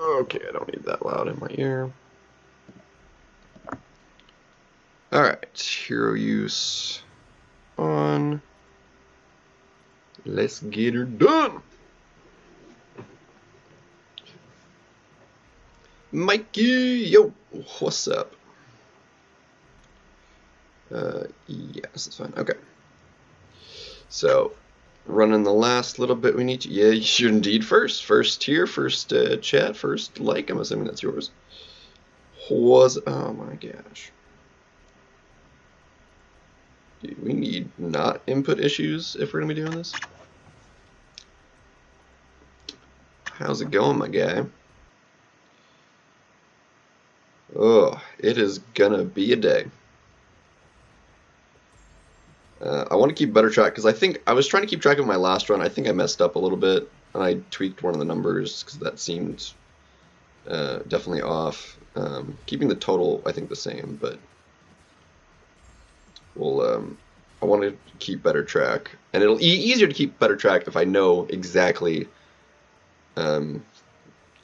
Okay, I don't need that loud in my ear. Alright, hero use on. Let's get her done. Mikey, yo, what's up? Yes, that's fine. Okay. So, running the last little bit we need to. Yeah, you should indeed first. First tier, first chat, first like. I'm assuming that's yours. Oh my gosh. Do we need not input issues if we're going to be doing this? How's it going, my guy? Oh, it is gonna be a day. I want to keep better track because I think I was trying to keep track of my last run. I think I messed up a little bit and I tweaked one of the numbers because that seemed definitely off. Keeping the total, I think, the same, but we'll. I want to keep better track, and it'll be easier to keep better track if I know exactly how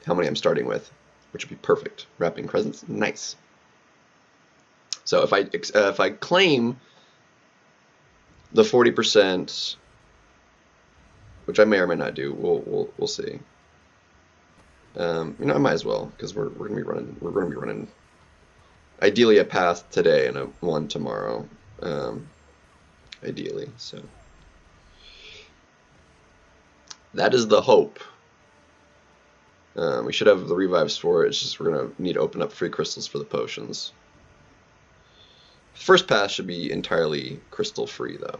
many I'm starting with, which would be perfect. Wrapping presents, nice. So if I claim the 40%, which I may or may not do, we'll see. You know, I might as well because we're gonna be running ideally a path today and a one tomorrow, ideally. So that is the hope. We should have the revives for it. It's just we're gonna need to open up free crystals for the potions. First pass should be entirely crystal free, though.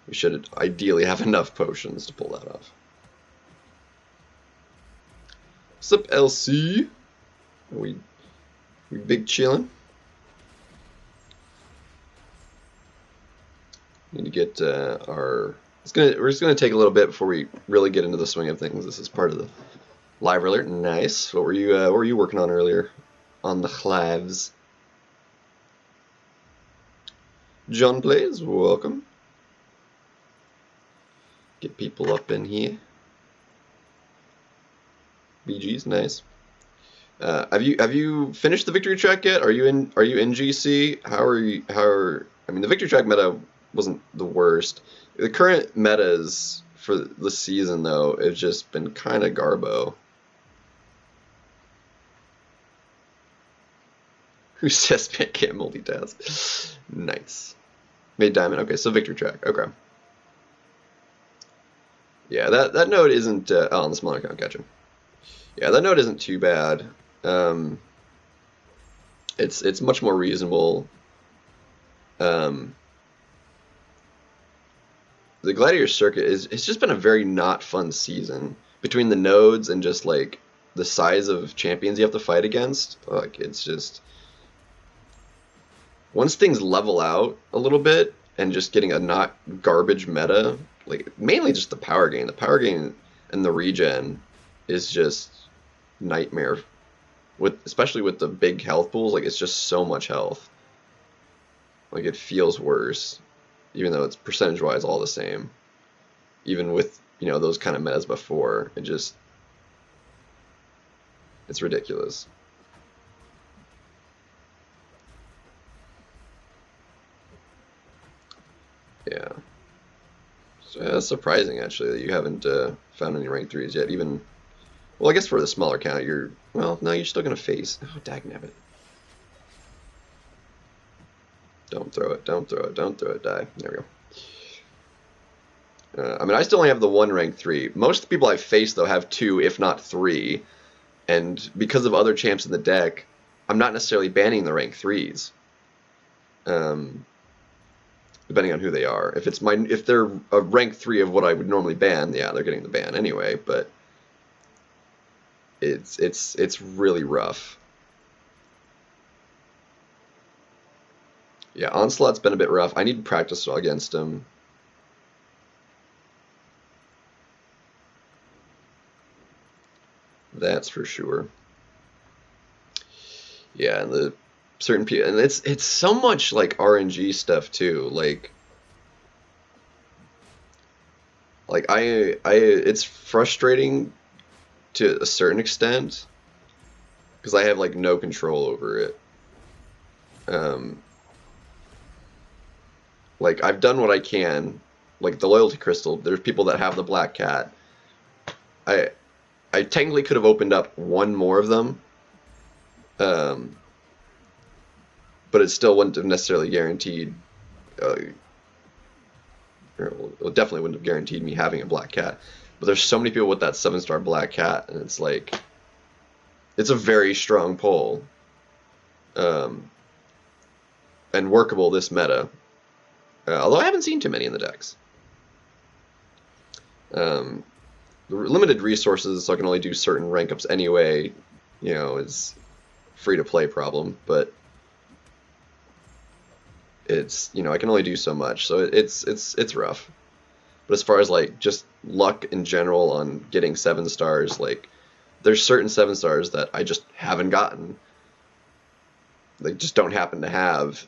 We should ideally have enough potions to pull that off. What's up, LC? We big chillin'. Need to get our. We're just gonna take a little bit before we really get into the swing of things. This is part of the live alert. Nice. What were you working on earlier on the lives? John Plays, welcome. Get people up in here. BG's nice. Have you finished the victory track yet? Are you in GC? I mean, the victory track meta wasn't the worst. The current metas for the season though have just been kind of garbo. Who says man can't multitask? Nice. Made diamond. Okay, so victory track. Okay. Yeah, that node isn't on the smaller account. Gotcha. Yeah, that node isn't too bad. It's much more reasonable. The Gladiator circuit it's just been a very not fun season between the nodes and just like the size of champions you have to fight against. Like it's just once things level out a little bit and just getting a not garbage meta, like mainly just the power gain. The power gain and the regen is just nightmare. Especially with the big health pools, like it's just so much health. Like it feels worse, even though it's percentage-wise all the same. Even with, you know, those kind of metas before, it's ridiculous. Yeah. So, yeah, it's surprising actually that you haven't found any rank 3s yet. Even, well, I guess for the smaller count, no, you're still gonna face. Oh, dagnabbit. Don't throw it, don't throw it, don't throw it, die. There we go. I mean, I still only have the one rank 3. Most people I've faced, though, have 2, if not 3. And because of other champs in the deck, I'm not necessarily banning the rank 3s. Depending on who they are. If they're a rank 3 of what I would normally ban, yeah, they're getting the ban anyway, but it's really rough. Yeah, Onslaught's been a bit rough. I need to practice against him. That's for sure. Yeah, and the certain people, and it's so much like RNG stuff too. Like it's frustrating to a certain extent, because I have like no control over it. Like I've done what I can, like the loyalty crystal. There's people that have the black cat. I technically could have opened up one more of them, but it still wouldn't have necessarily guaranteed. It definitely wouldn't have guaranteed me having a black cat. But there's so many people with that 7-star black cat, and it's like, it's a very strong pull, and workable this meta. Although I haven't seen too many in the decks. The limited resources, so I can only do certain rank ups anyway, you know, is free to play problem, but it's, you know, I can only do so much, so it's rough. But as far as like just luck in general on getting 7 stars, like there's certain 7 stars that I just haven't gotten, like just don't happen to have,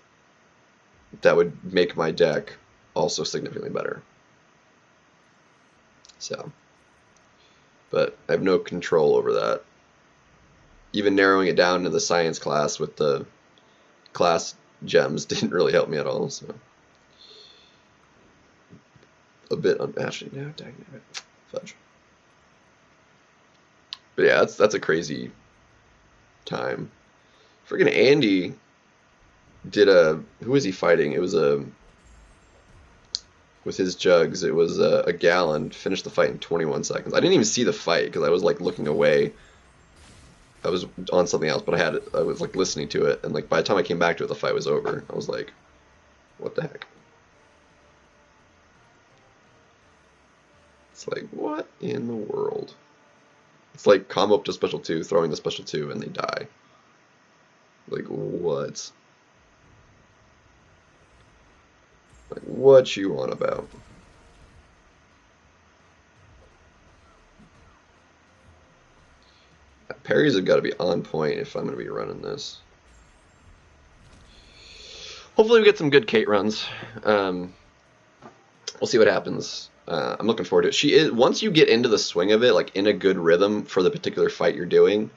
that would make my deck also significantly better. So, but I have no control over that. Even narrowing it down to the science class with the class gems didn't really help me at all. So, a bit actually no, dang it, fudge. But yeah, that's a crazy time. Friggin' Andy did who was he fighting? It was with his jugs, it was a gallon, finished the fight in 21 seconds. I didn't even see the fight because I was like looking away. I was on something else, but I was like listening to it, and like by the time I came back to it, the fight was over. I was like, what the heck? It's like, what in the world? It's like combo up to special 2, throwing the special 2, and they die. Like, what? Like, what you on about? Parries have got to be on point if I'm going to be running this. Hopefully we get some good Kate runs. We'll see what happens. I'm looking forward to it. She is, once you get into the swing of it, like in a good rhythm for the particular fight you're doing,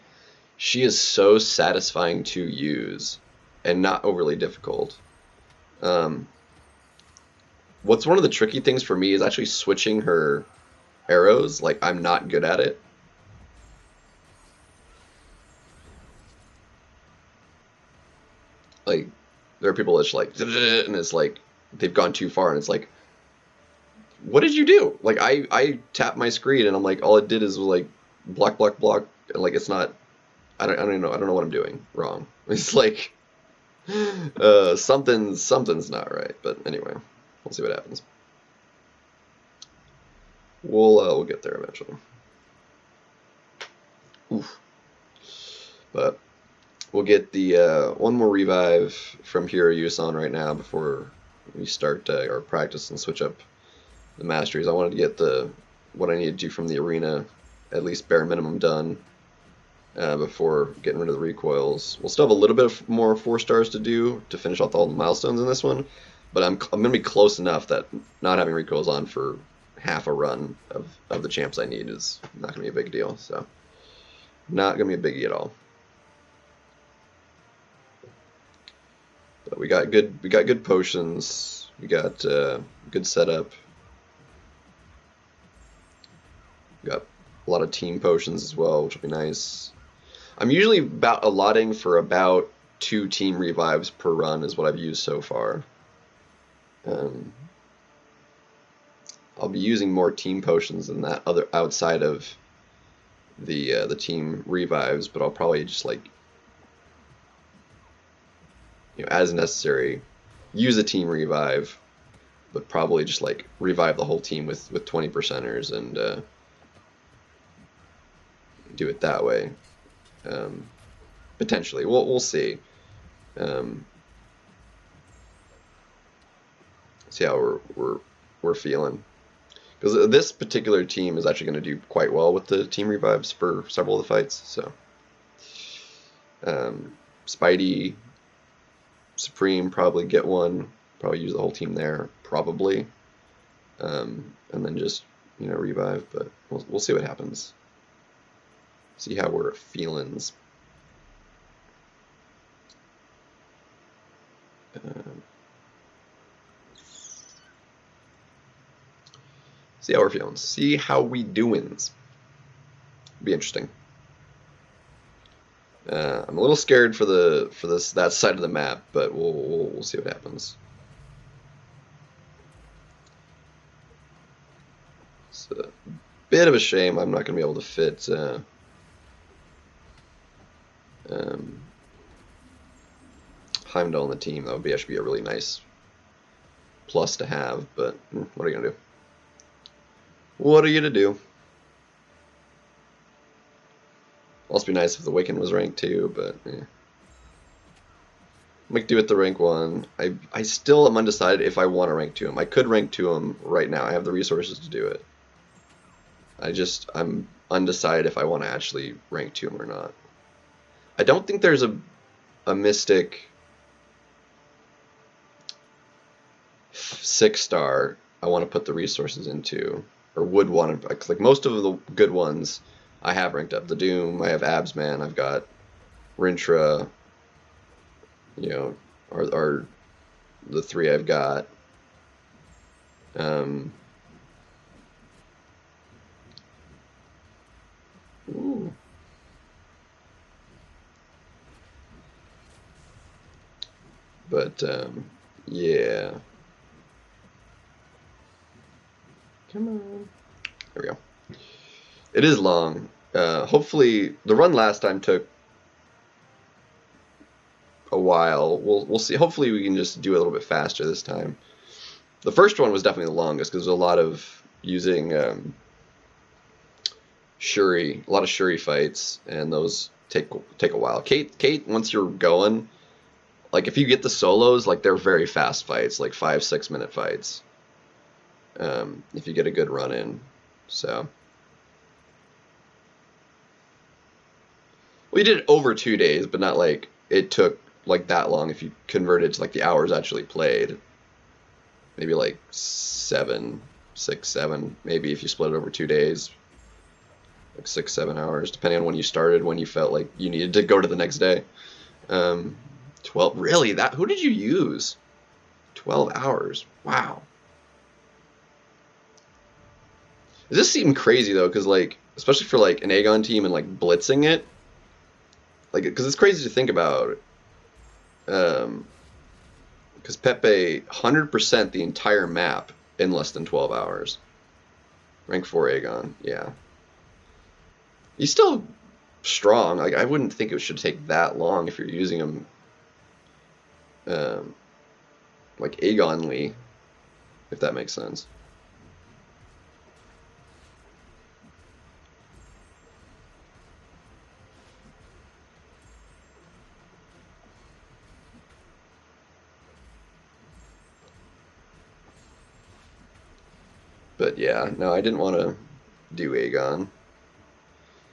she is so satisfying to use and not overly difficult. What's one of the tricky things for me is actually switching her arrows. Like, I'm not good at it. Like, there are people that's like, and it's like, they've gone too far, and it's like, what did you do? Like, I tapped my screen, and I'm like, all it did is like, block, block, block, and like, it's not, I don't know what I'm doing wrong. It's like, something's not right, but anyway. We'll see what happens. We'll get there eventually. Oof. But we'll get the one more revive from Hero Yusan right now before we start our practice and switch up the masteries. I wanted to get what I need to do from the arena, at least bare minimum, done before getting rid of the recoils. We'll still have a little bit of more 4 stars to do to finish off all the milestones in this one. But I'm going to be close enough that not having recoils on for half a run of the champs I need is not going to be a big deal. So, not going to be a biggie at all. But we got good potions. We got good setup. We got a lot of team potions as well, which will be nice. I'm usually allotting for about 2 team revives per run is what I've used so far. I'll be using more team potions than that outside of the team revives, but I'll probably just like, you know, as necessary, use a team revive, but probably just like revive the whole team with 20%ers and do it that way. Potentially, we'll see. See how we're feeling, because this particular team is actually going to do quite well with the team revives for several of the fights. So Spidey, Supreme probably get one, probably use the whole team there probably, and then just, you know, revive. But we'll see what happens. See how we're feelings. See how we're feeling. See how we doings. Be interesting. I'm a little scared for that side of the map, but we'll see what happens. It's a bit of a shame I'm not going to be able to fit Heimdall on the team. That would actually be a really nice plus to have, but what are you going to do? What are you to do? Also be nice if the Wiccan was ranked 2, but yeah. Make do with the rank 1. I still am undecided if I want to rank 2 him. I could rank 2 him right now. I have the resources to do it. I'm undecided if I want to actually rank 2 him or not. I don't think there's a Mystic 6-star I want to put the resources into, or would want to, like most of the good ones I have ranked up. The Doom, I have Absman, I've got Rintra, you know, are the 3 I've got. Ooh. But yeah. Come on. There we go. It is long. Hopefully, the run last time took a while. We'll see. Hopefully, we can just do it a little bit faster this time. The first one was definitely the longest because there's a lot of using Shuri, a lot of Shuri fights, and those take a while. Kate, once you're going, like if you get the solos, like they're very fast fights, like 5-6 minute fights. If you get a good run in, so. We did it over 2 days, but not like it took like that long if you convert it to like the hours actually played. Maybe like 6, 7, maybe if you split it over 2 days. Like 6, 7 hours, depending on when you started, when you felt like you needed to go to the next day. 12, really? Who did you use? 12 hours, wow. Does this seem crazy though? Because like, especially for like an Aegon team and like blitzing it, like, because it's crazy to think about. Because Pepe 100% the entire map in less than 12 hours. Rank 4 Aegon, yeah. He's still strong. Like, I wouldn't think it should take that long if you're using him like Aegonly, if that makes sense. But yeah, no, I didn't want to do Aegon.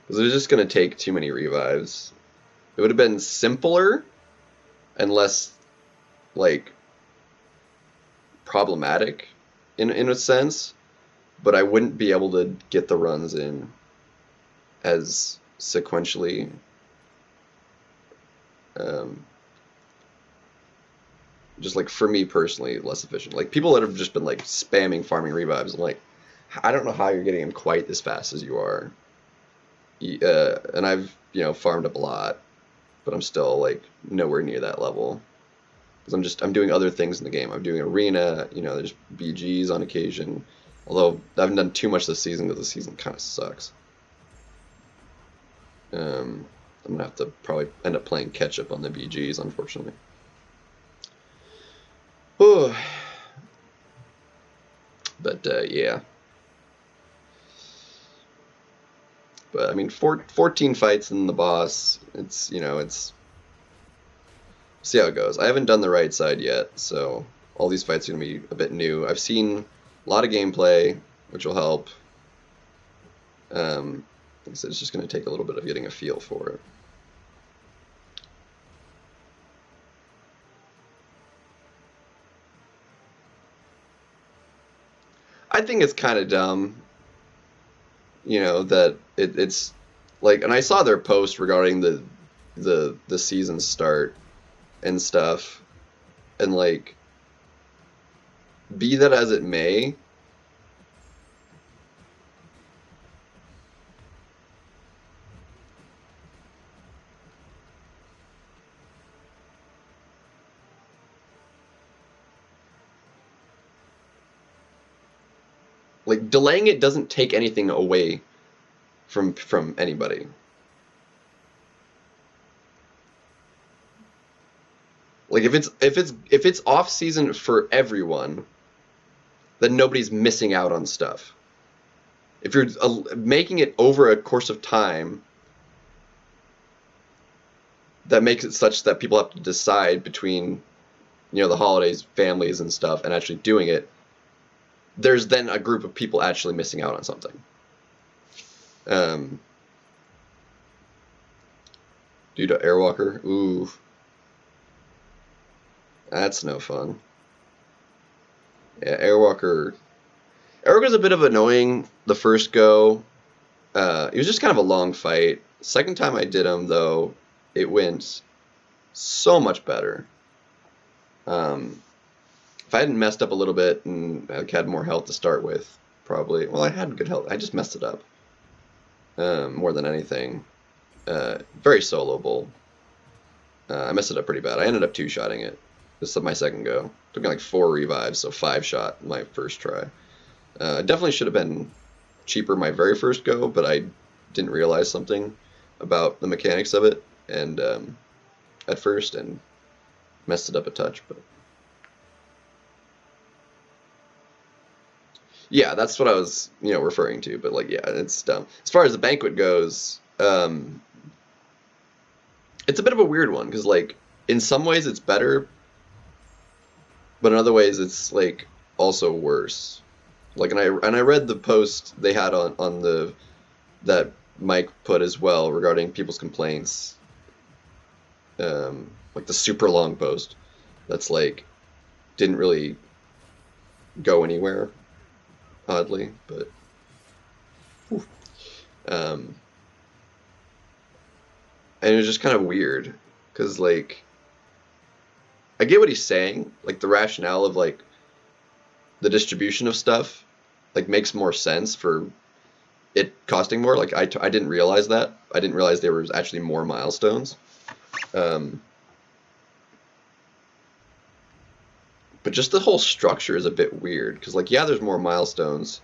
Because it was just going to take too many revives. It would have been simpler and less, like, problematic in a sense. But I wouldn't be able to get the runs in as sequentially. Just like for me personally, less efficient. Like people that have just been like spamming farming revives, I'm like, I don't know how you're getting them quite as fast as you are. And I've farmed up a lot, but I'm still like nowhere near that level because I'm doing other things in the game. I'm doing arena, there's BGs on occasion. Although I haven't done too much this season because the season kind of sucks. I'm gonna have to probably end up playing catch up on the BGs, unfortunately. Oh. But yeah. But I mean, 14 fights in the boss. It's see how it goes. I haven't done the right side yet, so all these fights are gonna be a bit new. I've seen a lot of gameplay, which will help. Like I said, it's just gonna take a little bit of getting a feel for it. I think it's kind of dumb, that it's like, and I saw their post regarding the season start and stuff, and like, be that as it may, like delaying it doesn't take anything away from anybody. Like if it's off season for everyone, then nobody's missing out on stuff. If you're making it over a course of time, that makes it such that people have to decide between, you know, the holidays, families, and stuff, and actually doing it. There's then a group of people actually missing out on something. Due to Airwalker, ooh, that's no fun. Yeah, Airwalker's a bit of annoying the first go. It was just kind of a long fight. Second time I did him, though, it went so much better. If I hadn't messed up a little bit and I had more health to start with, probably. Well, I had good health. I just messed it up more than anything. Very soloable. I messed it up pretty bad. I ended up two-shotting it. This is my second go. Took me like 4 revives, so 5-shot my first try. Definitely should have been cheaper my very first go, but I didn't realize something about the mechanics of it and at first, and messed it up a touch. But yeah, that's what I was, you know, referring to. But like, yeah, it's dumb. As far as the banquet goes, it's a bit of a weird one because like in some ways it's better, but in other ways it's like also worse. Like, and I read the post they had on the that Mike put as well regarding people's complaints. Like the super long post that's like didn't really go anywhere, oddly, but and it was just kind of weird because like I get what he's saying, like the rationale of like the distribution of stuff like makes more sense for it costing more. Like I didn't realize that. I didn't realize there was actually more milestones. But just the whole structure is a bit weird because like, yeah, there's more milestones,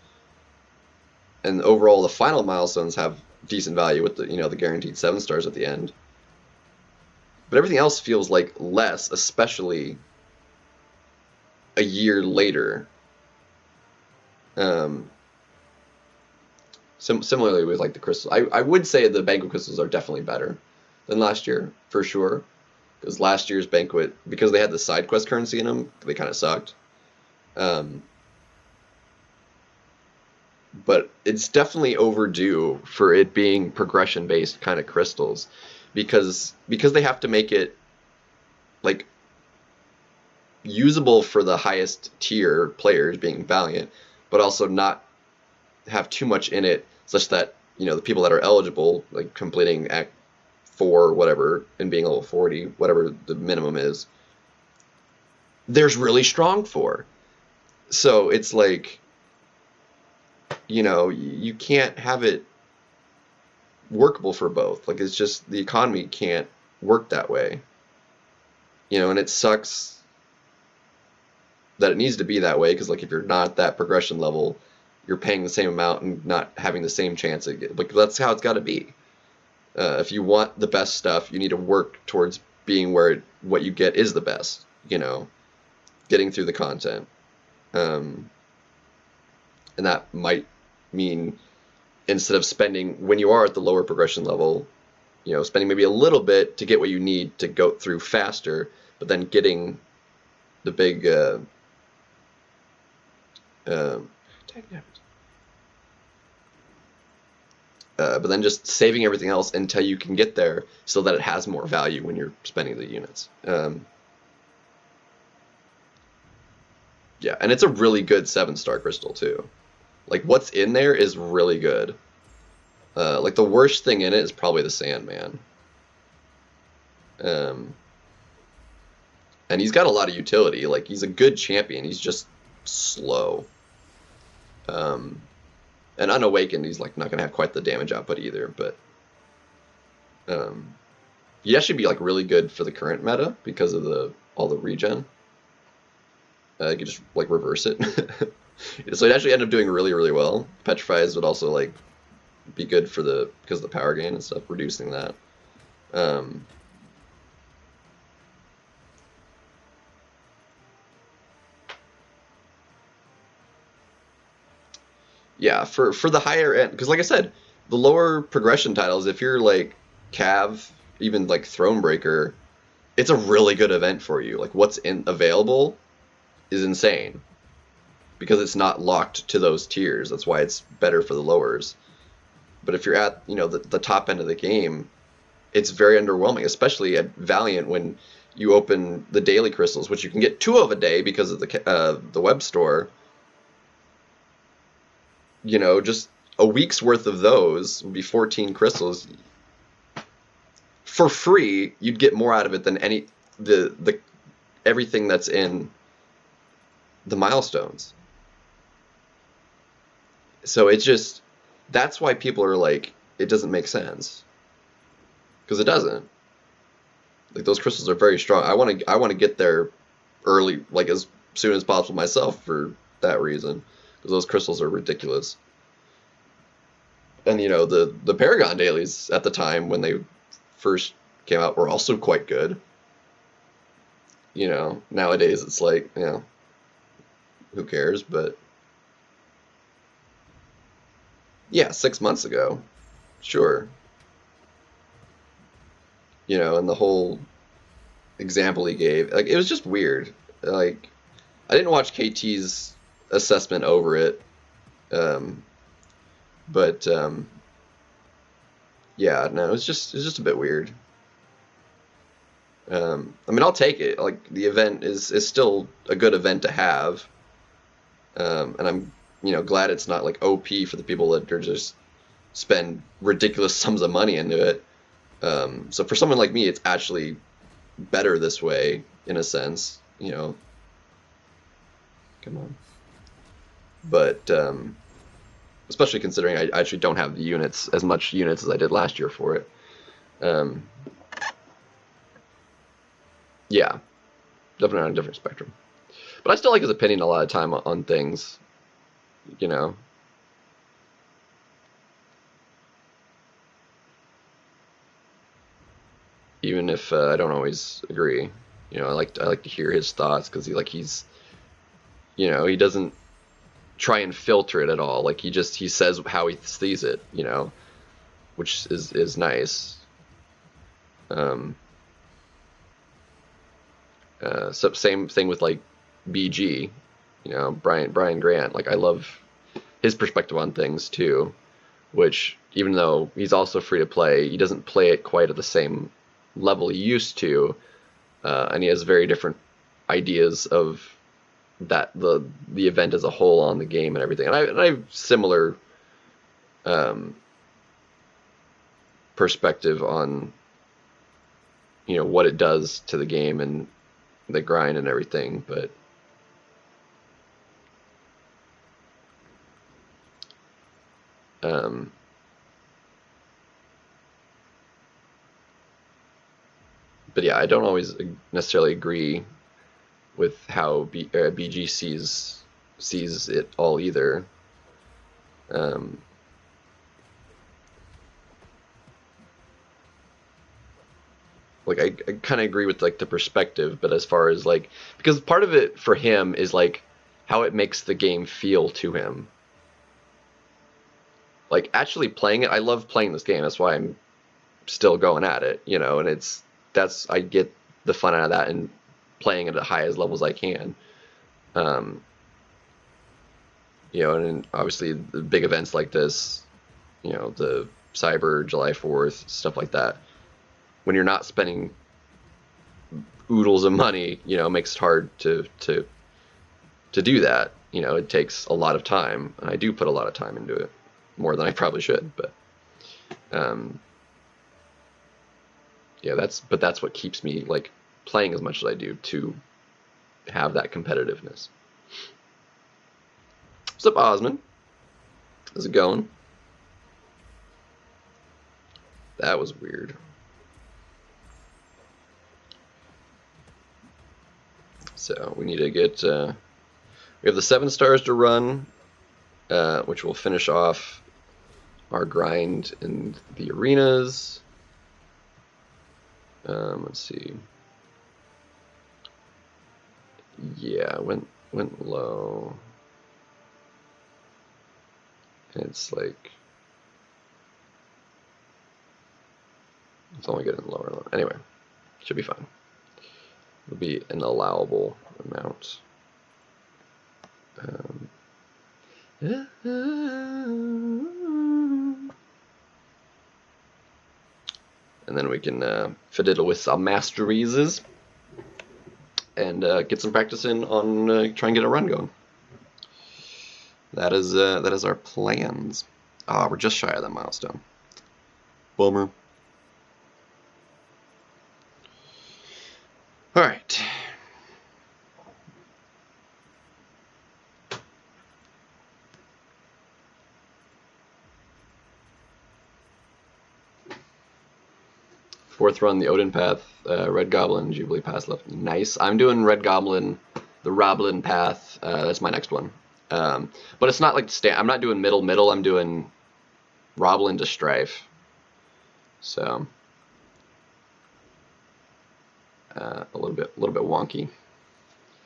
and overall the final milestones have decent value with the, you know, the guaranteed 7 stars at the end. But everything else feels like less, especially a year later. Similarly with like the crystals, I would say the banquet crystals are definitely better than last year for sure. Because last year's banquet, because they had the side quest currency in them, they kind of sucked. But it's definitely overdue for it being progression-based kind of crystals, because they have to make it like usable for the highest tier players, being Valiant, but also not have too much in it, such that, you know, the people that are eligible, like completing Act 4, whatever, and being level 40, whatever the minimum is, there's really strong for. So it's like, you know, you can't have it workable for both. Like, it's just, the economy can't work that way. You know, and it sucks that it needs to be that way, because like if you're not at that progression level, you're paying the same amount and not having the same chance. Like, that's how it's got to be. If you want the best stuff, you need to work towards being where what you get is the best, you know, getting through the content. And that might mean, instead of spending, when you are at the lower progression level, you know, spending maybe a little bit to get what you need to go through faster, but then getting the big but then just saving everything else until you can get there, so that it has more value when you're spending the units. Yeah, and it's a really good 7-star crystal too. Like, what's in there is really good. Like the worst thing in it is probably the Sandman. And he's got a lot of utility. Like he's a good champion. He's just slow. And Unawakened, he's like not gonna have quite the damage output either. But he'd actually be like really good for the current meta because of all the regen. You could just like reverse it. So it actually ended up doing really, really well. Petrifies would also like be good for because of the power gain and stuff, reducing that. Yeah, for the higher end, because like I said, the lower progression titles, if you're like Cav, even like Thronebreaker, it's a really good event for you. Like what's available is insane because it's not locked to those tiers. That's why it's better for the lowers. But if you're at the top end of the game, it's very underwhelming, especially at Valiant when you open the daily crystals, which you can get 2 of a day because of the web store. Just a week's worth of those would be 14 crystals. For free, you'd get more out of it than everything that's in the milestones. So it's just, that's why people are like, it doesn't make sense. Because it doesn't. Like those crystals are very strong. I want to get there early, like as soon as possible myself for that reason. Because those crystals are ridiculous. And the Paragon dailies at the time when they first came out were also quite good. Nowadays it's like, who cares? But yeah, 6 months ago, sure. And the whole example he gave, like, it was just weird. Like, I didn't watch KT's assessment over it, but yeah, no, it's just a bit weird. I mean, I'll take it. Like, the event is still a good event to have, and I'm glad it's not like OP for the people that are just spend ridiculous sums of money into it. So for someone like me, it's actually better this way in a sense. Come on. But especially considering I actually don't have the as much units as I did last year for it. Yeah, definitely on a different spectrum. But I still like his opinion a lot of time on things, Even if I don't always agree. I like to hear his thoughts because he's he doesn't try and filter it at all. Like he says how he sees it, which is nice. So same thing with like BG, Brian Grant. Like I love his perspective on things too, which even though he's also free to play, he doesn't play it quite at the same level he used to, and he has very different ideas of the event as a whole on the game and everything. And I have similar perspective on what it does to the game and the grind and everything, but yeah, I don't always necessarily agree with how BG sees it all either. Like I kind of agree with like the perspective, but as far as like, because part of it for him is like how it makes the game feel to him. Like actually playing it, I love playing this game. That's why I'm still going at it, and I get the fun out of that and playing at the highest levels I can. And obviously the big events like this, the Cyber, July 4th, stuff like that. When you're not spending oodles of money, it makes it hard to do that. It takes a lot of time, and I do put a lot of time into it, more than I probably should. But Yeah, that's what keeps me like playing as much as I do, to have that competitiveness. What's up, Osmond? How's it going? That was weird. So we need to get, we have the 7 stars to run, which will finish off our grind in the arenas. Let's see. Yeah, went low. And it's like, it's only getting lower and lower. Anyway, should be fine. It'll be an allowable amount. And then we can fiddle with some masteries and get some practice in on trying to get a run going. That is our plans. We're just shy of that milestone. Bummer. All right. Fourth run, the Odin path, Red Goblin, Jubilee pass left. Nice. I'm doing Red Goblin, the Roblin path. That's my next one. But it's not like I'm not doing middle. I'm doing Roblin to Strife. So a little bit wonky.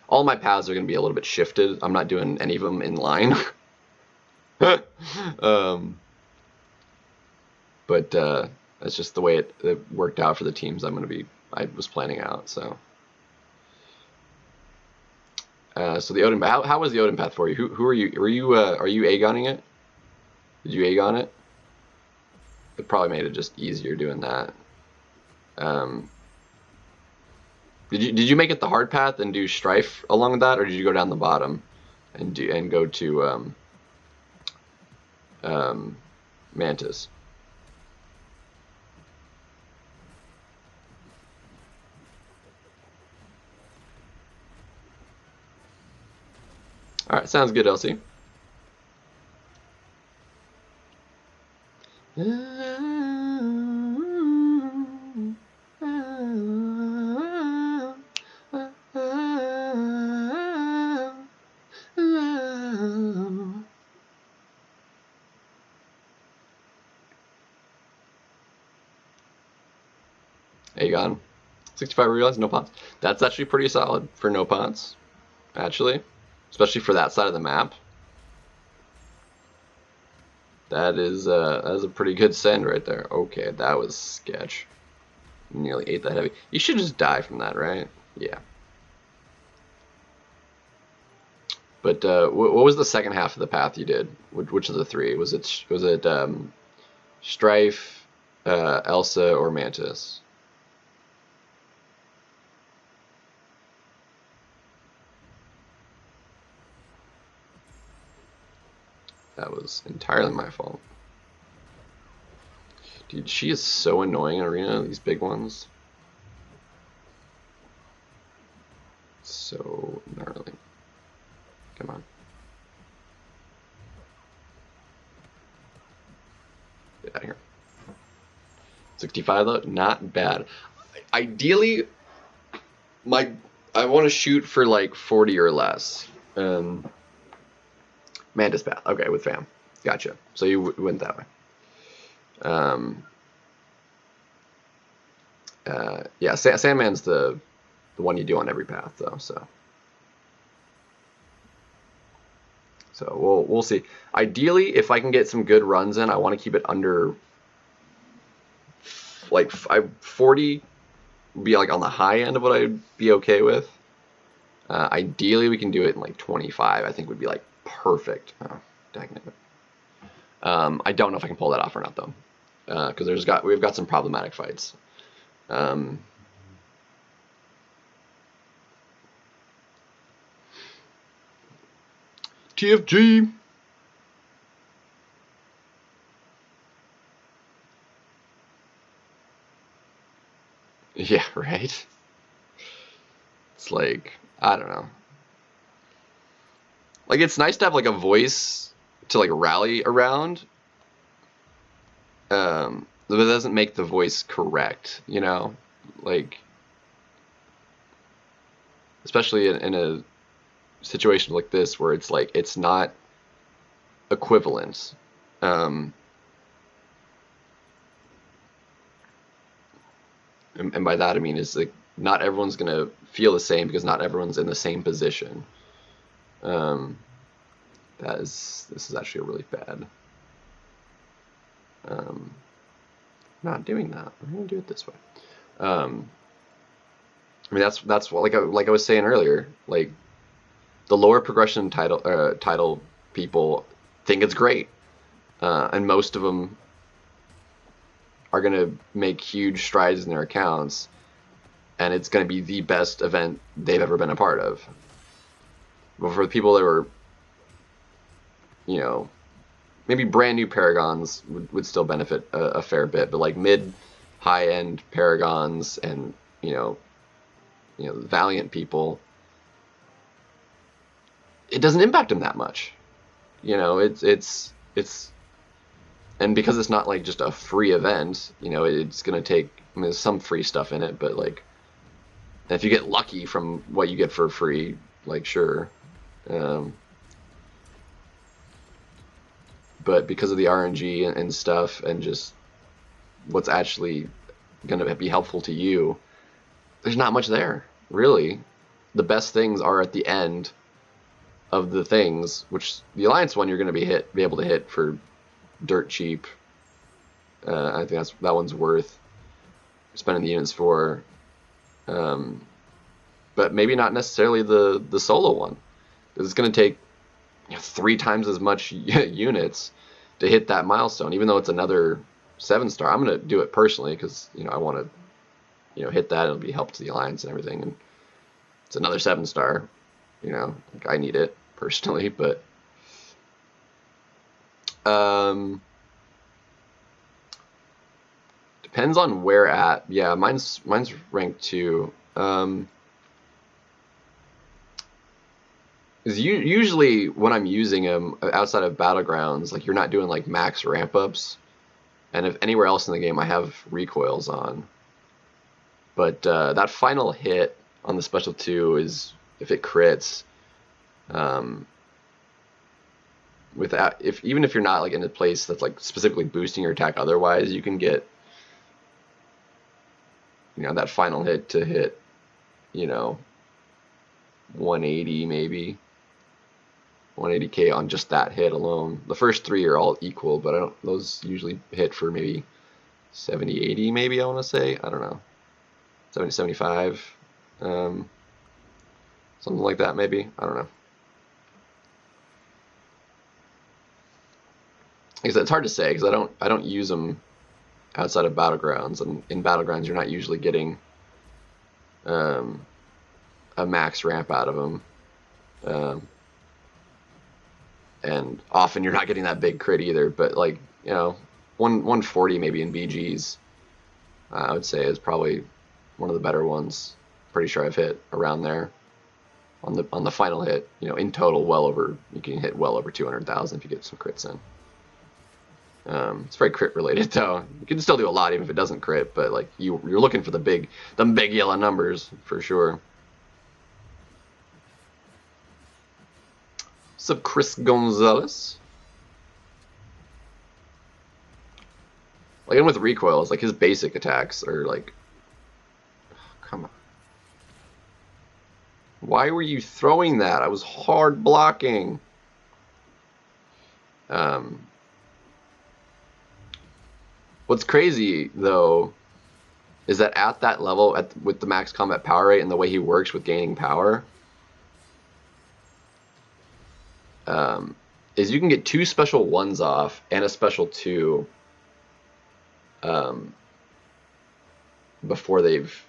All my paths are going to be a little bit shifted. I'm not doing any of them in line. But that's just the way it worked out for the teams I was planning out. So so the Odin path. How was the Odin path for you? Who are you? Are you Aegoning it? Did you Aegon it? It probably made it just easier doing that. Did you make it the hard path and do Strife along that, or did you go down the bottom and go to Mantis? All right, sounds good, Elsie. Aegon. 65 realize, no pots. That's actually pretty solid for no pots, actually. Especially for that side of the map. That is a pretty good send right there. Okay, that was sketch. Nearly ate that heavy. You should just die from that, right? Yeah. But what was the second half of the path you did? Which of the three? Was it Strife, Elsa, or Mantis? That was entirely my fault. Dude, she is so annoying in Arena, these big ones. So gnarly. Come on. Get out of here. 65 though, not bad. Ideally, I want to shoot for like 40 or less. Mantis path. Okay, with fam. Gotcha. So you went that way. Yeah, Sandman's the one you do on every path, though. So we'll see. Ideally, if I can get some good runs in, I want to keep it under like 40. Would be like on the high end of what I'd be okay with. Ideally, we can do it in like 25. I think would be like perfect. Oh, dang it. I don't know if I can pull that off or not though, because we've got some problematic fights. TFG. Yeah, right? It's like, I don't know. Like, it's nice to have, like, a voice to, like, rally around. But it doesn't make the voice correct, you know? Like, especially in a situation like this where it's like, it's not equivalent. And by that I mean is like not everyone's gonna feel the same because not everyone's in the same position. This is actually really bad. Not doing that. We're gonna do it this way. I mean that's what like I was saying earlier. Like the lower progression title people think it's great, and most of them are gonna make huge strides in their accounts, and it's gonna be the best event they've ever been a part of. But for the people that were, you know, maybe brand new Paragons would still benefit a fair bit, but like mid, high end Paragons and you know, Valiant people, it doesn't impact them that much. You know, it's and because it's not like just a free event, you know, it's gonna take. I mean, there's some free stuff in it, but like, if you get lucky from what you get for free, like sure. But because of the RNG and stuff, and just what's actually gonna be helpful to you, there's not much there, really. The best things are at the end of the things, which the Alliance one you're gonna be able to hit for dirt cheap. I think that one's worth spending the units for. But maybe not necessarily the solo one. It's gonna take 3 times as much units to hit that milestone, even though it's another 7-star. I'm gonna do it personally because I want to hit that. It'll be help to the Alliance and everything, and it's another 7-star. Like I need it personally, but depends on where at. Yeah, mine's ranked 2. Is usually when I'm using them outside of Battlegrounds, like you're not doing like max ramp ups, and if anywhere else in the game I have recoils on. But that final hit on the special 2 is if it crits. Even if you're not like in a place that's like specifically boosting your attack, otherwise you can get that final hit to hit 180 maybe. 180k on just that hit alone. The first 3 are all equal, but those usually hit for maybe 70, 80 maybe, I want to say. I don't know. 70, 75. Something like that maybe. I don't know. Because it's hard to say because I don't use them outside of Battlegrounds, and in Battlegrounds you're not usually getting a max ramp out of them. And often you're not getting that big crit either, but like 140 maybe in BGs, I would say is probably one of the better ones. Pretty sure I've hit around there on the final hit. In total, you can hit well over 200,000 if you get some crits in. It's very crit related though. You can still do a lot even if it doesn't crit, but like you're looking for the big yellow numbers for sure. What's up, Chris Gonzalez? Like, and with recoils, like his basic attacks are like, come on. Why were you throwing that? I was hard blocking. What's crazy though is that at that level, with the max combat power rate and the way he works with gaining power, is you can get 2 special 1s off and a special 2 before they've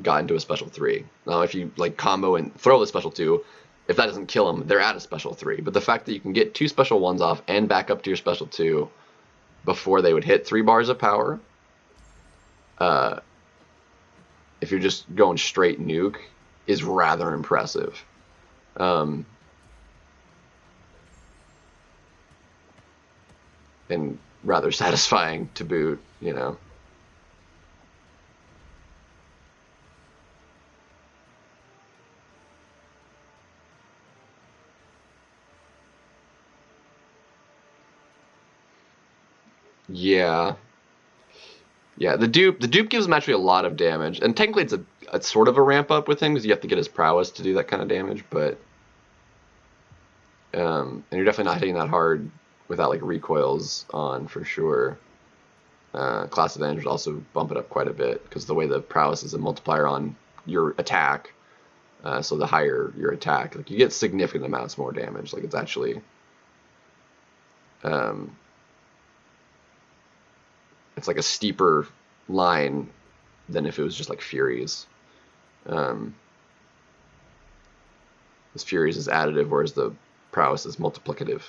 gotten to a special 3. Now, if you like combo and throw the special 2, if that doesn't kill them, they're at a special 3. But the fact that you can get 2 special 1s off and back up to your special 2 before they would hit 3 bars of power, if you're just going straight nuke, is rather impressive. And rather satisfying to boot, you know. Yeah. Yeah, the dupe gives him actually a lot of damage, and technically it's sort of a ramp up with him because you have to get his prowess to do that kind of damage, but and you're definitely not hitting that hard without like recoils on for sure. Class advantage would also bump it up quite a bit because the way the prowess is a multiplier on your attack, so the higher your attack, like you get significant amounts more damage. Like it's actually, it's like a steeper line than if it was just like Furies. This Furies is additive, whereas the prowess is multiplicative.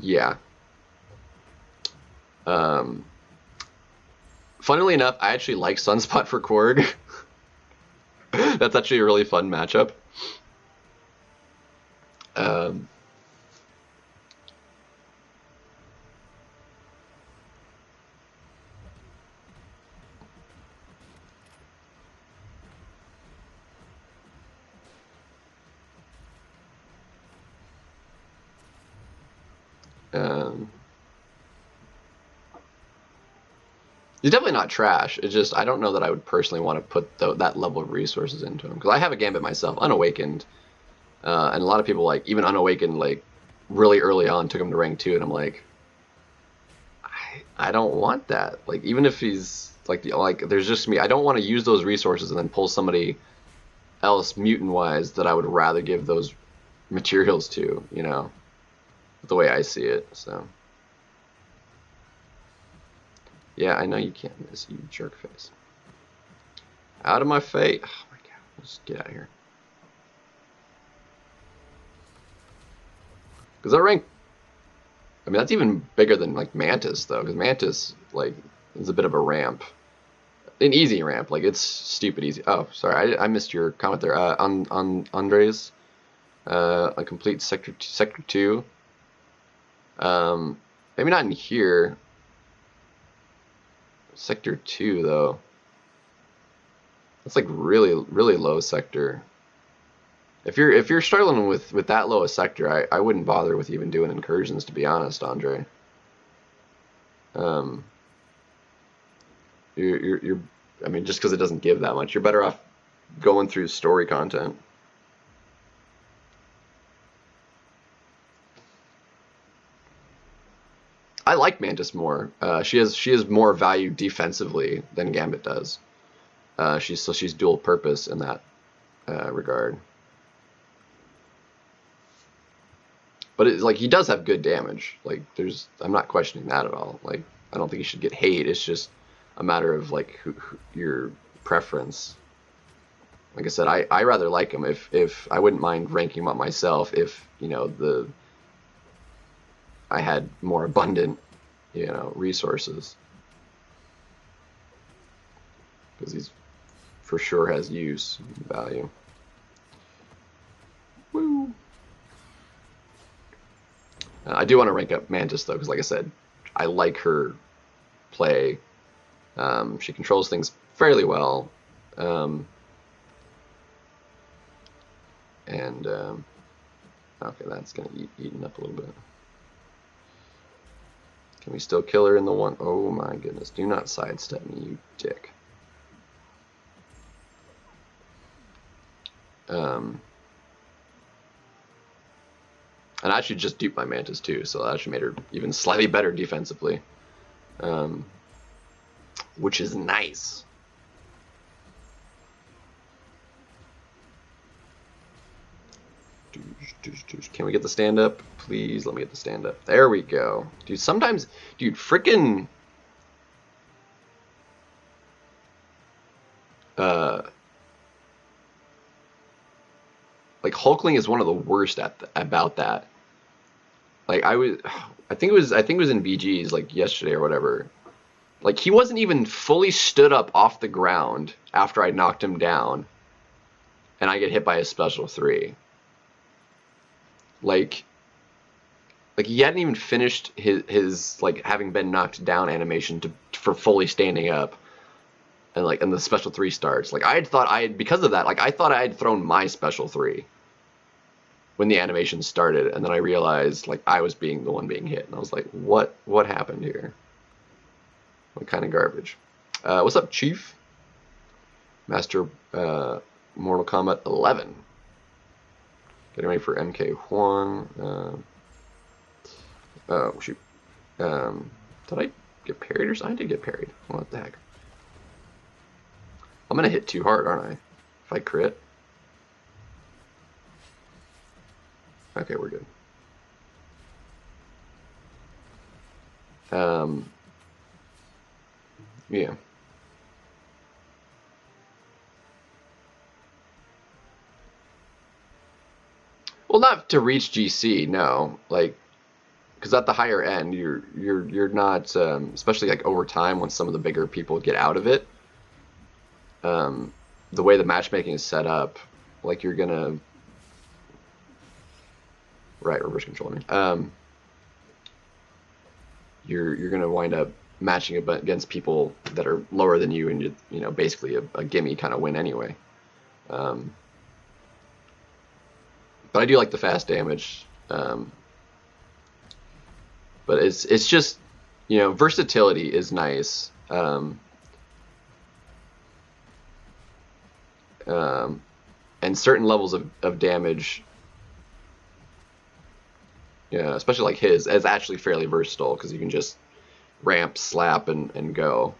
Yeah. Funnily enough, I actually like Sunspot for Korg. That's actually a really fun matchup. He's definitely not trash. It's just I don't know that I would personally want to put that level of resources into him because I have a Gambit myself, Unawakened, and a lot of people like even Unawakened like really early on took him to rank 2, and I'm like, I don't want that. Like even if he's like there's just me. I don't want to use those resources and then pull somebody else mutant wise that I would rather give those materials to. You know, the way I see it. So. Yeah, I know you can't miss, you jerk face. Out of my face. Oh my god, let's get out of here. Because that rank, I mean, that's even bigger than like Mantis though, because Mantis like is a bit of a ramp, an easy ramp. Like it's stupid easy. Oh, sorry, I missed your comment there. On Andres, a complete sector 2. Maybe not in here. Sector 2 though. That's like really low sector. If you're struggling with that low a sector, I wouldn't bother with even doing incursions, to be honest, Andre. You're I mean, just because it doesn't give that much, you're better off going through story content. I like Mantis more. She has more value defensively than Gambit does. She's dual purpose in that regard. But it's like he does have good damage. Like I'm not questioning that at all. Like I don't think he should get hate. It's just a matter of like who your preference. Like I said, I rather like him. If I wouldn't mind ranking him up myself if you know I had more abundant, you know, resources, because he's for sure has use and value. Woo! I do want to rank up Mantis though, because like I said, I like her play. She controls things fairly well, and okay, that's gonna eaten up a little bit. Can we still kill her in the one? Oh my goodness! Do not sidestep me, you dick. And I actually just duped my Mantis too, so that actually made her even slightly better defensively, which is nice. Can we get the stand up? Please let me get the stand up. There we go. Dude, sometimes, dude, frickin' like Hulkling is one of the worst about that. Like I think it was in VGs like yesterday or whatever. Like he wasn't even fully stood up off the ground after I knocked him down, and I get hit by a special 3. Like he hadn't even finished his like having been knocked down animation for fully standing up, and the special 3 starts. Like because of that, like I thought I had thrown my special 3 when the animation started, and then I realized like I was the one being hit, and I was like, what happened here? What kind of garbage? What's up, Chief? Master Mortal Kombat 11. Getting ready for MK1. Oh shoot. Did I get parried or something? I did get parried. What the heck? I'm gonna hit too hard, aren't I? If I crit. Okay, we're good. Yeah. Well, not to reach GC, no. Like, because at the higher end, you're not, especially like over time when some of the bigger people get out of it. The way the matchmaking is set up, like you're gonna, right, reverse control me. You're gonna wind up matching against people that are lower than you, and you know basically a gimme kind of win anyway. But I do like the fast damage. But it's just, you know, versatility is nice. And certain levels of damage, yeah, especially like his, is actually fairly versatile because you can just ramp, slap, and go.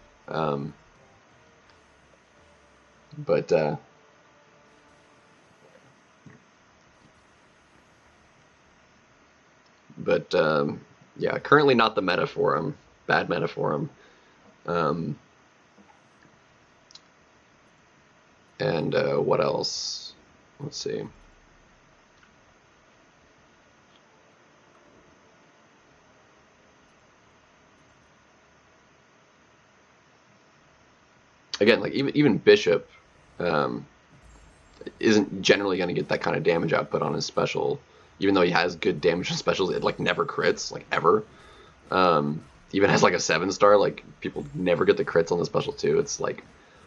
Yeah, currently not the meta for him. Bad meta for him. And what else? Let's see. Again, like even Bishop isn't generally going to get that kind of damage output on his special, even though he has good damage on specials. It like never crits, like ever. Even has like a 7-star, like people never get the crits on the special too. It's like,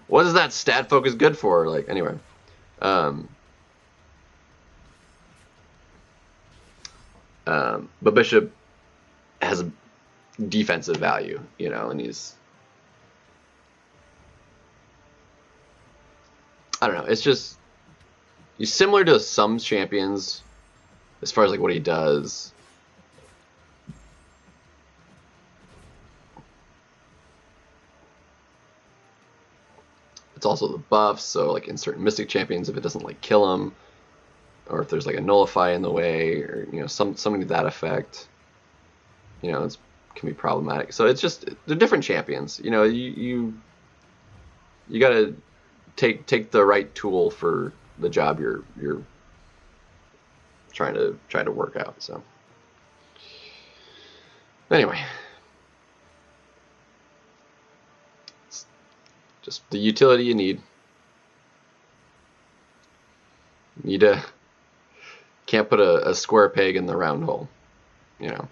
what is that stat focus good for? Like anyway, but Bishop has defensive value, you know, and he's, I don't know, it's just, he's similar to some champions as far as like what he does. It's also the buffs, so like in certain Mystic champions, if it doesn't like kill him, or if there's like a nullify in the way, or you know something to that effect, you know, it can be problematic. So it's just, they're different champions. You know, you gotta take the right tool for the job you're trying to work out. So anyway, it's just the utility you need. Can't put a square peg in the round hole, you know.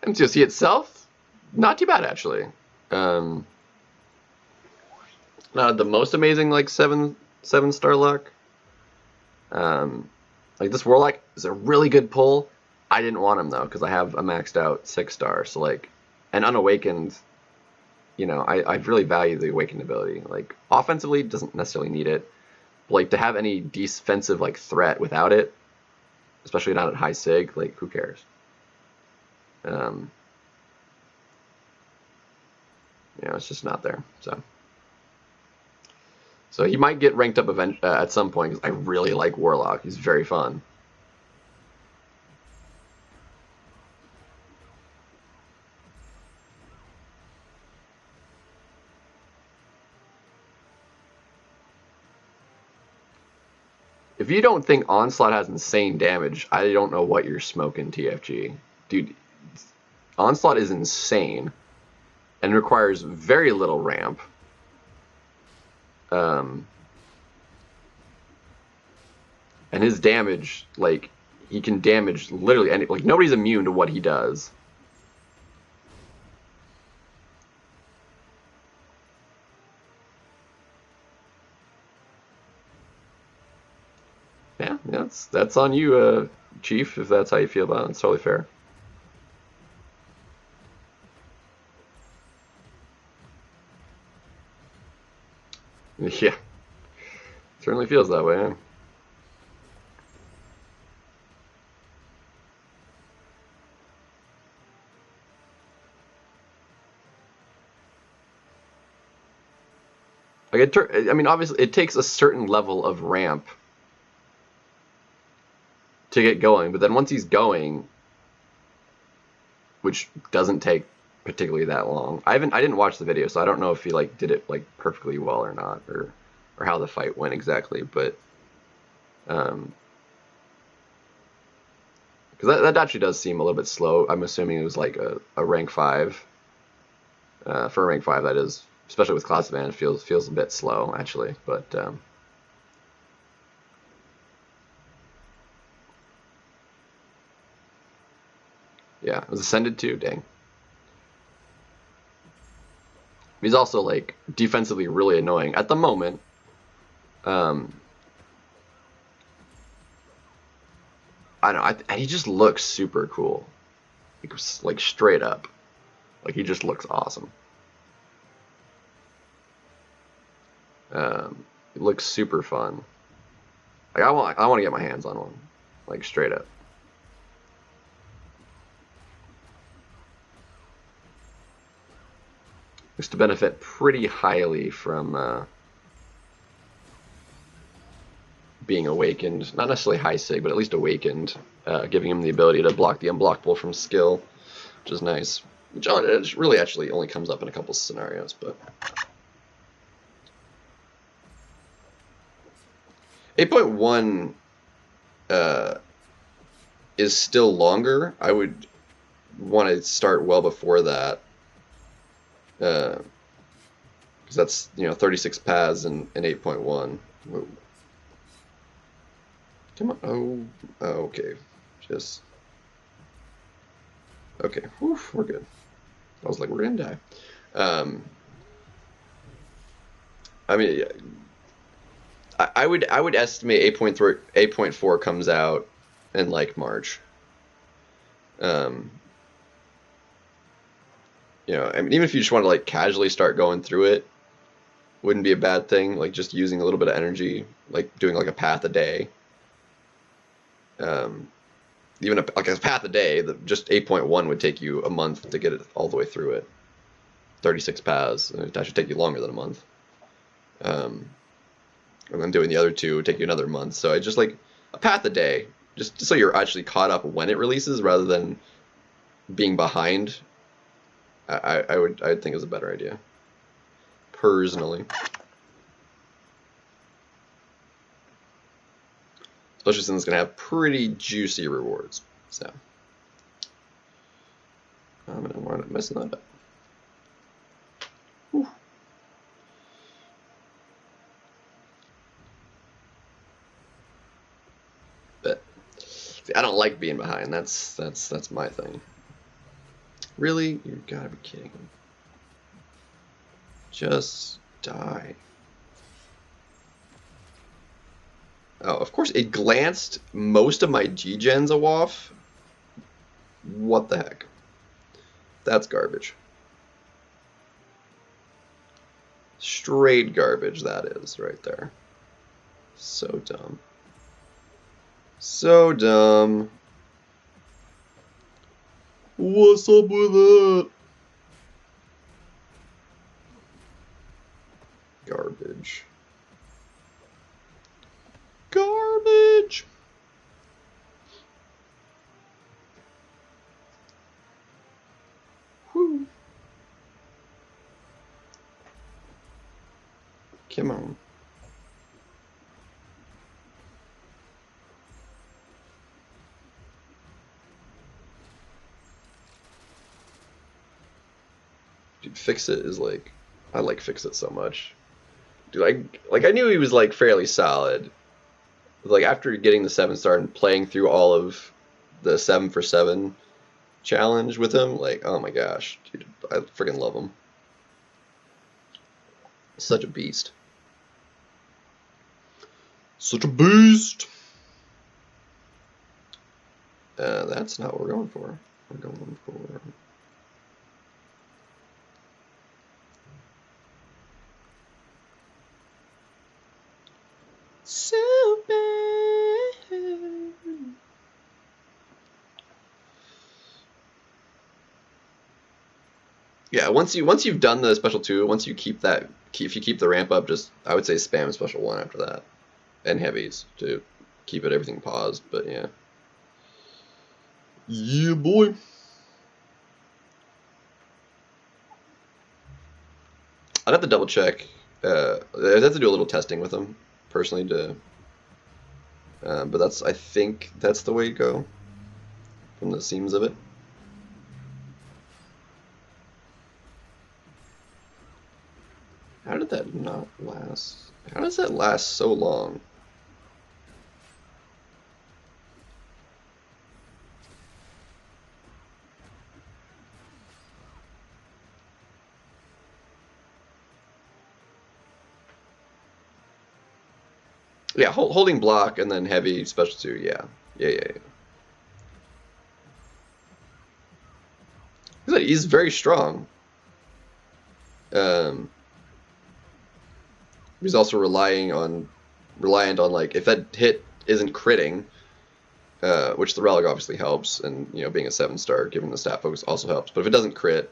MCOC itself, not too bad actually. Not the most amazing like 7-star luck. Like this Warlock is a really good pull. I didn't want him though because I have a maxed out 6-star. So like, an unawakened, you know, I really value the awakened ability. Like offensively, doesn't necessarily need it. But like to have any defensive like threat without it, especially not at high sig, like who cares? You know, it's just not there. So he might get ranked up at some point because I really like Warlock. He's very fun. If you don't think Onslaught has insane damage, I don't know what you're smoking, TFG. Dude, Onslaught is insane and requires very little ramp. And his damage, like, he can damage literally any, like, nobody's immune to what he does. Yeah, that's on you, Chief, if that's how you feel about it. It's totally fair. Yeah, certainly feels that way. Yeah. Like I mean, obviously, it takes a certain level of ramp to get going, but then once he's going, which doesn't take particularly that long. I didn't watch the video, so I don't know if he like did it like perfectly well or not, or how the fight went exactly, but because that actually does seem a little bit slow. I'm assuming it was like a rank 5. For a rank 5, that is, especially with class advantage, feels a bit slow actually, but yeah, it was ascended too. Dang. He's also like defensively really annoying at the moment. I don't know. He just looks super cool, like straight up. Like he just looks awesome. It looks super fun. Like I want to get my hands on one, like straight up. Looks to benefit pretty highly from being awakened. Not necessarily high sig, but at least awakened, giving him the ability to block the unblockable from skill, which is nice. Which really actually only comes up in a couple scenarios, but 8.1 is still longer. I would want to start well before that, because that's 36 paths in 8.1. Whoa. Come on. Oh, okay. Just okay. Whew, we're good. I was like, we're gonna die. I mean, I would estimate 8.4 comes out in like March. I mean, even if you just want to like casually start going through it, wouldn't be a bad thing. Like just using a little bit of energy, like doing like a path a day. Even like a path a day, just 8.1 would take you a month to get it all the way through it. 36 paths, that should take you longer than a month. And then doing the other two would take you another month. So I just like a path a day, just so you're actually caught up when it releases, rather than being behind. I'd think is a better idea, personally. Especially since it's going to have pretty juicy rewards. So I'm going to wind up messing that up. Whew. But see, I don't like being behind. That's my thing. Really? You gotta be kidding me. Just die. Oh, of course, it glanced most of my G-gens off. What the heck? That's garbage. Straight garbage, that is, right there. So dumb. So dumb. What's up with that? Garbage. Garbage. Whew. Come on. Dude, Fix It is like, I like Fix It so much. Dude, I knew he was like fairly solid. Like after getting the 7-star and playing through all of the 7 for 7 challenge with him, like, oh my gosh, dude, I freaking love him. Such a beast. Such a beast. That's not what we're going for. We're going for. So bad. Yeah, once you've done the special 2, once you keep that, if you keep the ramp up, just I would say spam special 1 after that, and heavies to keep everything paused. But yeah, yeah, boy. I'd have to double check. I'd have to do a little testing with them personally to. But I think that's the way to go from the seams of it. How did that not last? How does that last so long? Yeah, holding block and then heavy special 2. Yeah. He's very strong. He's also reliant on like if that hit isn't critting, which the relic obviously helps, and being a 7-star, giving the stat focus also helps. But if it doesn't crit,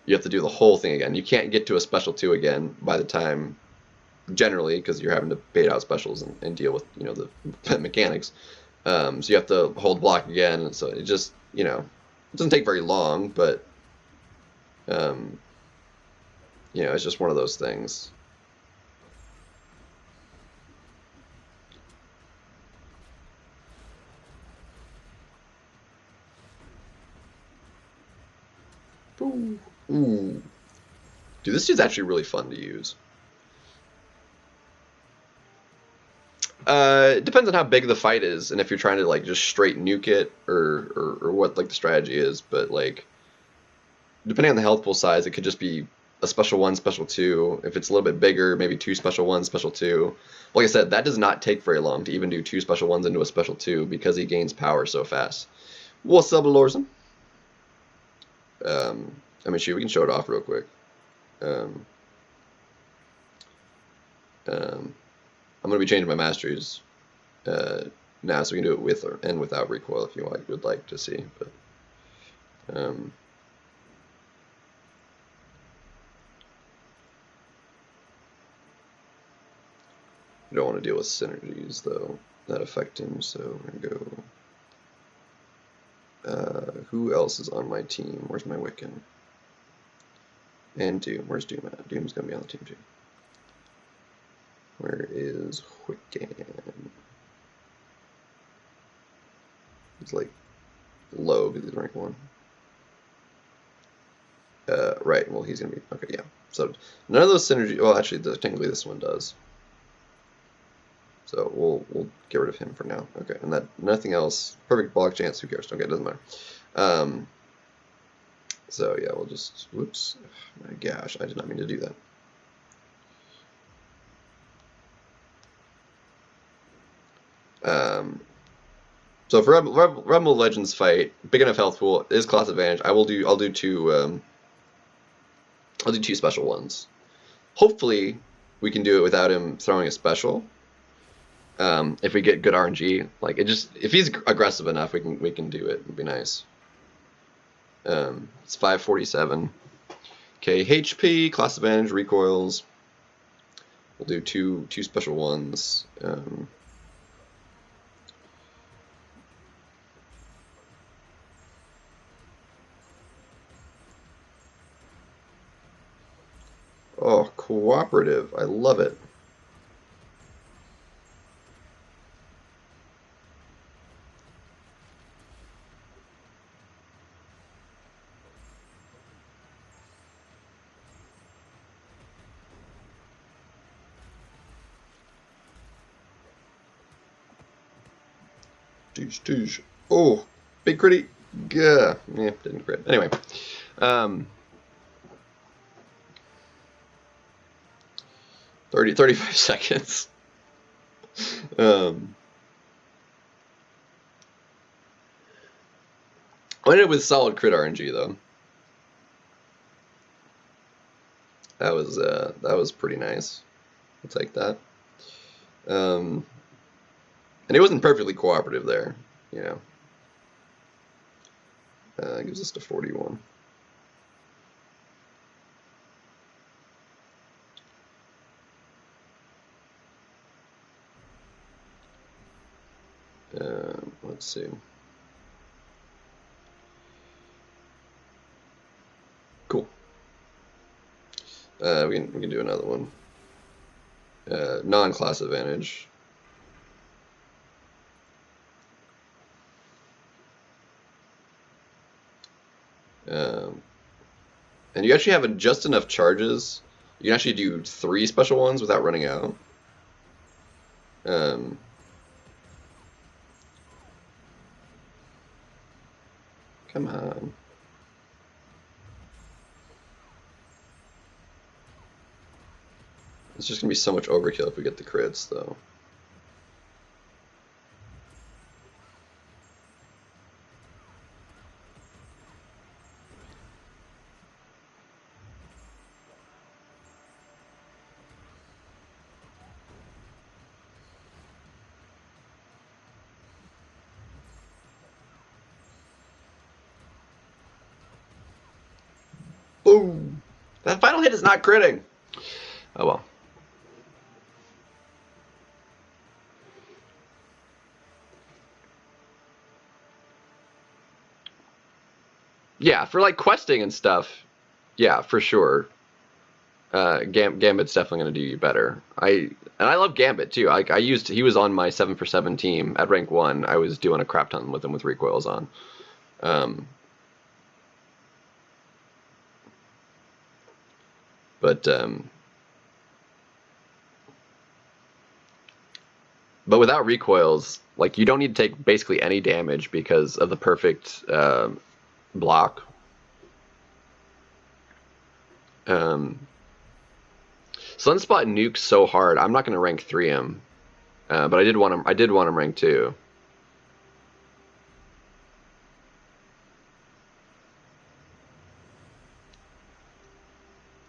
you have to do the whole thing again. You can't get to a special 2 again by the time, generally, because you're having to bait out specials and deal with the mechanics. So you have to hold block again. So it just it doesn't take very long, but it's just one of those things. Ooh. Dude, this dude's actually really fun to use. It depends on how big the fight is, and if you're trying to like just straight nuke it, or what like the strategy is. But like, depending on the health pool size, it could just be a special 1, special 2. If it's a little bit bigger, maybe 2 special 1, special 2. Like I said, that does not take very long to even do 2 special 1s into a special 2 because he gains power so fast. What's up, Lorson? I mean, shoot, we can show it off real quick. I'm going to be changing my masteries now, so we can do it with and without recoil if you would like to see. But you don't want to deal with synergies though that affect him. So we're going to go. Who else is on my team? Where's my Wiccan? And Doom. Where's Doom at? Doom's going to be on the team too. Where is Wiccan? He's like low because he's rank 1. Right, well he's going to be, okay, yeah. So none of those synergy, well actually technically this one does. So we'll get rid of him for now. Okay, and that nothing else. Perfect block chance, who cares? Okay, it doesn't matter. So yeah, we'll just, whoops, my gosh, I did not mean to do that. So for Rebel Legends fight, big enough health pool is class advantage. I'll do 2 special 1s. Hopefully we can do it without him throwing a special. If we get good RNG, like if he's aggressive enough, we can do it. It'd be nice. It's 547. Okay, HP, class advantage, recoils. We'll do two special 1s. Oh, cooperative. I love it. Oh, big critty. Gah. Yeah, didn't crit. Anyway. 35 seconds. I ended with solid crit RNG though. That was pretty nice. I'll take that. And it wasn't perfectly cooperative there, you know. Gives us to 41. Let's see. Cool. We can do another one. Non-class advantage. And you actually have just enough charges. You can actually do 3 special ones without running out. Come on. It's just going to be so much overkill if we get the crits, though. Boom! That final hit is not critting! Oh well. Yeah, for like questing and stuff, yeah, for sure. Gambit's definitely going to do you better. I love Gambit too. He was on my 7 for 7 team at rank 1. I was doing a crap ton with him with recoils on. But without recoils, like, you don't need to take basically any damage because of the perfect block. Sunspot nukes so hard. I'm not going to rank 3 him, but I did want him rank 2.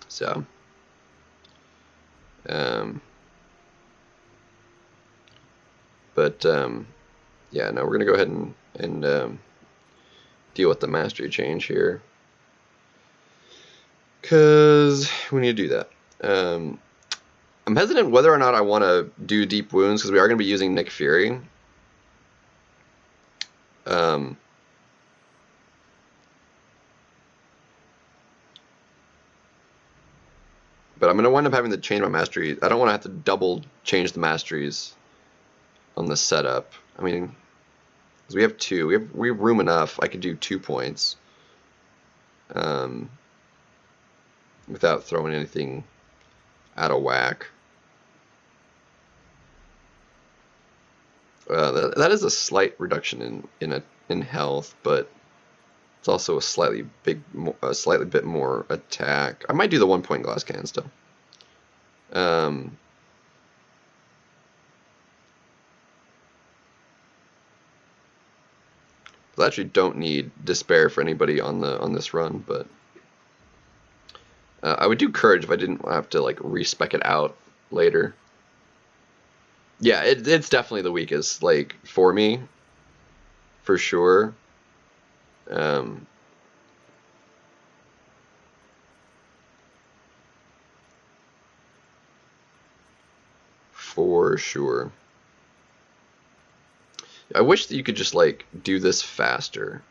So, yeah, no, we're gonna go ahead and deal with the mastery change here, because we need to do that. I'm hesitant whether or not I want to do deep wounds, because we are going to be using Nick Fury. But I'm going to wind up having to change my mastery. I don't want to have to double change the masteries on the setup. I mean, because we have 2. We have room enough. I could do 2 points without throwing anything out of whack. That is a slight reduction in health, but it's also a slightly bit more attack. I might do the 1 point glass cannon still. I actually don't need despair for anybody on this run, but I would do courage if I didn't have to like respec it out later. Yeah, it's definitely the weakest, like, for me, for sure. For sure. I wish that you could just like do this faster.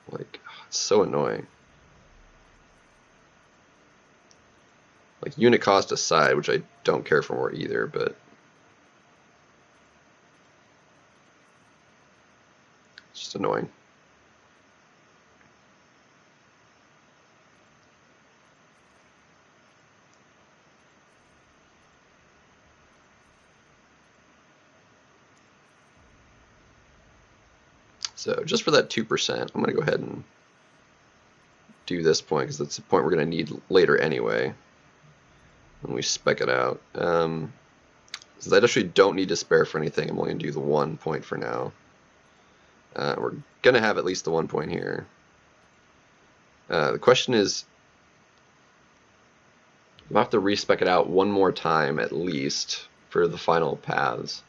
Like, it's so annoying. Like, unit cost aside, which I don't care for more either, but it's just annoying. So just for that 2%, I'm going to go ahead and do this point, because that's the point we're going to need later anyway when we spec it out. So I actually don't need to spare for anything. I'm only going to do the 1 point for now. We're going to have at least the 1 point here. The question is, I'll have to respec it out one more time at least for the final paths.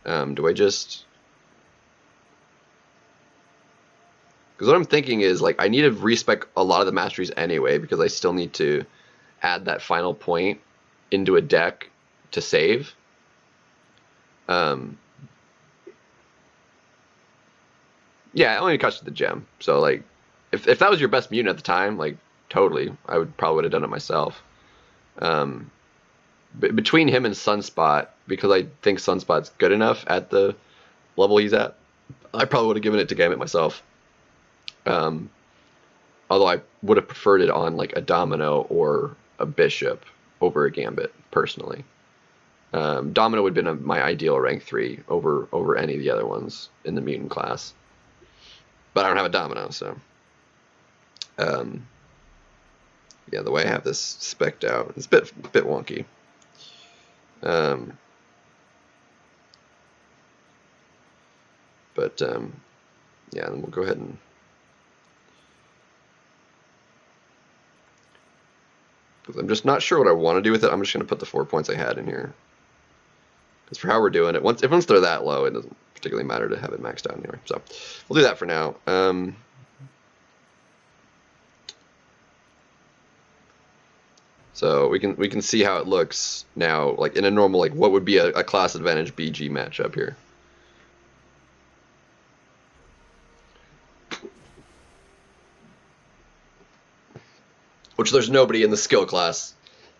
Do I just... Because what I'm thinking is, like, I need to respec a lot of the masteries anyway, because I still need to add that final point into a deck to save. Yeah, it only costs the gem. So, like, if that was your best mutant at the time, like, totally, I would probably have done it myself. Between him and Sunspot, because I think Sunspot's good enough at the level he's at, I probably would have given it to Gambit myself. Although I would have preferred it on like a Domino or a Bishop over a Gambit, personally. Domino would have been my ideal rank 3 over any of the other ones in the mutant class. But I don't have a Domino, so... yeah, the way I have this spec'd out, it's a bit wonky. Yeah, then we'll go ahead and... I'm just not sure what I want to do with it. I'm just going to put the 4 points I had in here. Because for how we're doing it, once they're that low, it doesn't particularly matter to have it maxed out anyway. So we'll do that for now. So we can see how it looks now, like in a normal, like what would be a class advantage BG matchup here. Which there's nobody in the skill class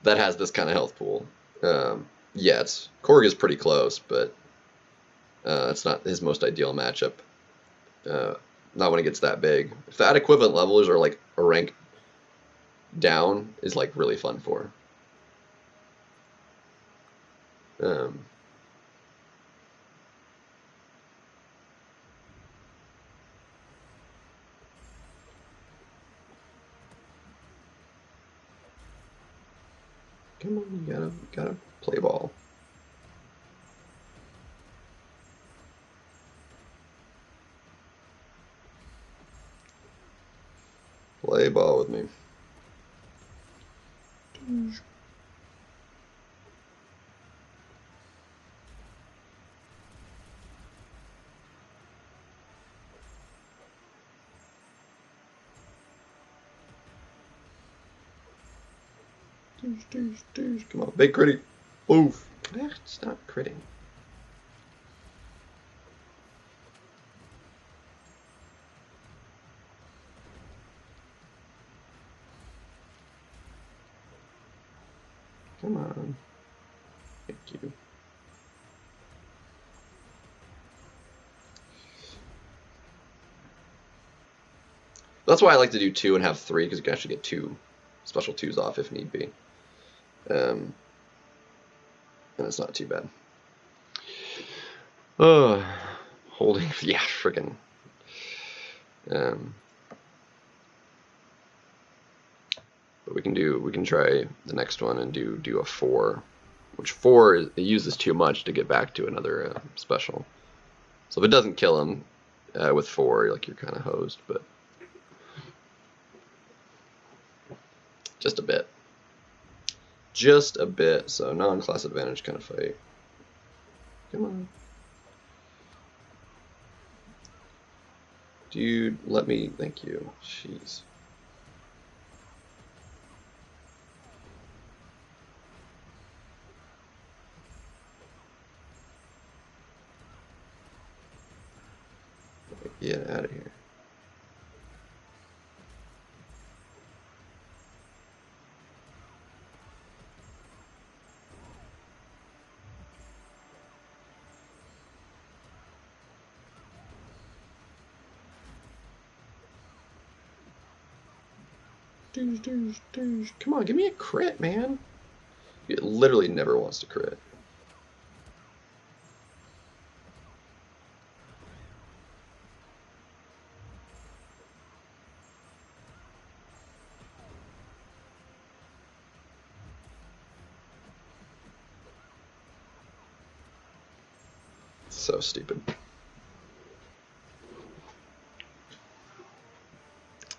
that has this kind of health pool. Yeah, Korg is pretty close, but it's not his most ideal matchup. Not when it gets that big. If that equivalent levels are like a rank down, is like really fun for. Come on, you gotta play ball. Play ball with me. Come on, big critty. Oof. It's not critting. Come on. Thank you. That's why I like to do 2 and have 3, because you can actually get 2 special 2s off if need be. And it's not too bad. Holding, yeah, freaking. But we can try the next one and do a 4, which 4 it uses too much to get back to another special. So if it doesn't kill him with 4, like, you're kind of hosed, but just a bit. Just a bit, so non-class advantage kind of fight. Come on. Dude, let me, thank you. Jeez. Get out of here. Come on, give me a crit, man. It literally never wants to crit. So stupid.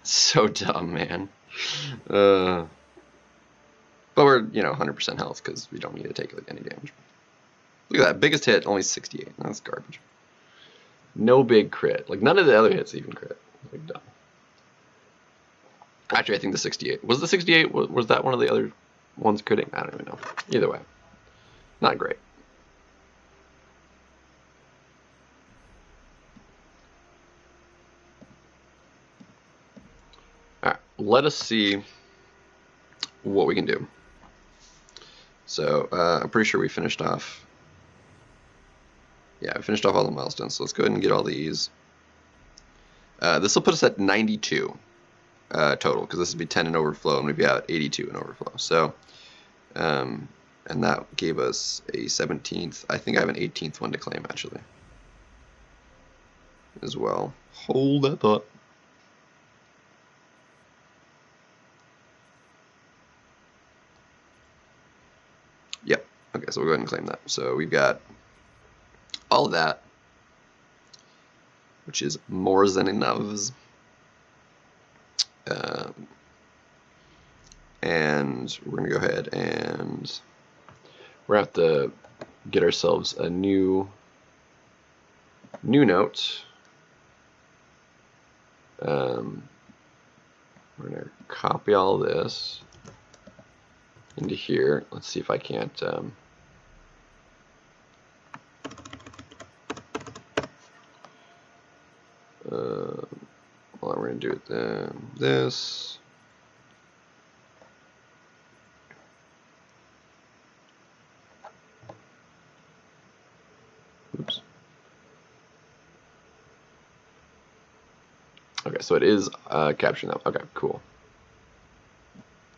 So dumb, man. But we're, you know, 100% health because we don't need to take like any damage. Look at that, biggest hit, only 68. That's garbage. No big crit. Like none of the other hits even crit. Like dumb. Actually, I think the 68 was the 68. Was that one of the other ones critting? I don't even know. Either way, not great. All right, let us see what we can do. So I'm pretty sure we finished off. Yeah, we finished off all the milestones. So let's go ahead and get all these. This will put us at 92 total, because this would be 10 in overflow, and we'd be at 82 in overflow. So, and that gave us a 17th. I think I have an 18th one to claim actually, as well. Hold that thought. Yep. Okay, so we'll go ahead and claim that. So we've got all of that, which is more than enough. And we're going to go ahead and we're going to have to get ourselves a new note. We're going to copy all this into here. Let's see if I can't well, we're going to do it this. Oops. Okay, so it is capturing them. Okay, cool.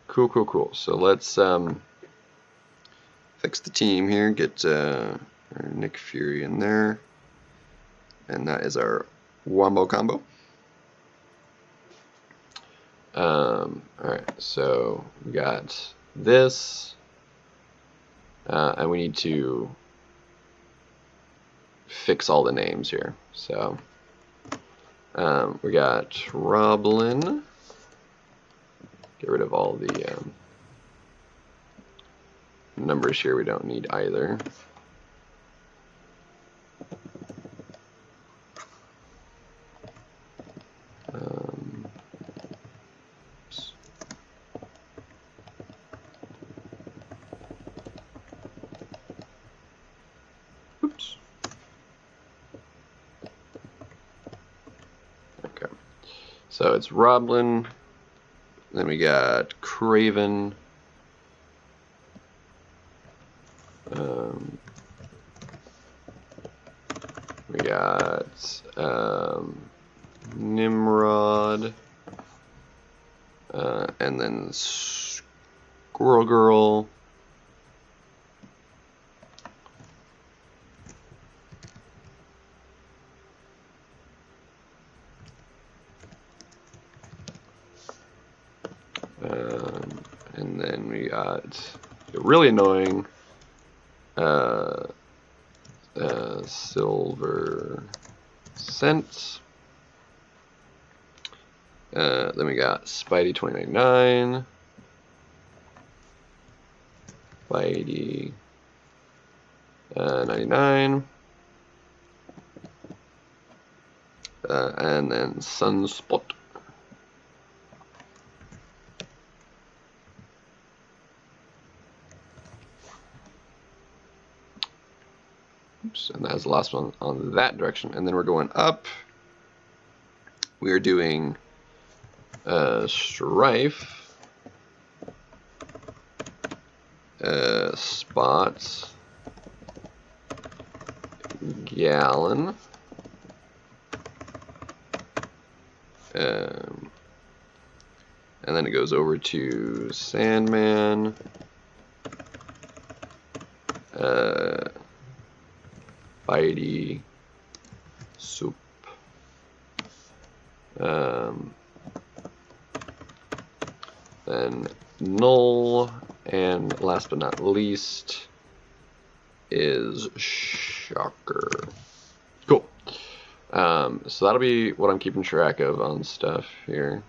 Cool. So let's fix the team here. Get our Nick Fury in there, and that is our wombo combo. Alright, so we got this, and we need to fix all the names here. So we got Roblin. Get rid of all the numbers here we don't need either. Oops. Okay. So it's Roblin. Then we got Craven. We got Nimrod. And then Squirrel Girl. And then we got really annoying Silver Cent. Then we got Spidey 2099, Spidey 99, and then Sunspot. Oops, and that is the last one on that direction. And then we're going up. We are doing Strife, Spot, Gallon, and then it goes over to Sandman, Spidey, Soup, then Null, and last but not least is Shocker. So that'll be what I'm keeping track of on stuff here.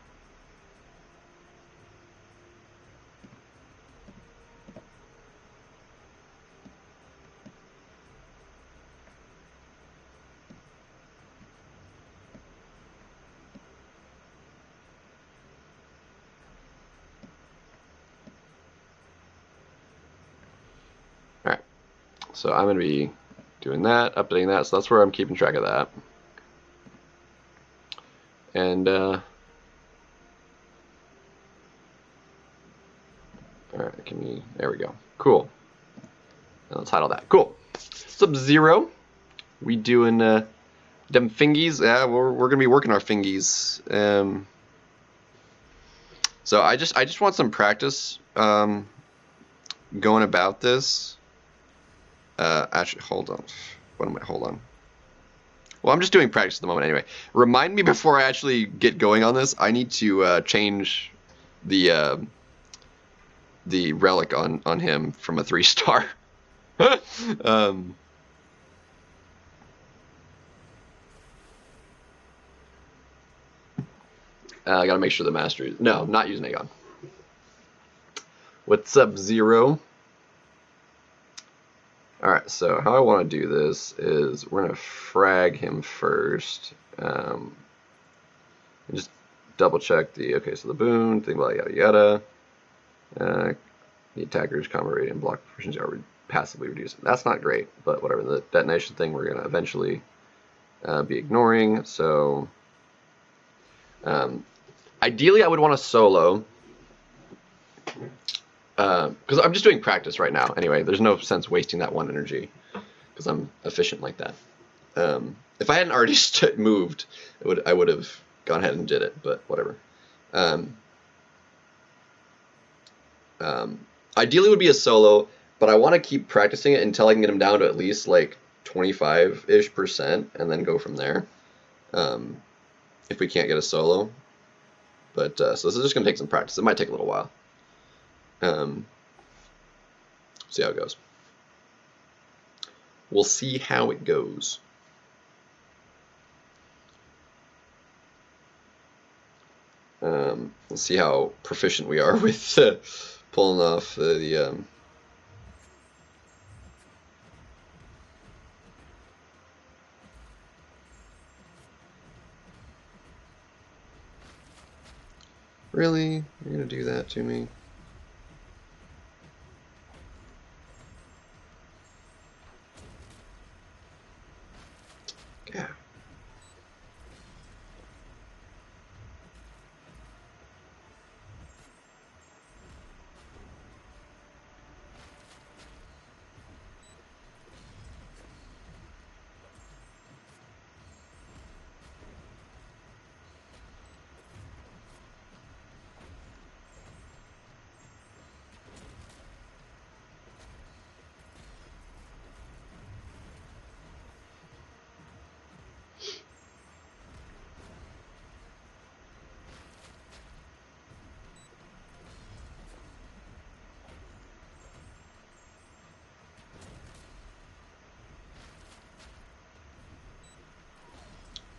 Alright, so I'm going to be doing that, updating that, so that's where I'm keeping track of that. And, alright, there we go. Cool. And I'll title that. Cool. Sub-Zero. We doing, them Fingies? Yeah, we're going to be working our Fingies. So I just want some practice, going about this. Actually, hold on. Hold on. Well, I'm just doing practice at the moment anyway. Remind me before I actually get going on this. I need to change the relic on him from a 3-star. I gotta make sure the masteries. No, not using Aegon. What's up, Zero? Alright, so how I want to do this is we're going to frag him first. Just double check the, okay, so the boon, thing about yada yada. The attacker's combat rate and block proficiency are passively reduced. That's not great, but whatever. The detonation thing we're going to eventually be ignoring. So ideally I would want to solo. Because I'm just doing practice right now. Anyway, there's no sense wasting that 1 energy because I'm efficient like that. If I hadn't already moved, I would have gone ahead and did it, but whatever. Ideally it would be a solo, but I want to keep practicing it until I can get him down to at least like 25-ish% and then go from there. If we can't get a solo. But so this is just going to take some practice. It might take a little while. See how it goes. We'll see how it goes. Let's see how proficient we are with pulling off the Really? You're gonna do that to me? Yeah.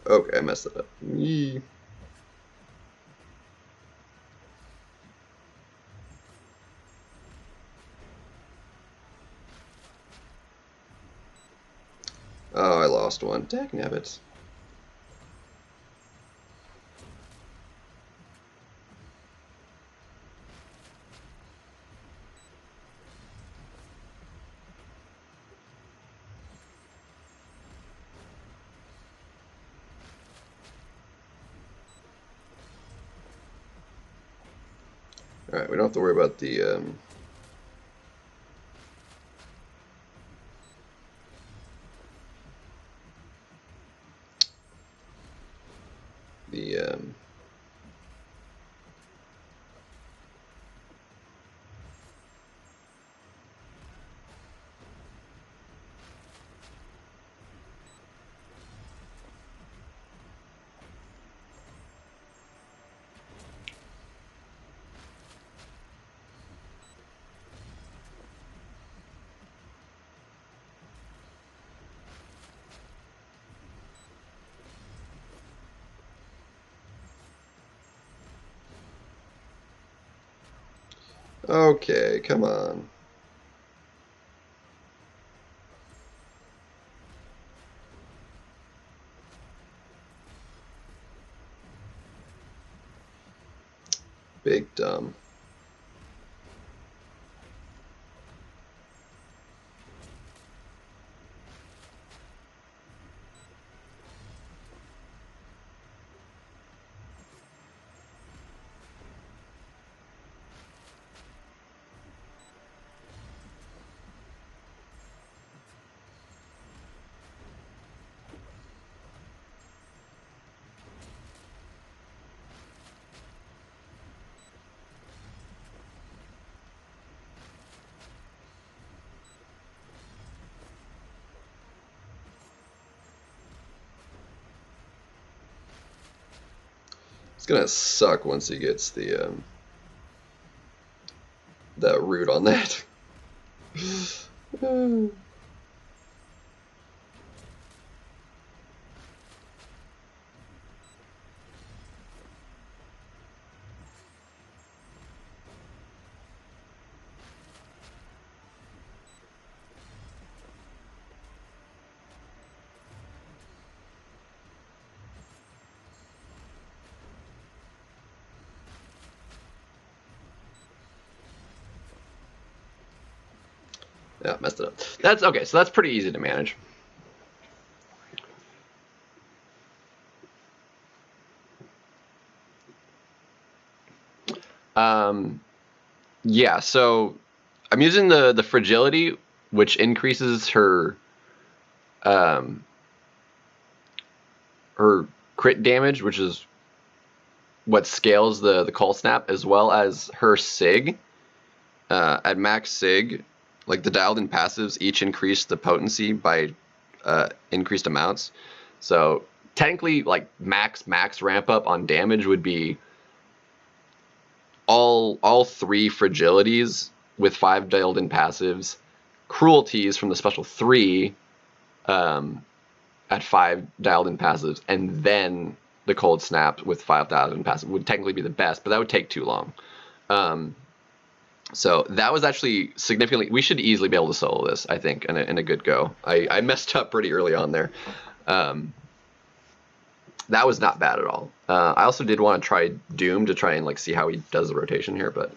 Okay, I messed it up. Yee. Oh, I lost one. Dagnabbit. Alright, we don't have to worry about the Okay, come on. Big dumb. It's gonna suck once he gets the that root on that. Yeah, messed it up. That's okay, so that's pretty easy to manage. Yeah, so I'm using the fragility, which increases her her crit damage, which is what scales the cold snap, as well as her sig. At max sig, like the dialed in passives each increase the potency by increased amounts. So technically, like max ramp up on damage would be all three fragilities with 5 dialed in passives, cruelties from the special 3 at 5 dialed in passives, and then the cold snap with 5 dialed in passives would technically be the best, but that would take too long. So that was actually significantly. We should easily be able to solo this, I think, in a good go. I messed up pretty early on there. That was not bad at all. I also did want to try Doom to try and like see how he does the rotation here, but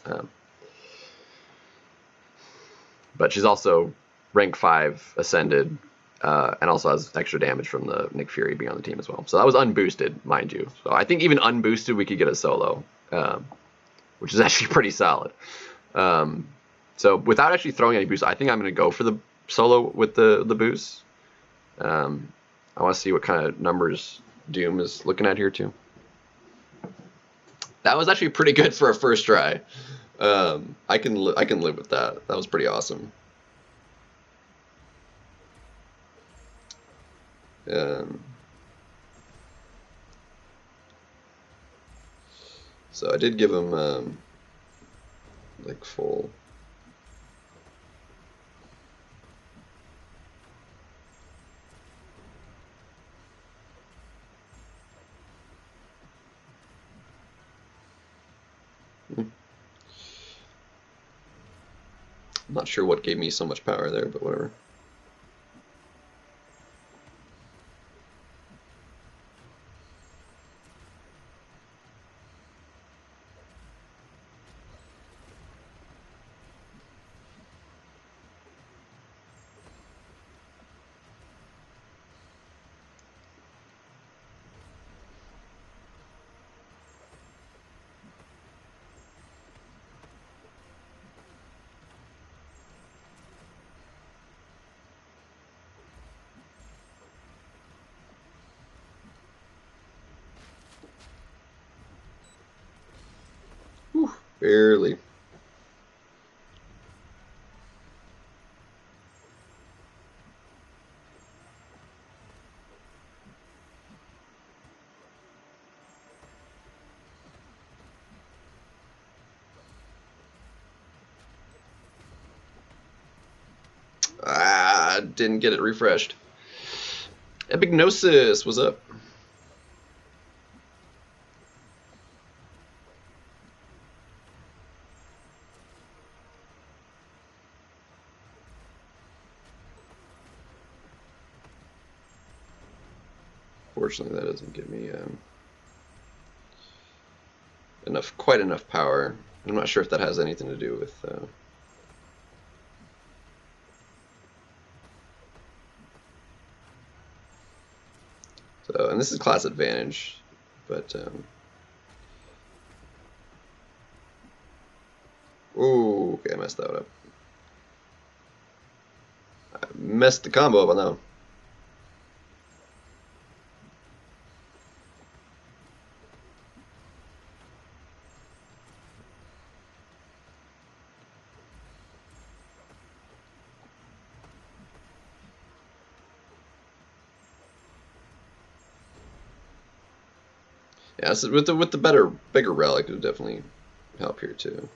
she's also rank 5 ascended, and also has extra damage from the Nick Fury being on the team as well. So that was unboosted, mind you. So I think even unboosted we could get a solo, which is actually pretty solid. So without actually throwing any boosts, I think I'm going to go for the solo with the boost. I want to see what kind of numbers Doom is looking at here too. That was actually pretty good for a first try. I can live with that. That was pretty awesome. So I did give him like full. I'm not sure what gave me so much power there, but whatever. Whew, barely. Ah, didn't get it refreshed. Epignosis, what's up? Unfortunately, that doesn't give me quite enough power. I'm not sure if that has anything to do with. So, and this is class advantage, but ooh, okay, I messed that up. I messed the combo up on that one. Yeah, so with the bigger relic, it would definitely help here too.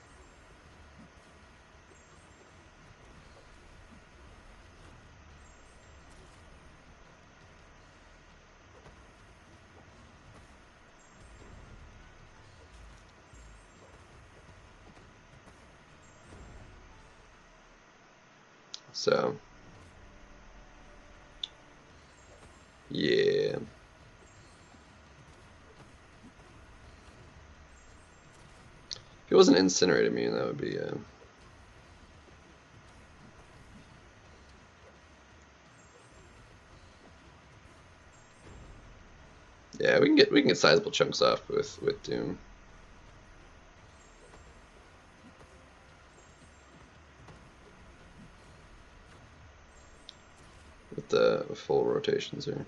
So, yeah. If it wasn't incinerated me, that would be. Yeah, we can get sizable chunks off with Doom. With the full rotations here.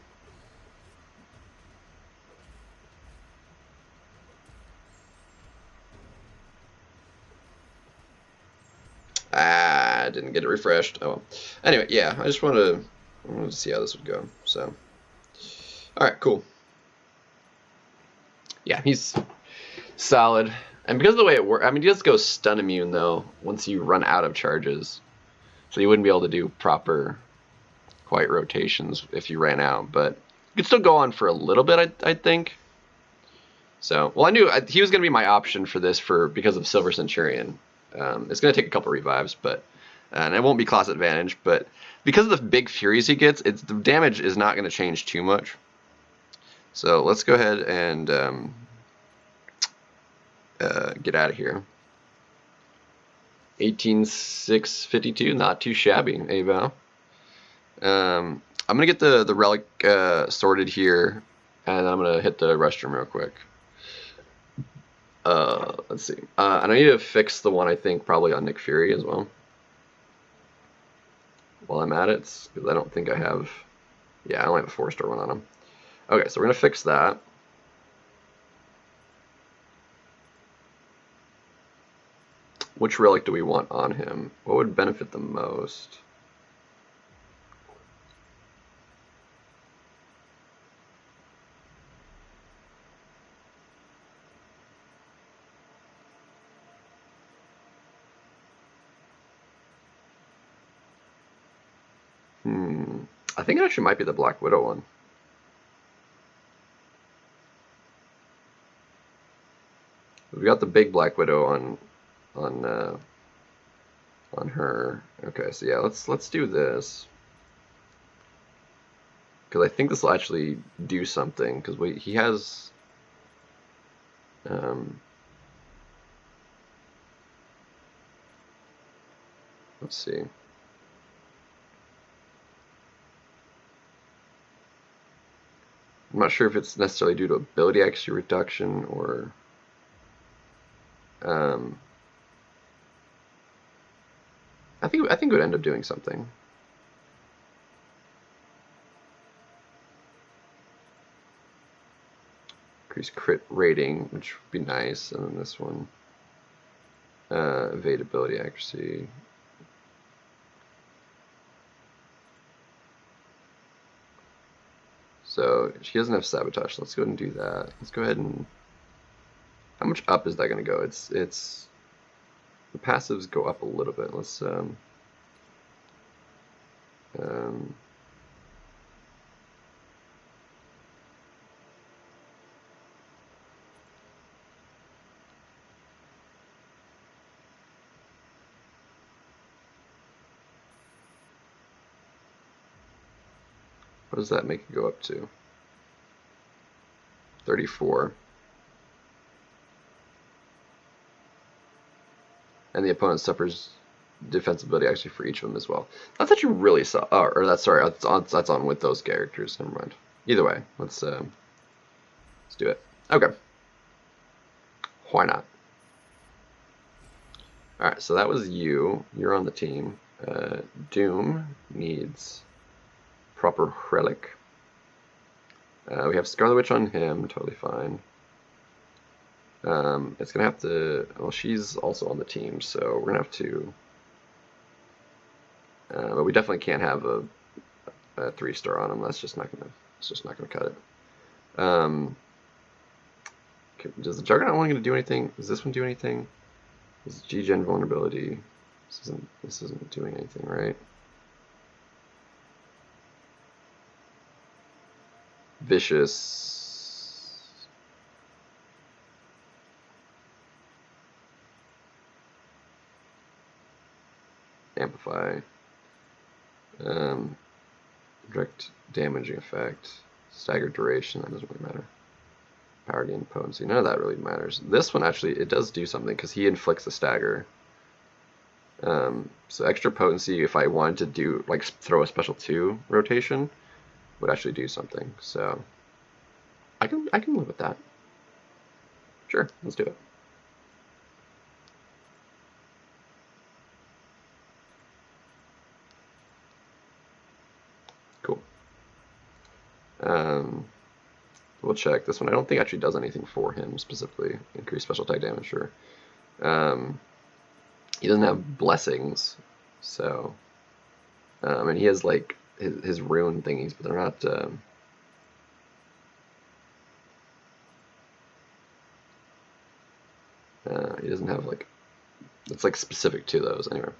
Ah, I didn't get it refreshed. Oh well. Anyway, yeah, I wanted to see how this would go. So, all right, cool. Yeah, he's solid. And because of the way it works, I mean, he does go stun immune though once you run out of charges, so you wouldn't be able to do proper quite rotations if you ran out. But you could still go on for a little bit, I think. So, well, I knew he was going to be my option for this because of Silver Centurion. It's going to take a couple revives, and it won't be class advantage, but because of the big Furies he gets, the damage is not going to change too much. So let's go ahead and get out of here. 18,652, not too shabby, Avo. I'm going to get the relic sorted here, and I'm going to hit the restroom real quick. Let's see. And I need to fix the one I think probably on Nick Fury as well. While I'm at it, because I don't think I have. Yeah, I only have a 4-star one on him. Okay, so we're gonna fix that. Which relic do we want on him? What would benefit the most? I think it actually might be the Black Widow one. We got the big Black Widow on her. Okay, so yeah, let's do this, because I think this will actually do something. Because he has. Let's see. I'm not sure if it's necessarily due to ability accuracy reduction or. I think it would end up doing something. Increase crit rating, which would be nice, and then this one, evade ability accuracy. So she doesn't have sabotage. So let's go ahead and do that. Let's go ahead and. How much up is that going to go? It's the passives go up a little bit. Let's what does that make it go up to? 34. And the opponent suffers defensibility actually for each of them as well. That's actually really or that's sorry, that's on with those characters. Never mind. Either way, let's do it. Okay. Why not? All right, so that was you. You're on the team. Doom needs proper relic. We have Scarlet Witch on him, totally fine. It's gonna have to. Well, she's also on the team, so we're gonna have to. But we definitely can't have a 3-star on him. That's just not gonna. It's just not gonna cut it. Does the Juggernaut one gonna do anything? Does this one do anything? This is G-Gen vulnerability. This isn't doing anything, right? Vicious. Amplify. Direct damaging effect. Staggered duration, that doesn't really matter. Power gain potency, none of that really matters. This one actually, it does do something because he inflicts a stagger. So extra potency, if I wanted to do, like, throw a special 2 rotation, would actually do something. So I can live with that. Sure, let's do it. Cool. We'll check this one. I don't think actually does anything for him specifically. Increase special attack damage, sure. He doesn't have blessings, so and he has like his rune thingies, but they're not. He doesn't have like. It's like specific to those anyway.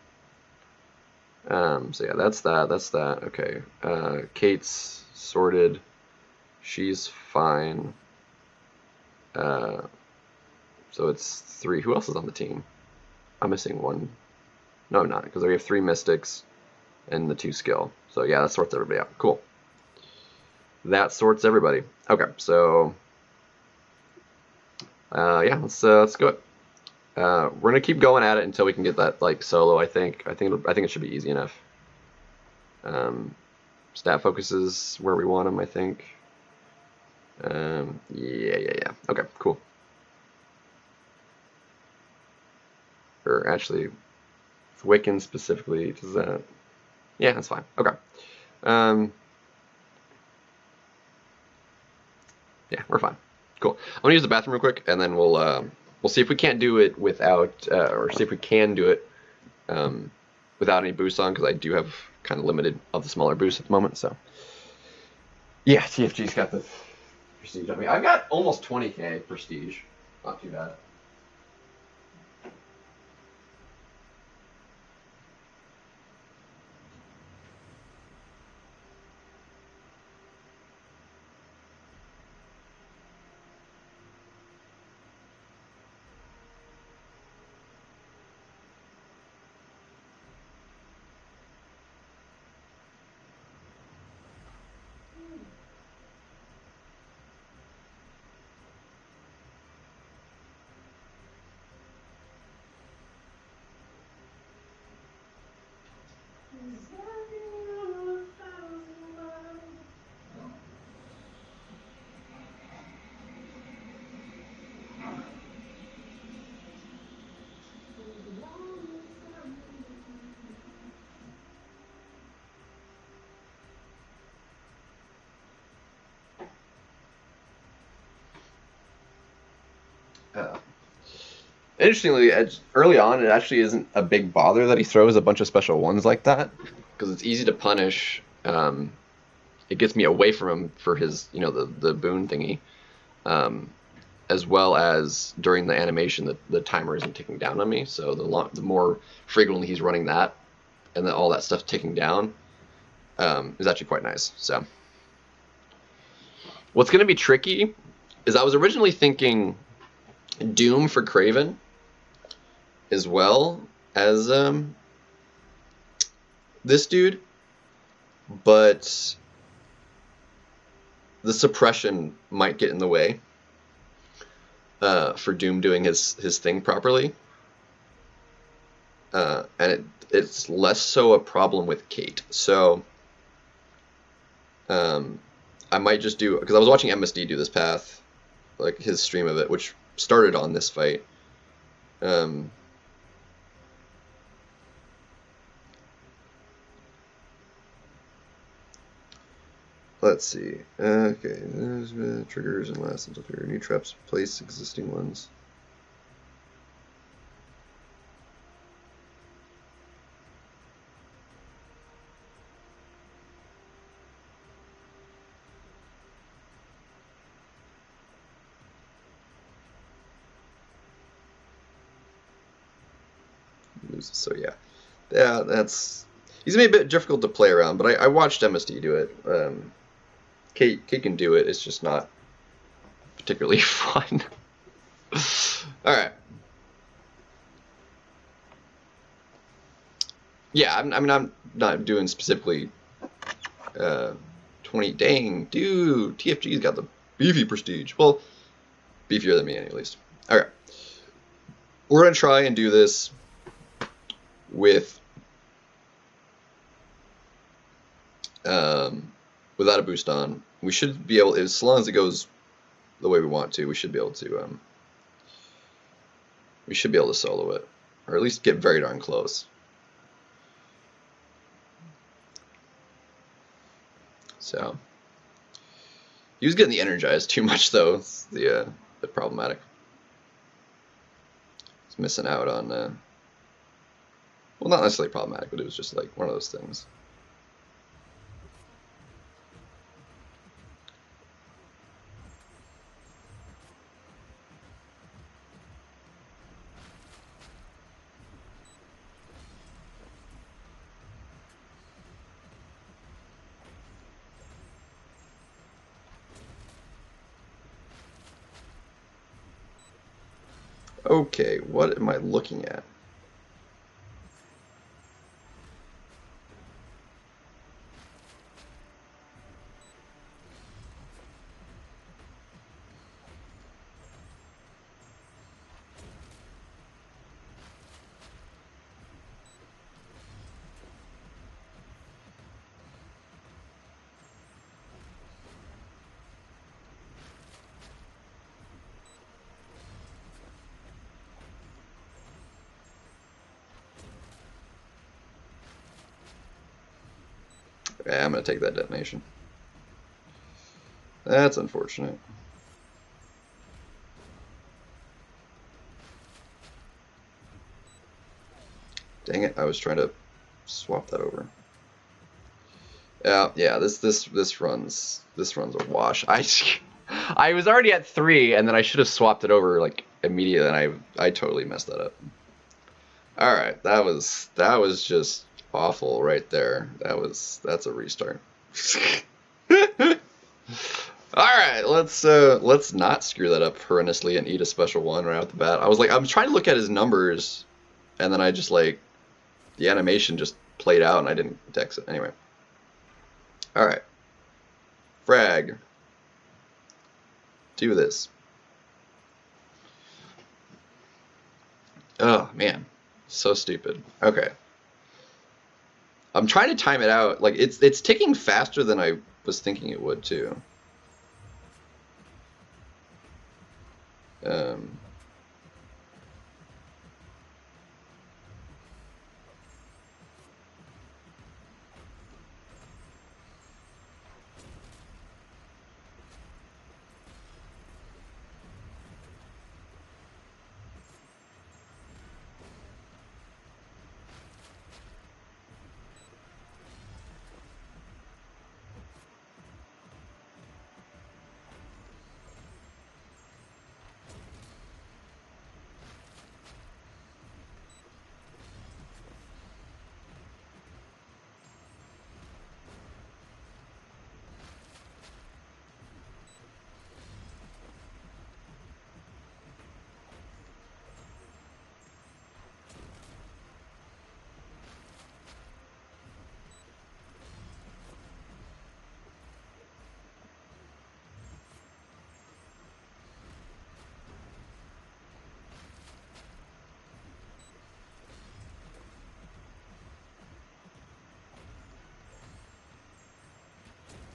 So yeah, that's that. That's that. Okay. Kate's sorted. She's fine. So it's 3. Who else is on the team? I'm missing 1. No, I'm not, because we have 3 mystics and the 2 skill. So yeah, that sorts everybody out. Cool. That sorts everybody. Okay, so yeah, let's go. We're gonna keep going at it until we can get that like solo. I think it should be easy enough. Stat focuses where we want them, I think. Yeah. Okay, cool. Or actually, Wiccan specifically, does that? Yeah, that's fine. Okay. Yeah, we're fine. Cool. I'm gonna use the bathroom real quick, and then we'll see if we can't do it without, or see if we can do it without any boosts on, because I do have kind of limited of the smaller boosts at the moment. So yeah, TFG's got the prestige on me. I've got almost 20k prestige. Not too bad. Interestingly, early on, it actually isn't a big bother that he throws a bunch of special ones like that, because it's easy to punish. It gets me away from him for his, the boon thingy, as well as during the animation, the timer isn't ticking down on me. So the more frequently he's running that, and then all that stuff ticking down, is actually quite nice. So what's going to be tricky is I was originally thinking Doom for Craven, as well as this dude, but the suppression might get in the way for Doom doing his thing properly. And it's less so a problem with Kate. So I might just do, because I was watching MSD do this path, like his stream of it, which started on this fight. Let's see. Okay, there's triggers and lasts until trigger new traps place existing ones. So yeah, that's he's made a bit difficult to play around, but I watched MSD do it. Kate can do it. It's just not particularly fun. All right. Yeah, I'm not doing specifically 20. Dang, dude, TFG's got the beefy prestige. Well, beefier than me, at least. All right, we're gonna try and do this with without a boost on. We should be able, as long as it goes the way we want to, we should be able to solo it, or at least get very darn close. So he was getting the energized too much, though. It's the problematic. He's missing out on well, not necessarily problematic, but it was just like one of those things. Okay, what am I looking at? Yeah, I'm going to take that detonation. That's unfortunate. Dang it, I was trying to swap that over. Yeah, this runs a wash. I was already at 3, and then I should have swapped it over like immediately, and I totally messed that up. All right, that was just awful right there. That's a restart. All right, let's not screw that up horrendously and eat a special one right off the bat. I'm trying to look at his numbers, and then I just like the animation just played out, and I didn't dex it anyway. All right, frag. Do this. Oh man, so stupid. Okay. I'm trying to time it out. Like it's ticking faster than I was thinking it would too.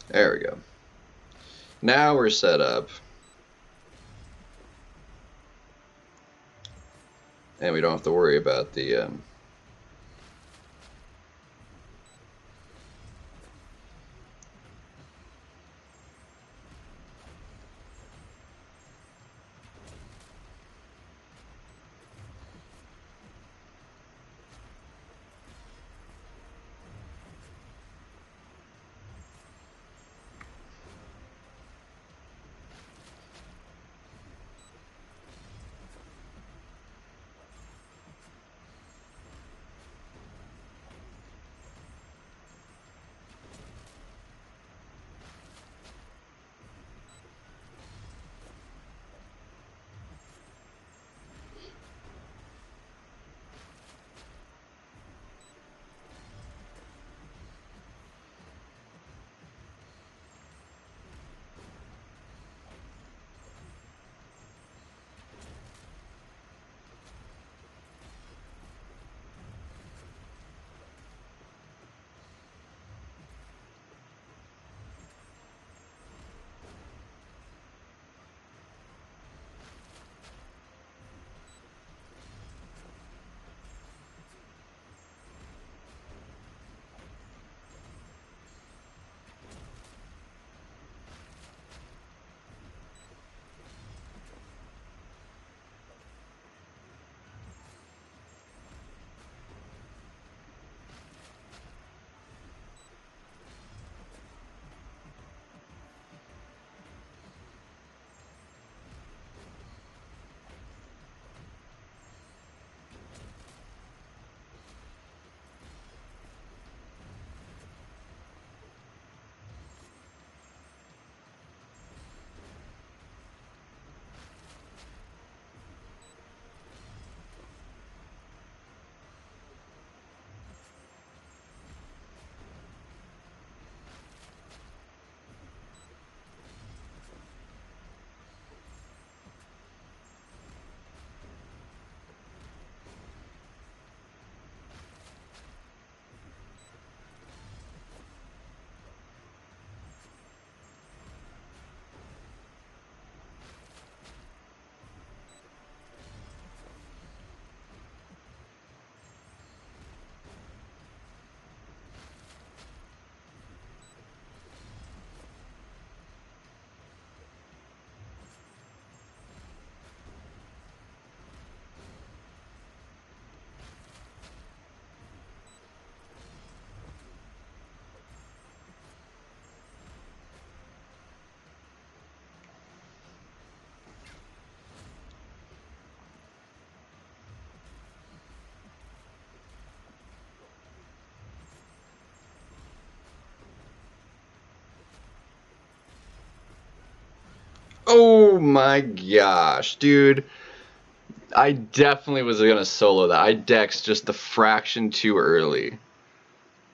There we go. Now we're set up. And we don't have to worry about the... Oh my gosh, dude. I definitely was gonna solo that. I dexed just a fraction too early.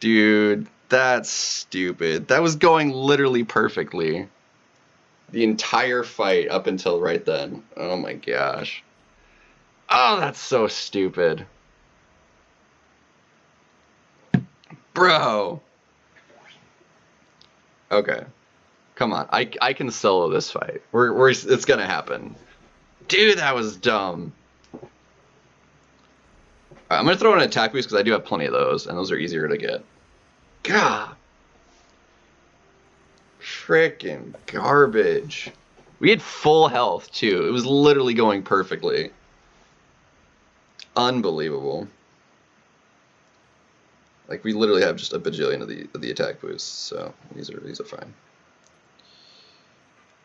Dude, that's stupid. That was going literally perfectly. The entire fight up until right then. Oh my gosh. Oh, that's so stupid. Bro. Okay. Come on. I can solo this fight. It's gonna happen. Dude, that was dumb. Alright, I'm gonna throw in an attack boost because I do have plenty of those, and those are easier to get. God. Frickin' garbage. We had full health, too. It was literally going perfectly. Unbelievable. Like, we literally have just a bajillion of the attack boosts, so these are fine.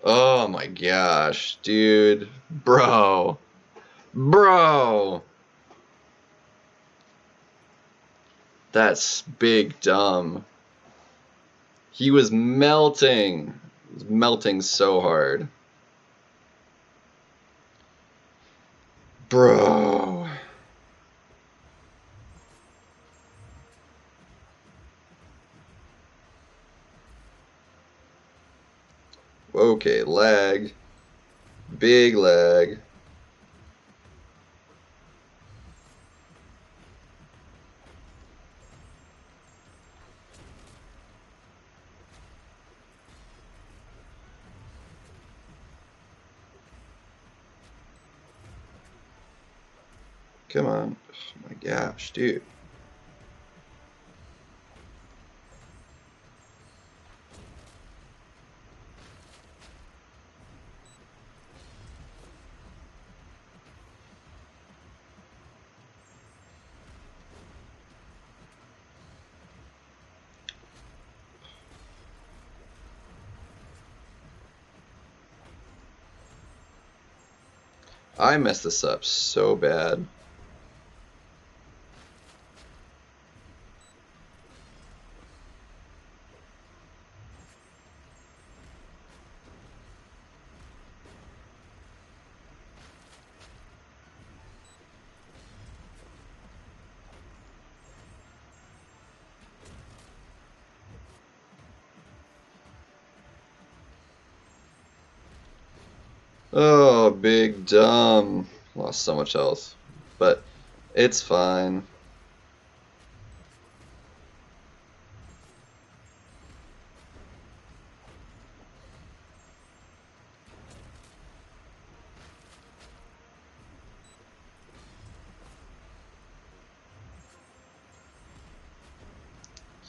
Oh my gosh, dude. Bro. Bro. That's big dumb. He was melting. He was melting so hard. Bro. Okay, lag. Big lag. Come on. Oh my gosh, dude. I messed this up so bad. Oh, big dumb. Lost so much health. But it's fine.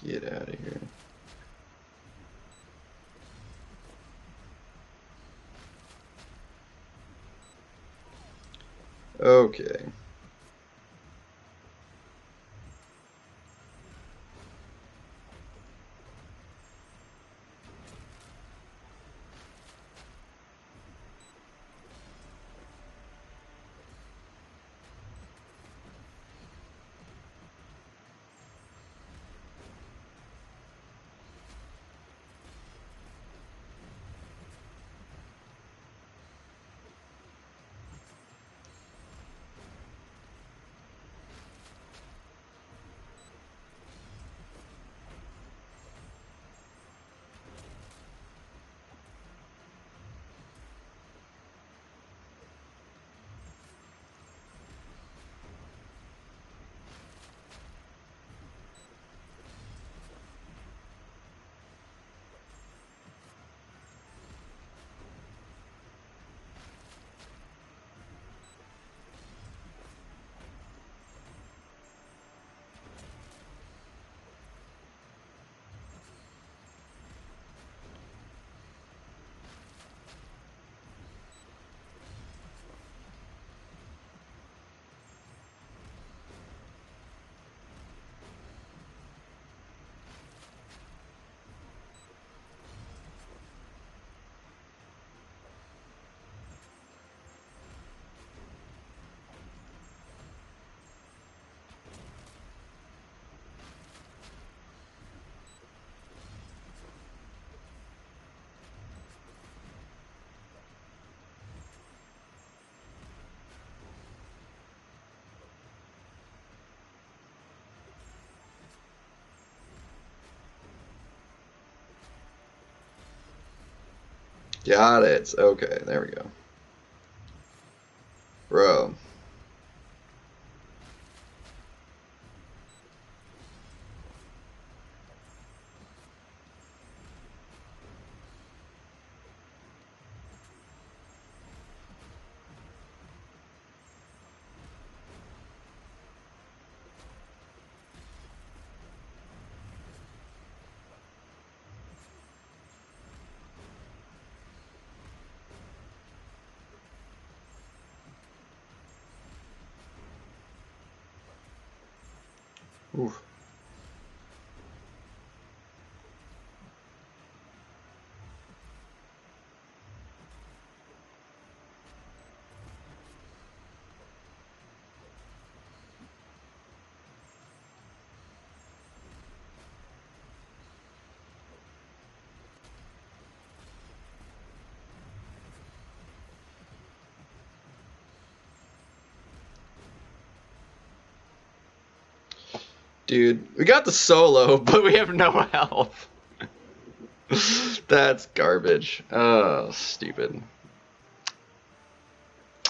Get out of here. Okay. Got it. Okay, there we go. Bro. Oof. Dude, we got the solo, but we have no health. That's garbage. Oh, stupid.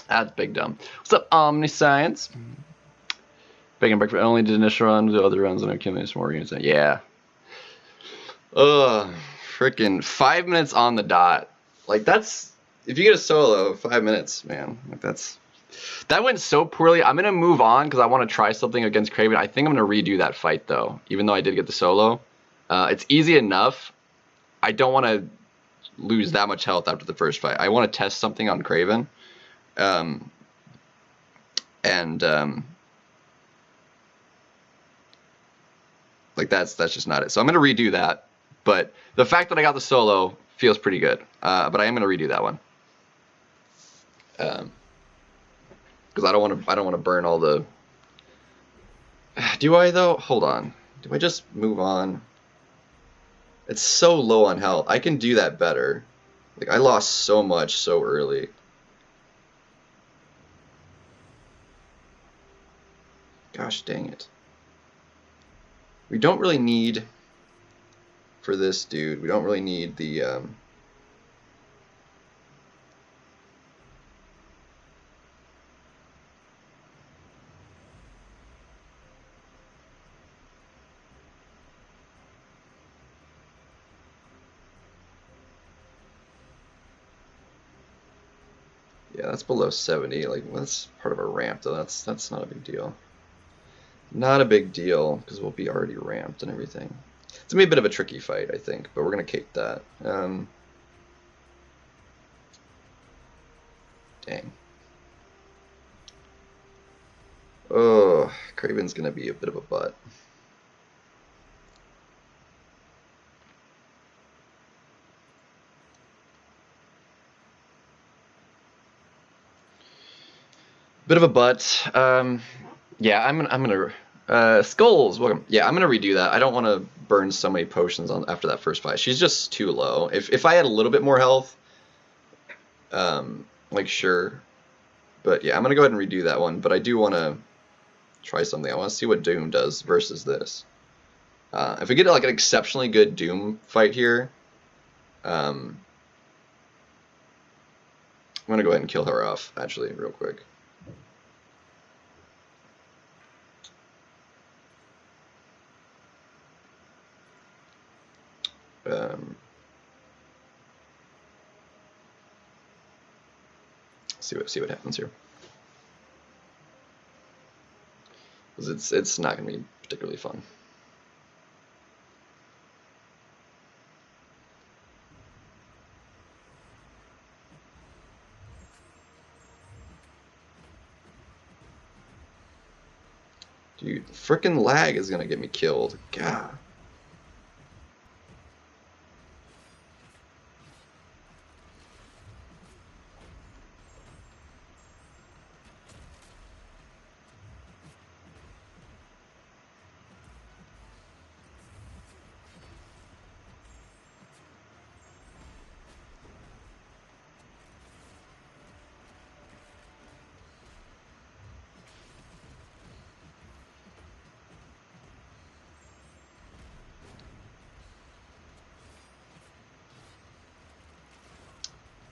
That's big dumb. What's up, Omniscience? Bacon breakfast. I only did initial run, the other runs, and I came in some more games. Yeah. Ugh. Freaking 5 minutes on the dot. Like, that's. If you get a solo, 5 minutes, man. Like, that's That went so poorly. I'm going to move on because I want to try something against Craven. I think I'm going to redo that fight, though, even though I did get the solo. It's easy enough. I don't want to lose that much health after the first fight. I want to test something on Craven. Like that's just not it. So I'm going to redo that. But the fact that I got the solo feels pretty good. But I am going to redo that one. Because I don't want to burn all the. Do I though? Hold on. Do I just move on? It's so low on health. I can do that better. Like I lost so much so early. Gosh dang it. We don't really need for this dude. We don't really need the yeah, that's below 70. Like that's part of a ramp though. That's not a big deal. Not a big deal because we'll be already ramped and everything. It's gonna be a bit of a tricky fight, I think, but we're gonna cape that. Dang. Oh, Craven's gonna be a bit of a butt. Bit of a butt. Yeah, I'm gonna Skulls, welcome. Yeah, I'm gonna redo that. I don't want to burn so many potions on after that first fight. She's just too low. If I had a little bit more health, like sure, but yeah, I'm gonna go ahead and redo that one. But I do want to try something. I want to see what Doom does versus this. If we get like an exceptionally good Doom fight here, I'm gonna go ahead and kill her off actually real quick. See what happens here. Because it's not going to be particularly fun. Dude, frickin' lag is going to get me killed. God.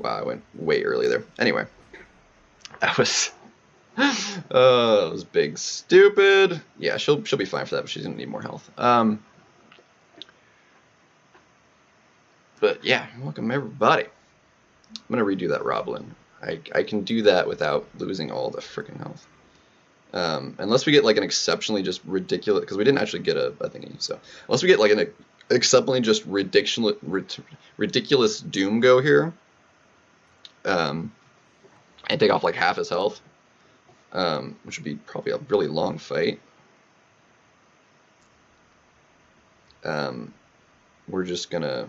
Wow, I went way early there. Anyway, that was that was big stupid. Yeah, she'll be fine for that, but she's gonna need more health. But yeah, welcome everybody. I'm gonna redo that Roblin. I can do that without losing all the freaking health. Unless we get like an exceptionally just ridiculous, because we didn't actually get a thingy. So unless we get like an exceptionally just ridiculous Doom go here. And take off like half his health, which would be probably a really long fight. We're just gonna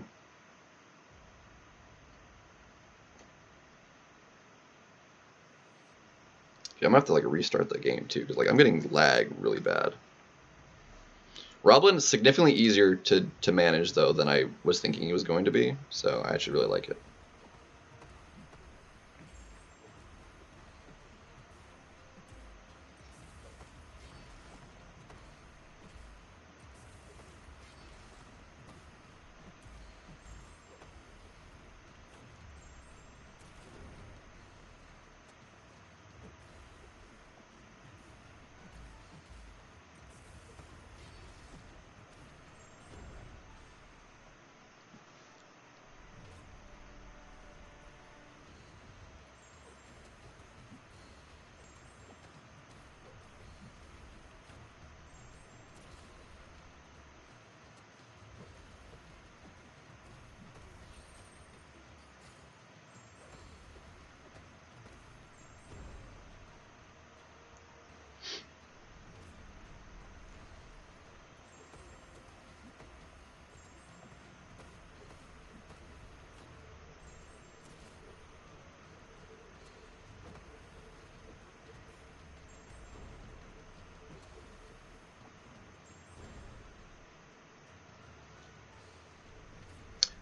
I'm gonna have to like restart the game too, because like I'm getting lag really bad. Roblin is significantly easier to manage though than I was thinking he was going to be, so I actually really like it.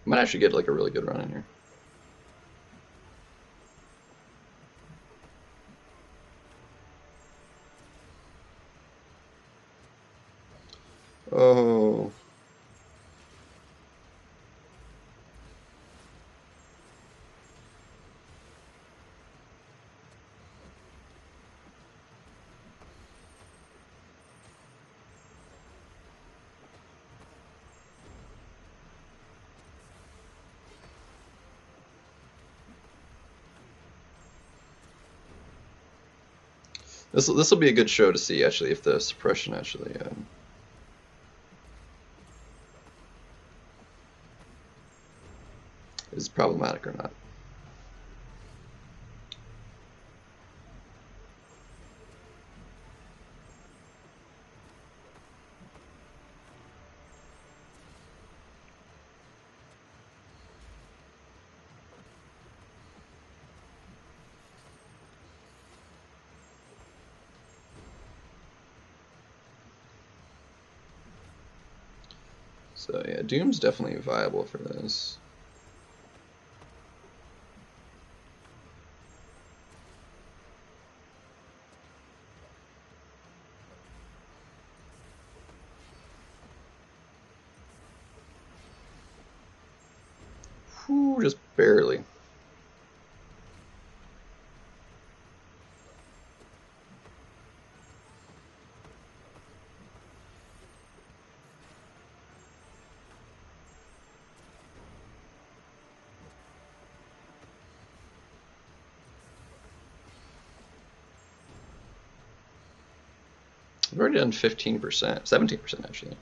I might actually get like a really good run in here. Oh. This will be a good show to see actually if the suppression actually is problematic or not. So yeah, Doom's definitely viable for this. Whew, just barely. We've already done 15%, 17% actually.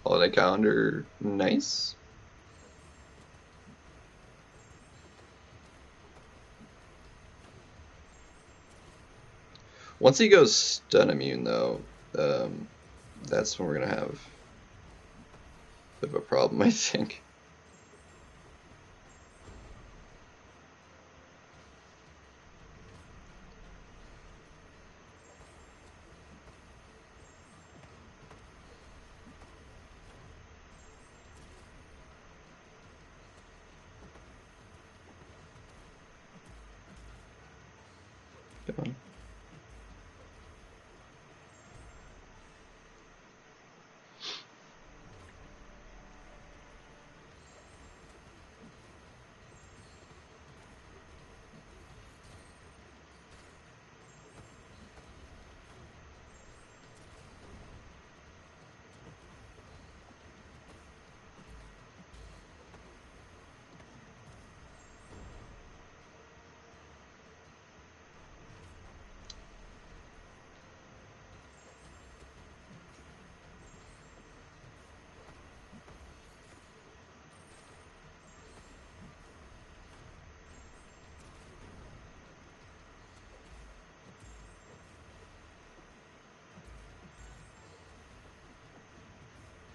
Holiday calendar, nice. Once he goes stun immune though, that's when we're gonna have a bit of a problem, I think. Come on.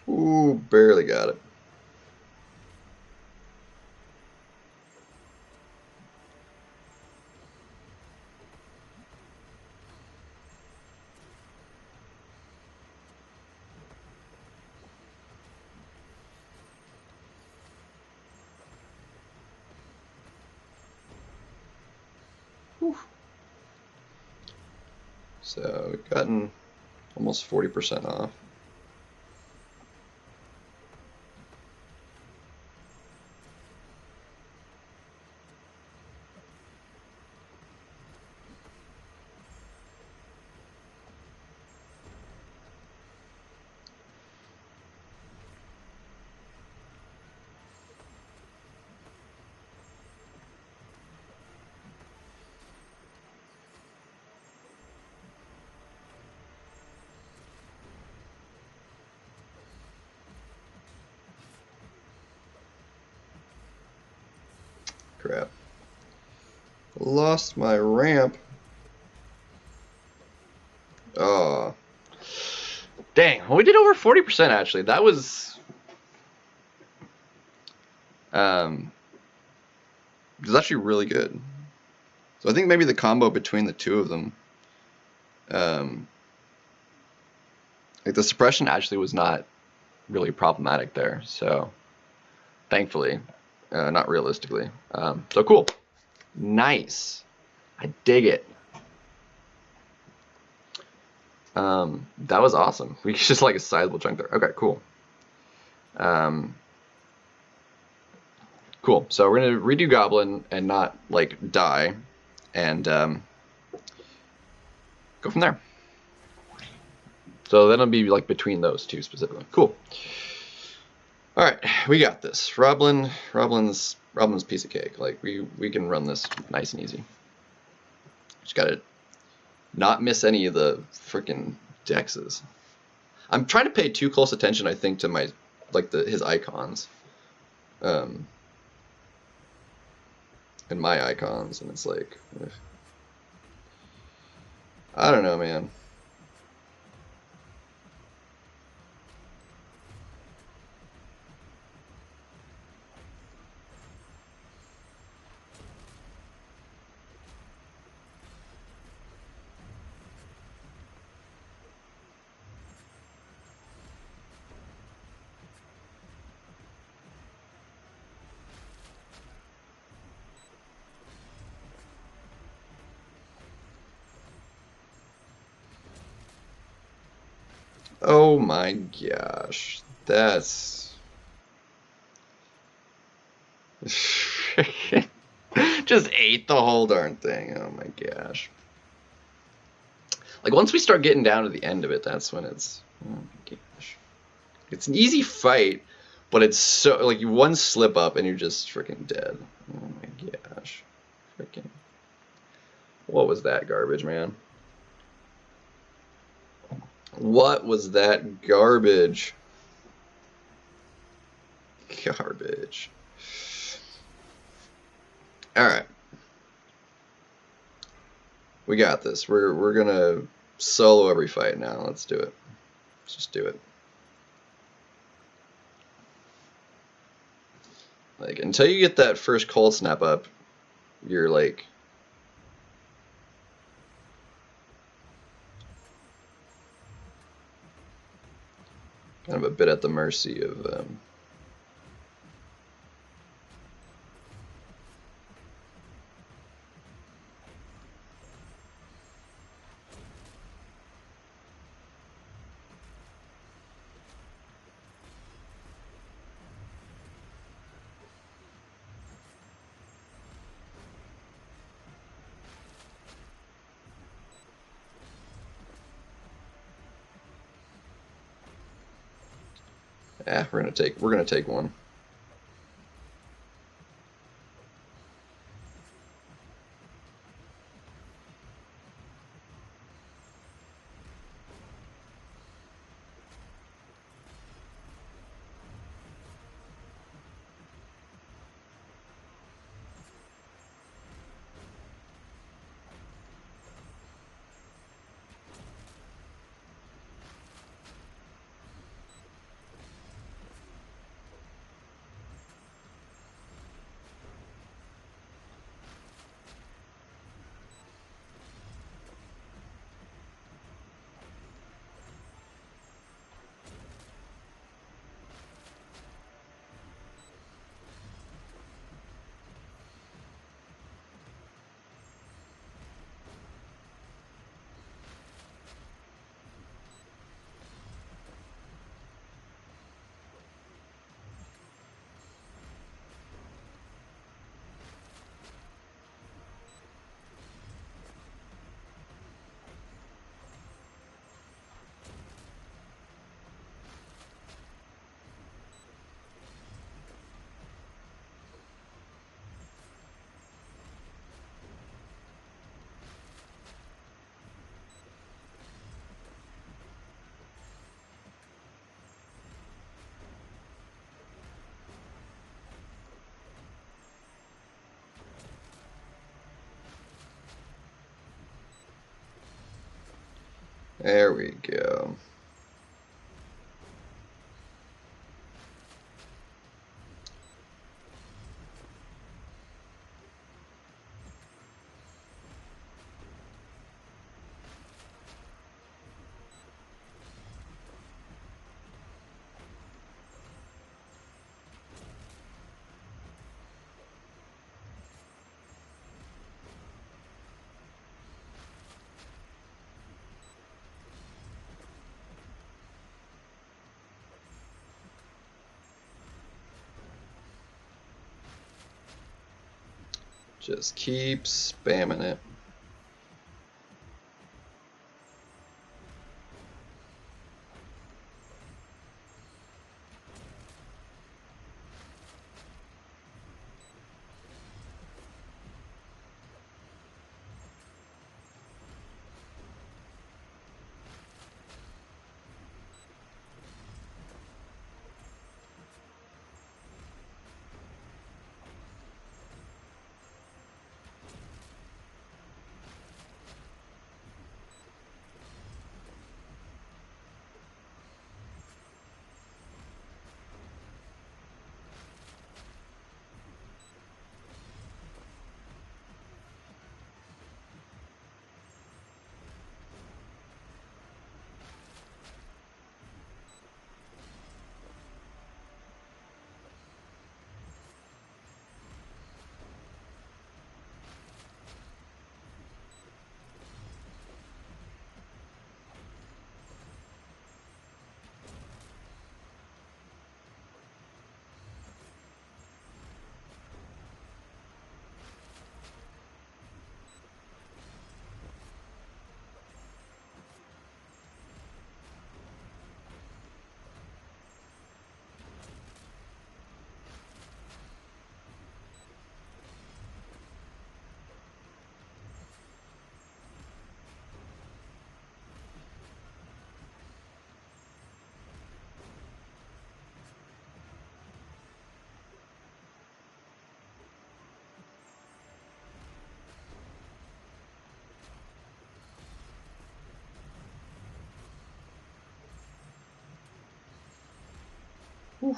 Ooh, barely got it. Whew. So we've gotten almost 40% off. Crap. Lost my ramp. Oh. Dang. Well, we did over 40% actually. That was... it was actually really good. So I think maybe the combo between the two of them... like the suppression actually was not really problematic there. So... thankfully. Not realistically. So cool. Nice. I dig it. That was awesome. We just like a sizable chunk there. Okay, cool. Cool. So we're gonna redo Goblin and not like die, and go from there. So that'll be like between those two specifically. Cool. All right, we got this. Roblin's piece of cake. Like we can run this nice and easy. Just gotta not miss any of the freaking dexes. I'm trying to pay too close attention, I think, to my his icons, and my icons, and it's like, I don't know, man. Oh my gosh, that's just ate the whole darn thing. Oh my gosh. Like once we start getting down to the end of it, that's when it's, oh my gosh. It's an easy fight, but it's so, like one slip up and you're just freaking dead. Oh my gosh. Freaking. What was that garbage, man? What was that garbage? Garbage. Alright. We got this. We're gonna solo every fight now. Let's do it. Let's just do it. Like until you get that first cold snap up, you're like kind of a bit at the mercy of we're gonna take one. There we go. Just keep spamming it. Whew.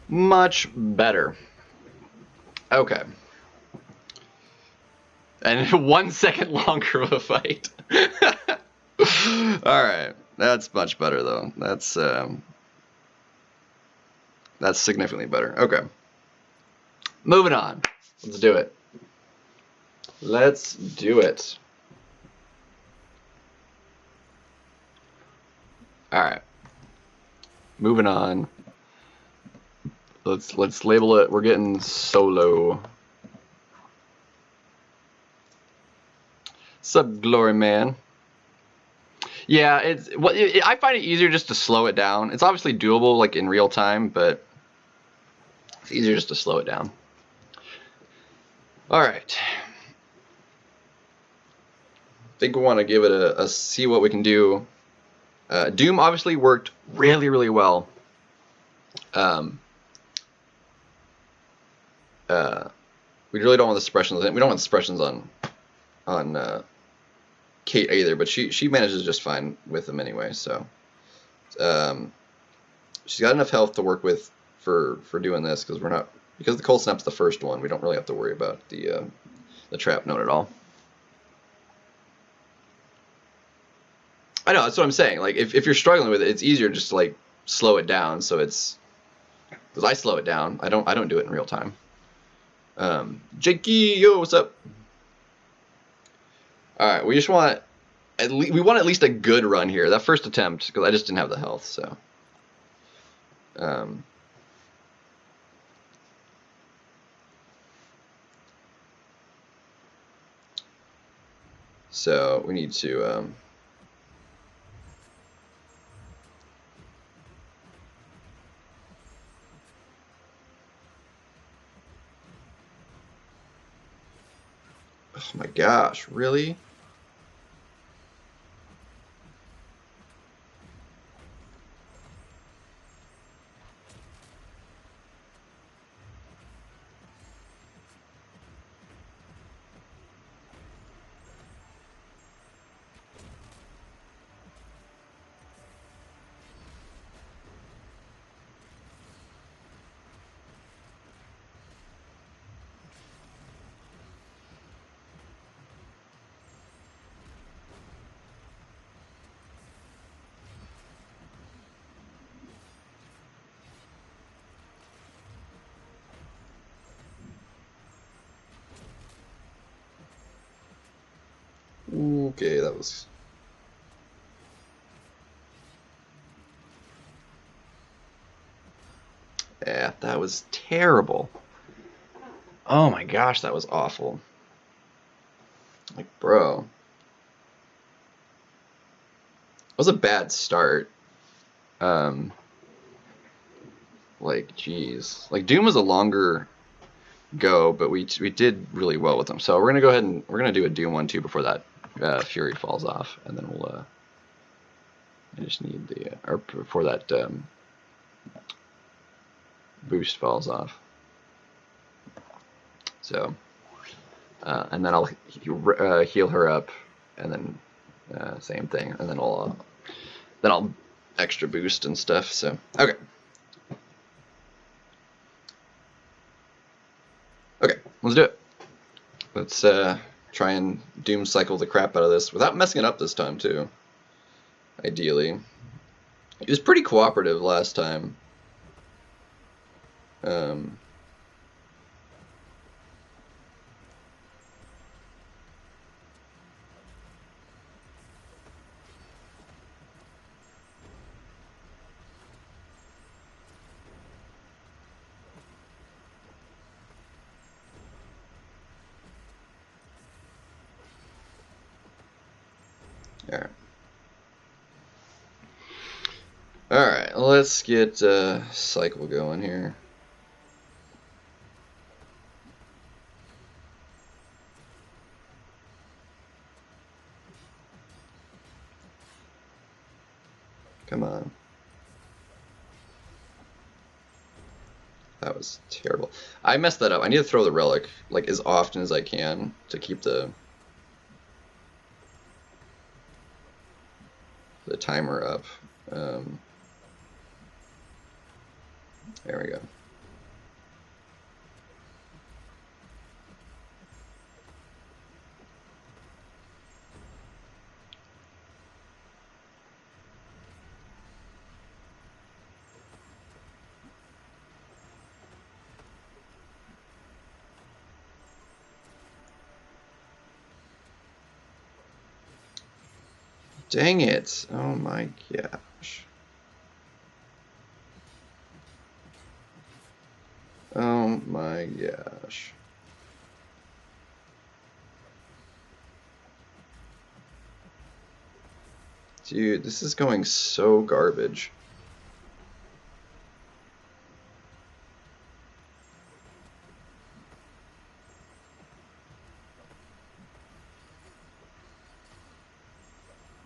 Much better. Okay. And 1 second longer of a fight. Alright. That's much better though. That's significantly better. Okay. Moving on. Let's do it. Let's do it. Alright. Moving on. Let's label it. We're getting solo. Sup, Glory Man. Yeah, I find it easier just to slow it down. It's obviously doable like in real time, but it's easier just to slow it down. All right. I think we want to give it a see what we can do. Doom obviously worked really, really well. We really don't want the suppressions. We don't want suppressions on Kate either, but she manages just fine with them anyway. So she's got enough health to work with for doing this because the cold snap's the first one. We don't really have to worry about the trap node at all. I know, that's what I'm saying. Like if you're struggling with it, it's easier just to like slow it down. So it's because I slow it down. I don't do it in real time. Jakey, yo, what's up? All right, we just want at least a good run here. That first attempt, because I just didn't have the health, so. So we need to. Oh my gosh, really? Okay, that was... Yeah, that was terrible. Oh my gosh, that was awful. Like, bro. It was a bad start. Like, geez. Like, Doom was a longer go, but we did really well with them. So we're gonna go ahead and we're gonna do a Doom 1-2 before that Fury falls off, and then we'll I just need the or before that boost falls off. So and then I'll heal her up, and then same thing, and then I'll extra boost and stuff. So okay. Okay, let's do it. Let's try and Doom cycle the crap out of this without messing it up this time too. Ideally. He was pretty cooperative last time. Alright. Alright, let's get cycle going here. Come on. That was terrible. I messed that up. I need to throw the relic like as often as I can to keep the timer up. There we go. Dang it. Oh my gosh. Oh my gosh. Dude, this is going so garbage.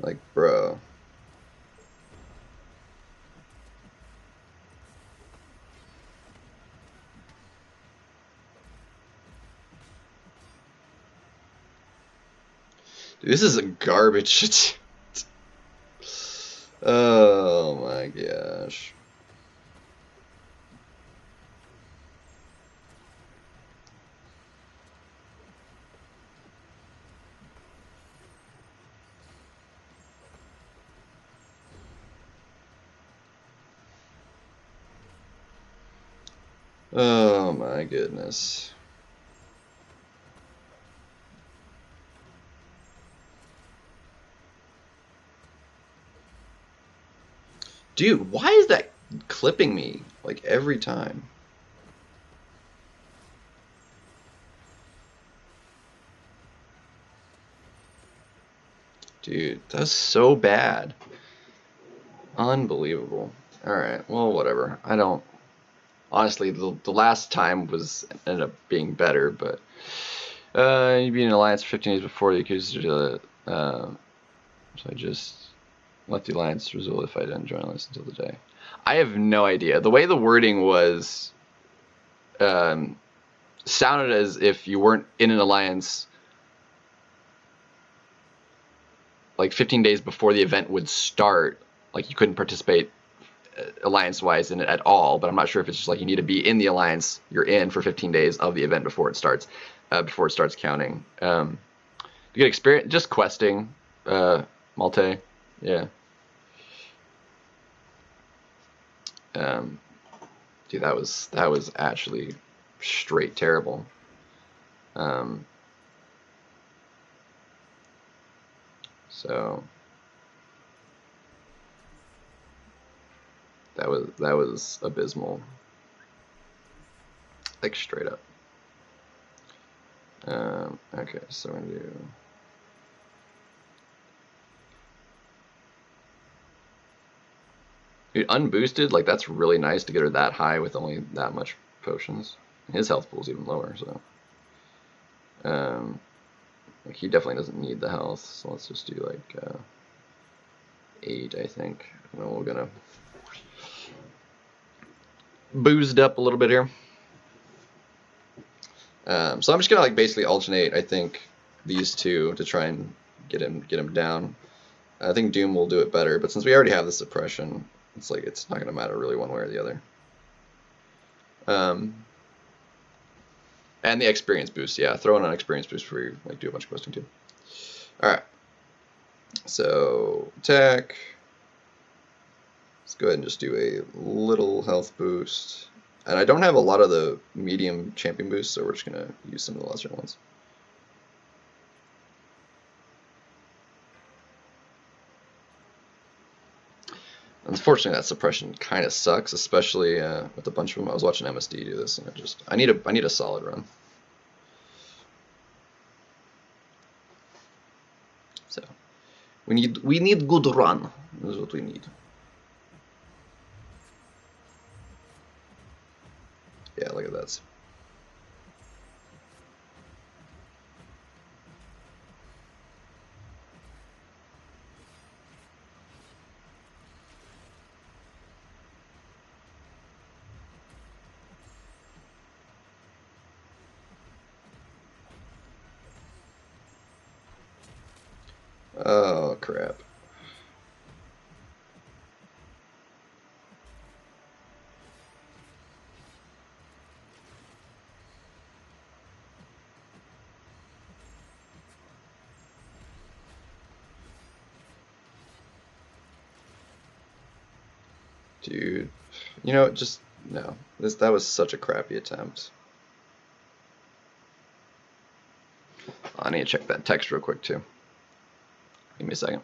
Like, bro. Dude, this is a garbage. Oh my gosh. Oh my goodness. Dude, why is that clipping me like every time? Dude, that's so bad. Unbelievable. Alright, well, whatever. I don't... Honestly, the last time ended up being better, but... you'd be in an alliance for 15 days before the accused so I just let the alliance resolve if I didn't join alliance until the day. I have no idea. The way the wording was... sounded as if you weren't in an alliance... like 15 days before the event would start, like you couldn't participate alliance-wise in it at all, but I'm not sure if it's just like you need to be in the alliance you're in for 15 days of the event before it starts counting. You get experience just questing, Malte, yeah. Dude, that was actually straight terrible. So that was abysmal, like straight up. Okay, so we're gonna do. Dude, unboosted, like that's really nice to get her that high with only that much potions. His health pool's even lower, so like he definitely doesn't need the health. So let's just do like 8, I think. And then we're gonna boozed up a little bit here. So I'm just gonna like basically alternate, I think, these two to try and get him down. I think Doom will do it better, but since we already have the suppression, it's like it's not gonna matter really one way or the other. And the experience boost, yeah, throw in an experience boost for you, like do a bunch of questing too. All right, so attack. Let's go ahead and just do a little health boost. And I don't have a lot of the medium champion boosts, so we're just gonna use some of the lesser ones. Unfortunately, that suppression kind of sucks, especially with a bunch of them. I was watching MSD do this, and I need a solid run. So we need good run. This is what we need. Yeah, look at that. Oh, crap. Dude, you know, just no. That was such a crappy attempt. I need to check that text real quick too. Give me a second.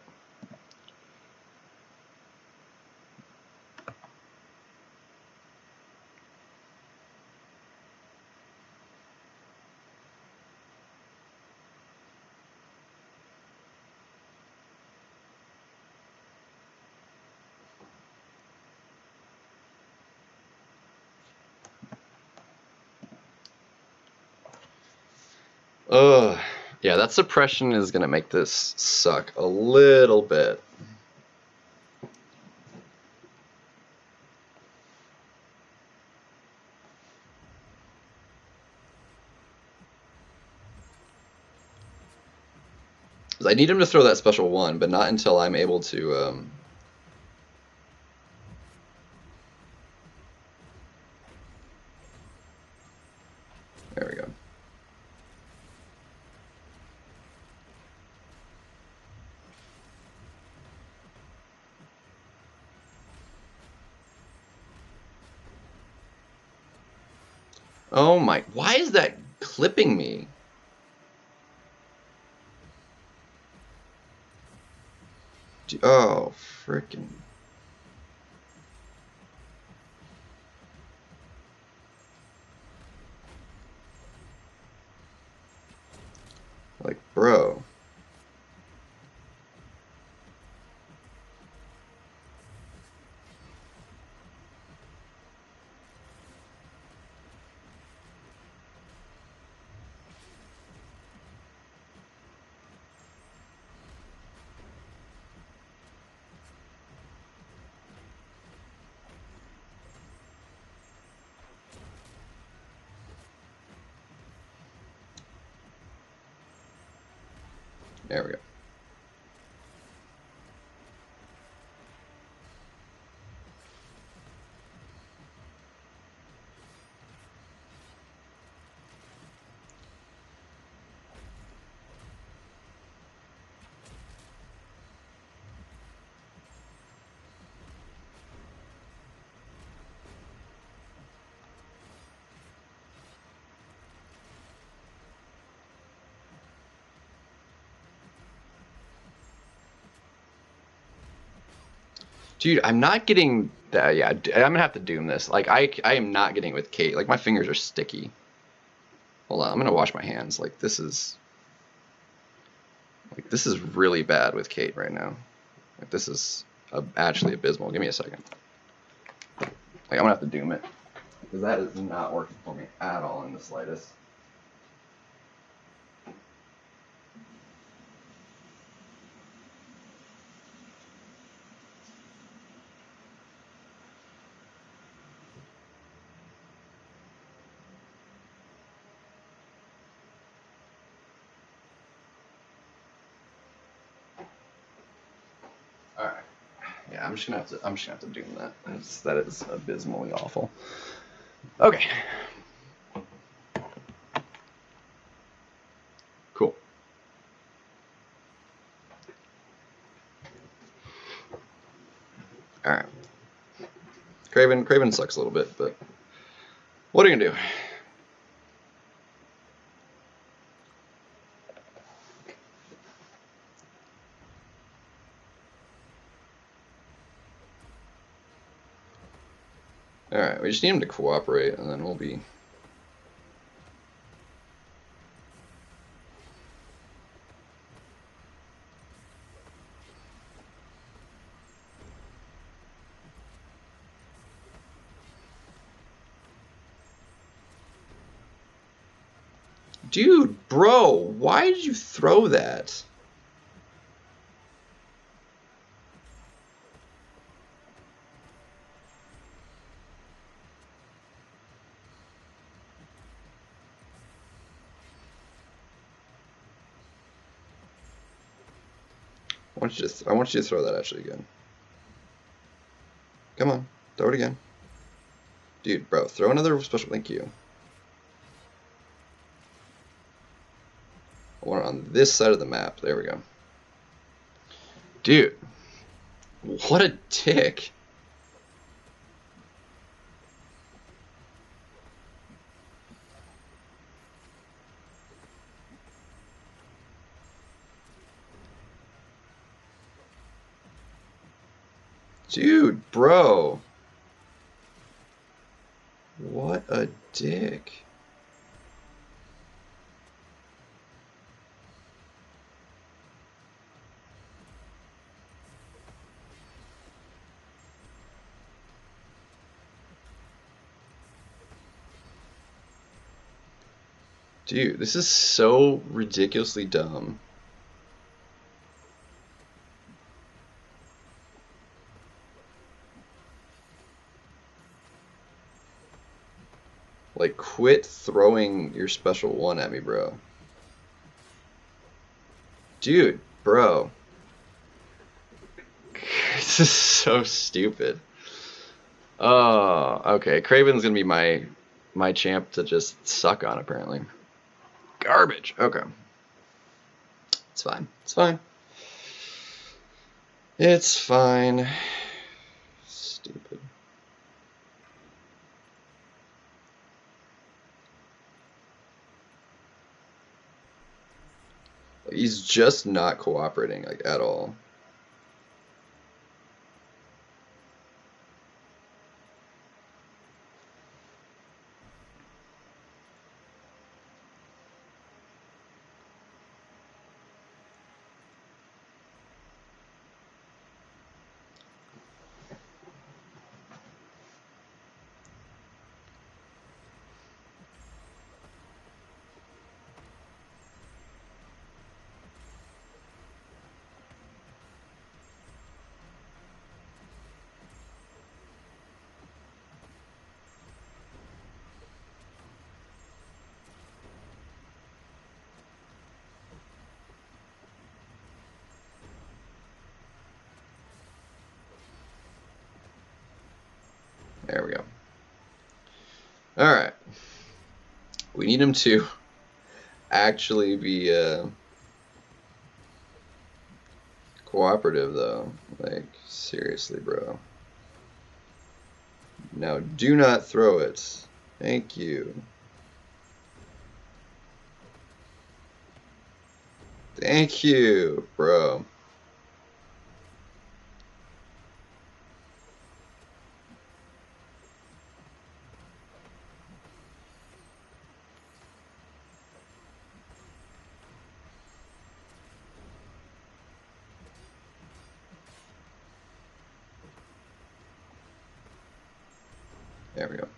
Ugh. Yeah, that suppression is gonna make this suck a little bit. I need him to throw that special one, but not until I'm able to. There we go. Oh my! Why is that clipping me? Oh, freaking. Like, bro. There we go. Dude, I'm not getting that. Yeah, I'm gonna have to doom this. Like, I am not getting it with Kate. Like, my fingers are sticky. Hold on, I'm gonna wash my hands. Like, this is really bad with Kate right now. Like, this is actually abysmal. Give me a second. Like, I'm gonna have to doom it because that is not working for me at all in the slightest. All right. Yeah, I'm just gonna have to doom that. That is abysmally awful. Okay. Cool. All right. Craven sucks a little bit, but what are you gonna do? All right, we just need him to cooperate, and then we'll be. Dude, bro, why did you throw that? I want you to throw that actually again. Come on, throw it again. Dude, bro, throw another special. Thank you. I want it on this side of the map. There we go. Dude, what a dick. Dude, bro. What a dick. Dude, this is so ridiculously dumb. Like, quit throwing your special one at me, bro. Dude, bro. This is so stupid. Oh, okay. Craven's gonna be my champ to just suck on, apparently. Garbage. Okay. It's fine. It's fine. It's fine. Stupid. He's just not cooperating, like, at all. There we go. Alright. We need him to actually be cooperative, though. Like, seriously, bro. Now, do not throw it. Thank you. Thank you, bro. There we go.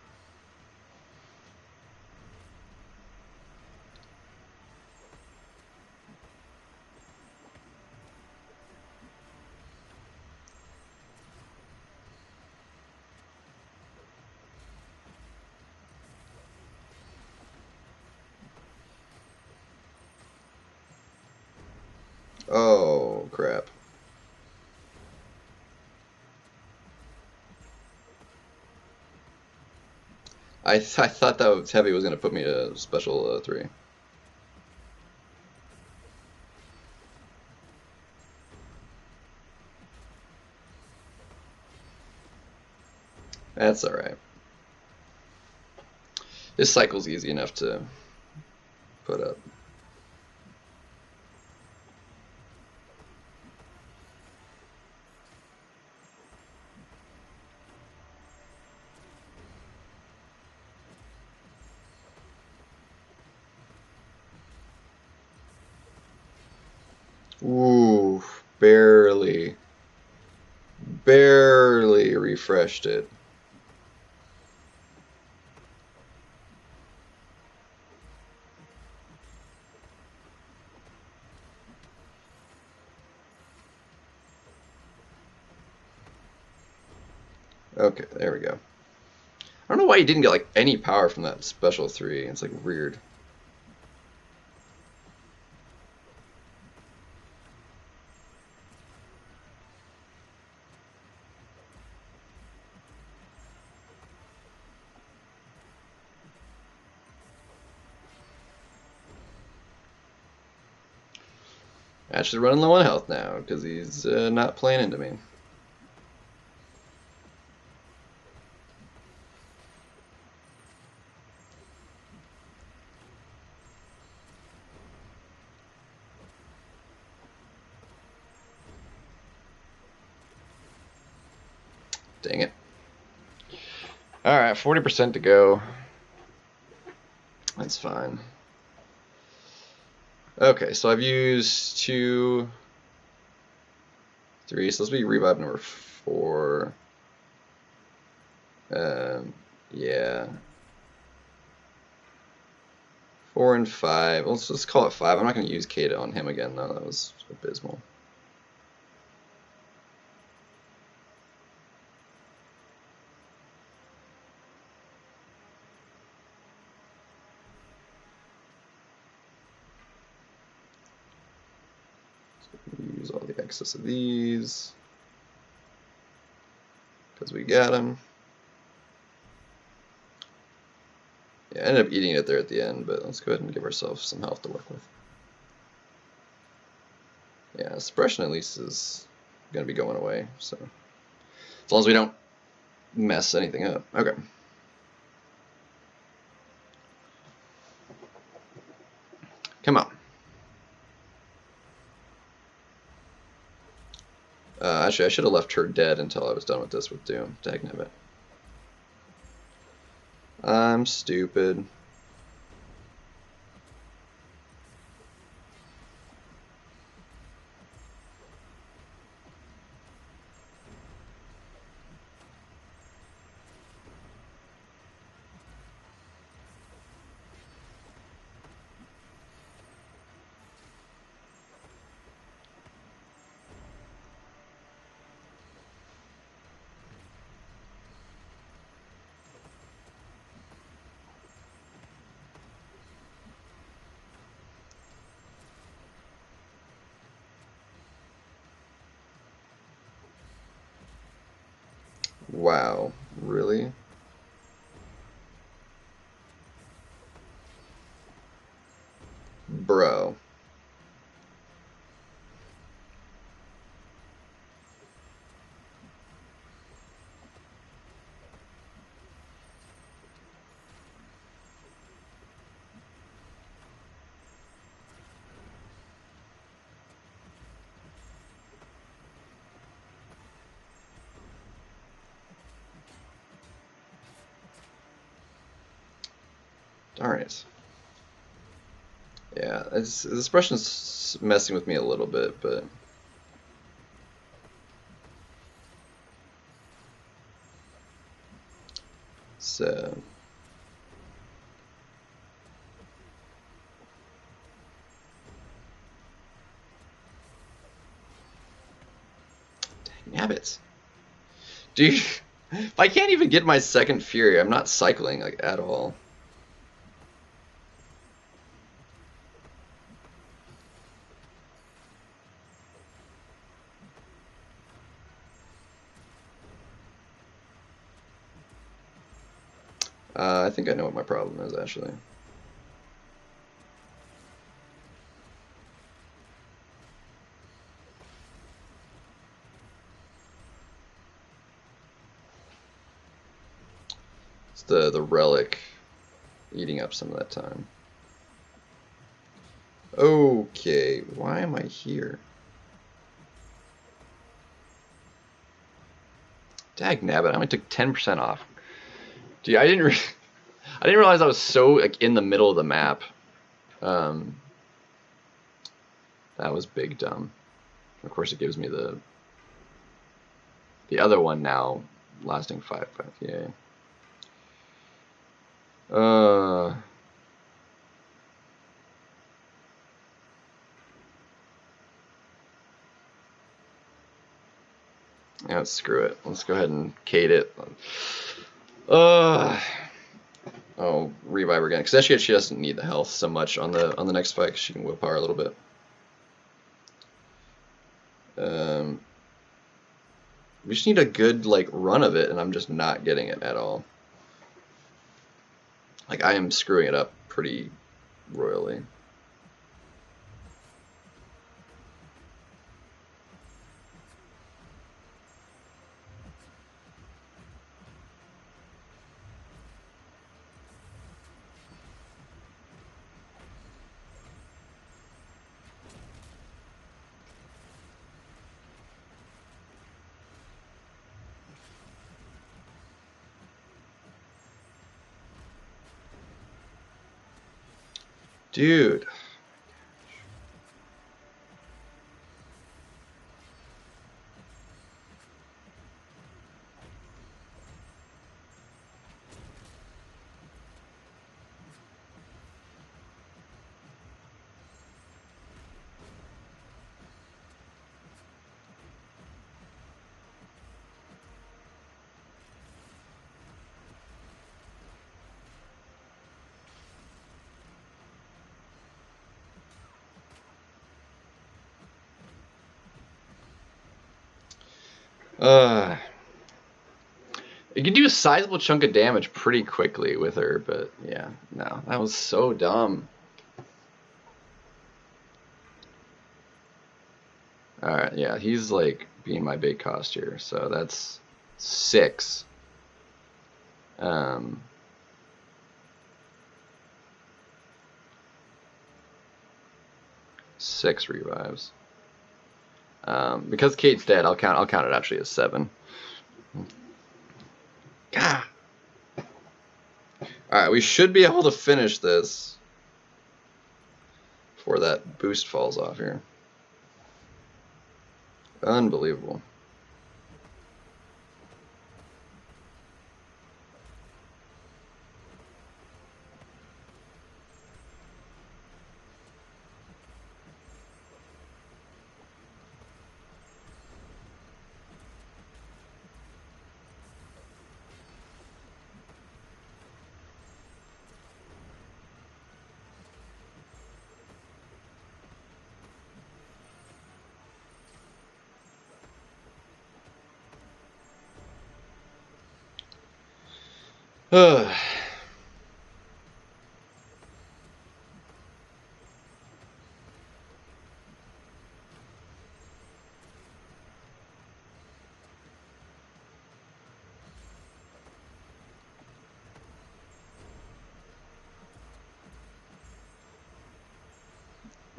Oh, crap. I thought that was heavy was going to put me to special 3. That's alright. This cycle's easy enough to put up. Ooh, barely refreshed it. Okay, there we go. I don't know why you didn't get like any power from that special 3. It's like weird. Actually running low on health now because he's not playing into me. Dang it. Alright, 40% to go. That's fine. Okay, so I've used 2, 3, so this will be revive number 4. Yeah. 4 and 5. Let's just call it 5. I'm not going to use Kata on him again, though. That was abysmal. Use all the excess of these because we got them. Yeah, I ended up eating it there at the end, but let's go ahead and give ourselves some health to work with. Yeah, suppression at least is going to be going away, so as long as we don't mess anything up. Okay. Come on. Actually, I should have left her dead until I was done with this with Doom. Dagnabbit. I'm stupid. Wow, really? Bro. Darn it. Yeah, this expression's messing with me a little bit, but So nabbits. Dude, if I can't even get my second Fury, I'm not cycling like at all. I think I know what my problem is, actually. It's the relic eating up some of that time. Okay, why am I here? Dagnabbit, I only took 10% off. Dude, I didn't realize I was so like in the middle of the map. That was big dumb. Of course, it gives me the other one now, lasting 5. Yay. Yeah, screw it. Let's go ahead and Kate it. Oh, revive again. Because actually, she doesn't need the health so much on the next fight. Cause she can willpower a little bit. We just need a good like run of it, and I'm just not getting it at all. Like I am screwing it up pretty royally. Dude. You can do a sizable chunk of damage pretty quickly with her, but yeah, no, that was so dumb. Alright, yeah, he's like being my big cost here, so that's 6. 6 revives. Because Kate's dead, I'll count it actually as 7. God. Alright, we should be able to finish this before that boost falls off here. Unbelievable.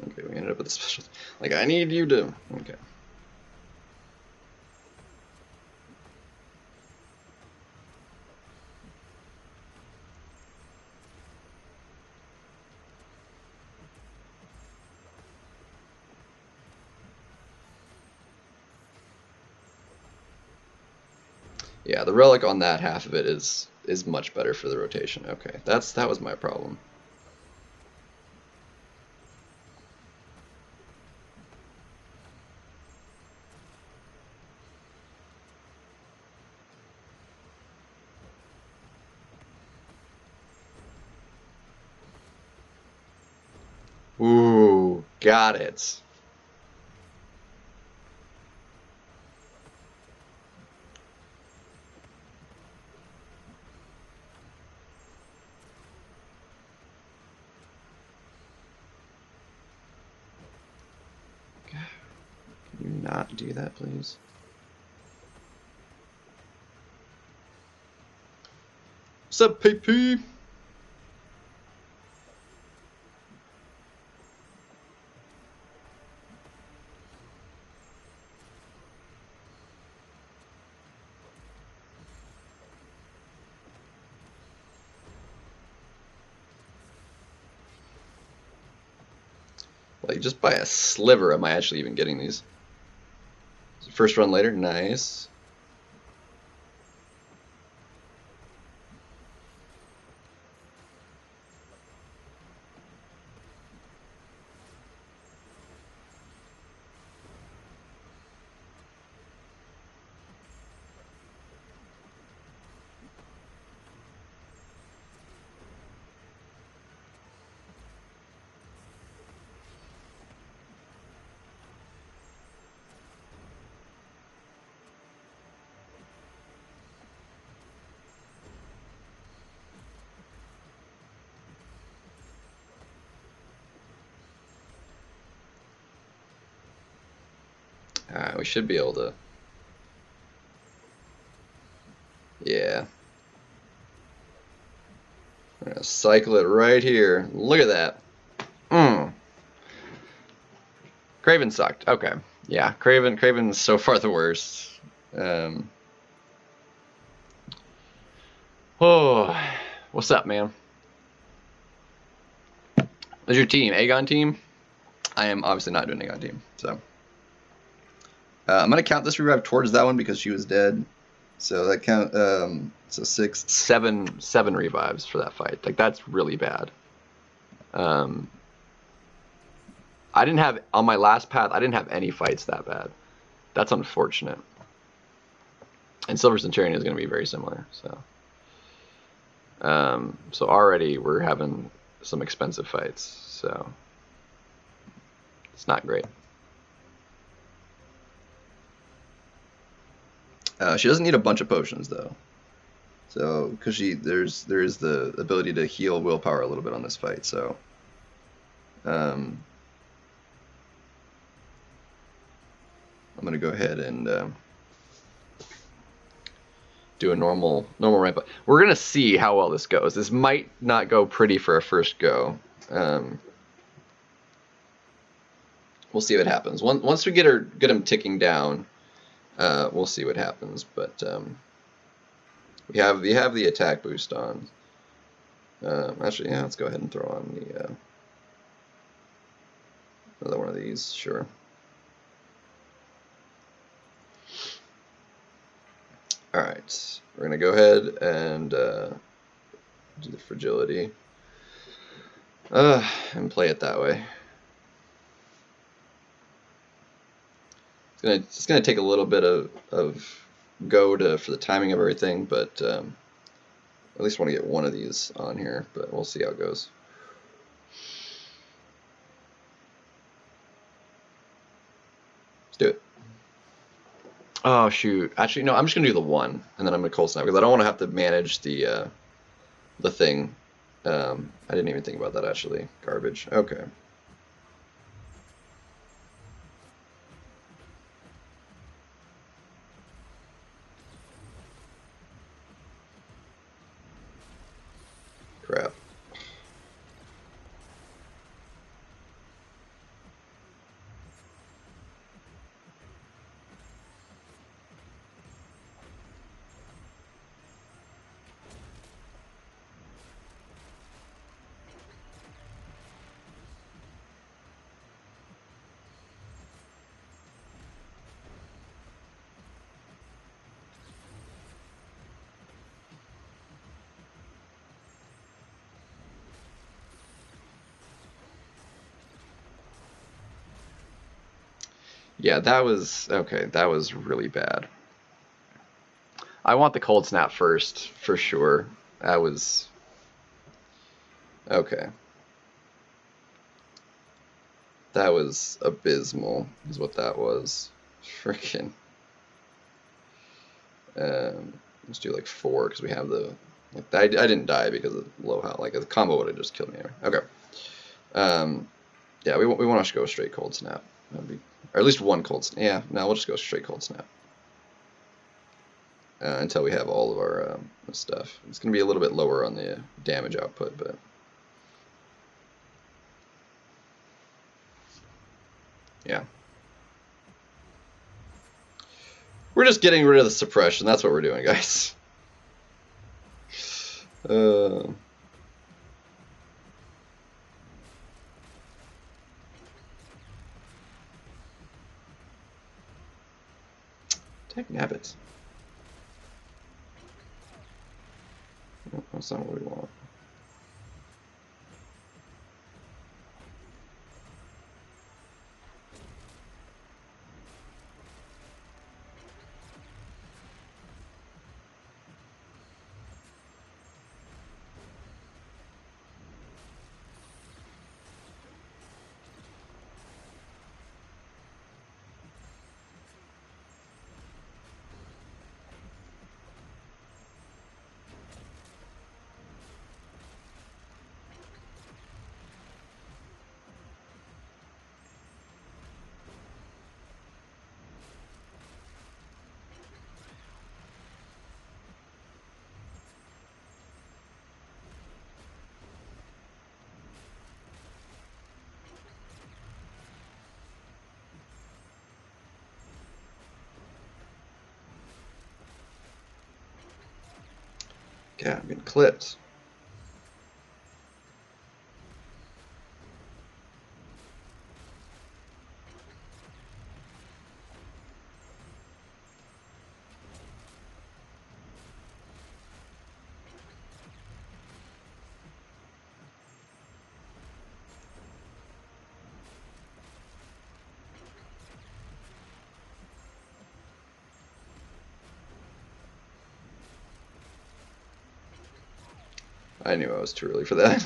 Okay, we ended up with a special. Like, I need you to. Okay. Yeah, the relic on that half of it is is much better for the rotation. Okay, that was my problem. Ooh, got it. Can you not do that, please? What's up, PP? Like, just by a sliver am I actually even getting these. First run later, nice. Alright, we should be able to... Yeah. I'm gonna cycle it right here. Look at that. Craven sucked. Okay. Yeah, Craven's so far the worst. Oh, what's up, man? What's your team? Aegon team? I am obviously not doing Aegon team, so... I'm gonna count this revive towards that one because she was dead. So that count, so 7 revives for that fight. Like, that's really bad. I didn't have, on my last path, I didn't have any fights that bad. That's unfortunate. And Silver Centurion is going to be very similar, so. So already we're having some expensive fights, so. It's not great. She doesn't need a bunch of potions though, so because there is the ability to heal willpower a little bit on this fight. So, I'm gonna go ahead and do a normal ramp up. We're gonna see how well this goes. This might not go pretty for a first go. We'll see what happens. Once we get him ticking down. We'll see what happens, but we have the attack boost on. Actually, yeah, let's go ahead and throw on the another one of these, sure. All right, we're gonna go ahead and do the fragility and play it that way. It's gonna take a little bit of go for the timing of everything, but at least want to get one of these on here. But we'll see how it goes. Let's do it. Oh shoot! Actually, no. I'm just gonna do the one, and then I'm gonna cold snap because I don't want to have to manage the thing. I didn't even think about that actually. Garbage. Okay. Crap. Yeah, that was okay. That was really bad. I want the cold snap first for sure. That was okay. That was abysmal, is what that was. Freaking. Let's do like 4 because we have the. Like, I didn't die because of low health. Like the combo would have just killed me. Anyway. Okay. Yeah, we want to go straight cold snap. That'd be, or at least one cold snap. Yeah, no, we'll just go straight cold snap until we have all of our stuff. It's gonna be a little bit lower on the damage output, but. Yeah. We're just getting rid of the suppression. That's what we're doing, guys. Tech nabbits. Oh, that's not what we want. Yeah, I'm getting clipped. I knew I was too early for that.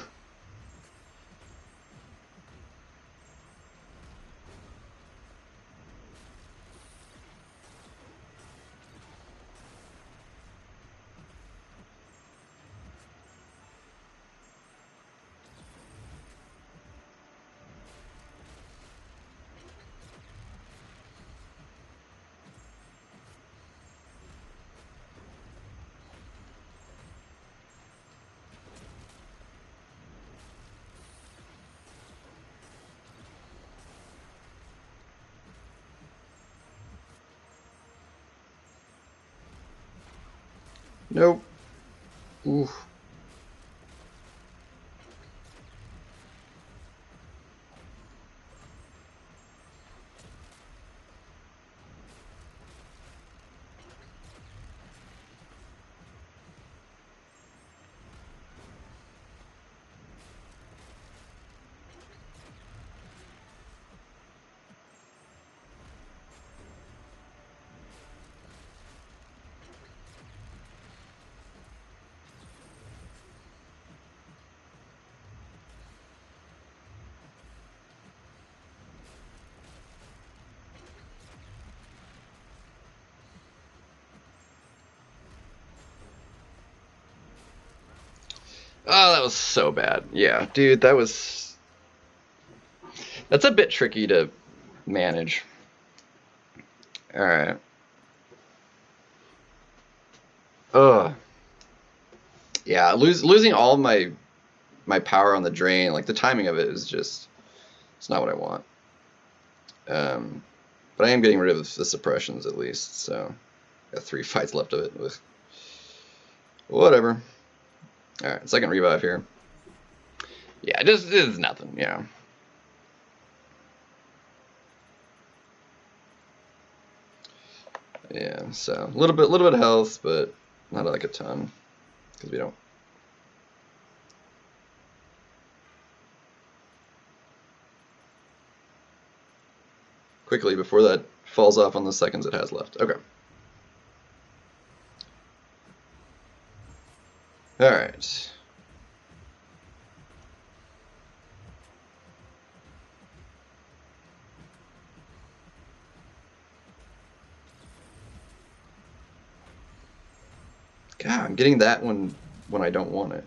Nope. Oof. Oh, that was so bad. Yeah, dude, that's a bit tricky to manage. All right. Ugh. Yeah, losing all my power on the drain, like the timing of it is just, it's not what I want. But I am getting rid of the suppressions at least, so got 3 fights left of it. Ugh. Whatever. All right, second revive here. Yeah, this is nothing, you know. Yeah, so a little bit of health, but not like a ton, because we don't. quickly before that falls off on the seconds it has left. Okay. Alright. God, I'm getting that one when I don't want it.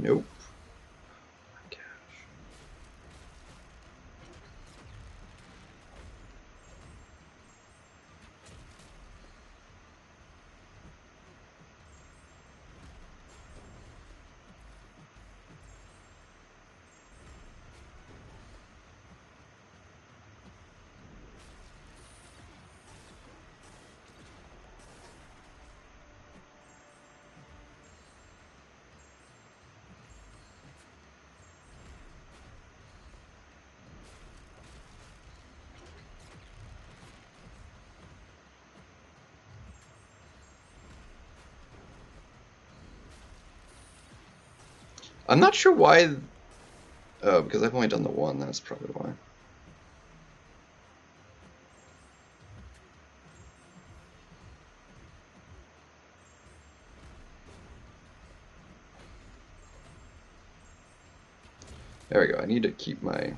Nope. I'm not sure why. Oh, because I've only done the one, that's probably why. There we go. I need to keep my...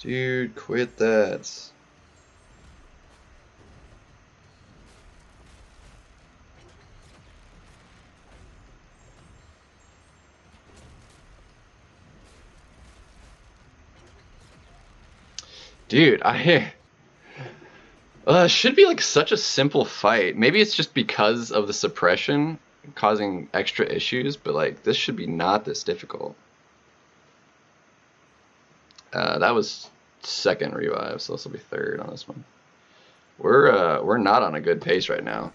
Dude, quit that. Dude, should be like such a simple fight. Maybe it's just because of the suppression causing extra issues, but like this should be not this difficult. That was second revive, so this will be third on this one. We're not on a good pace right now.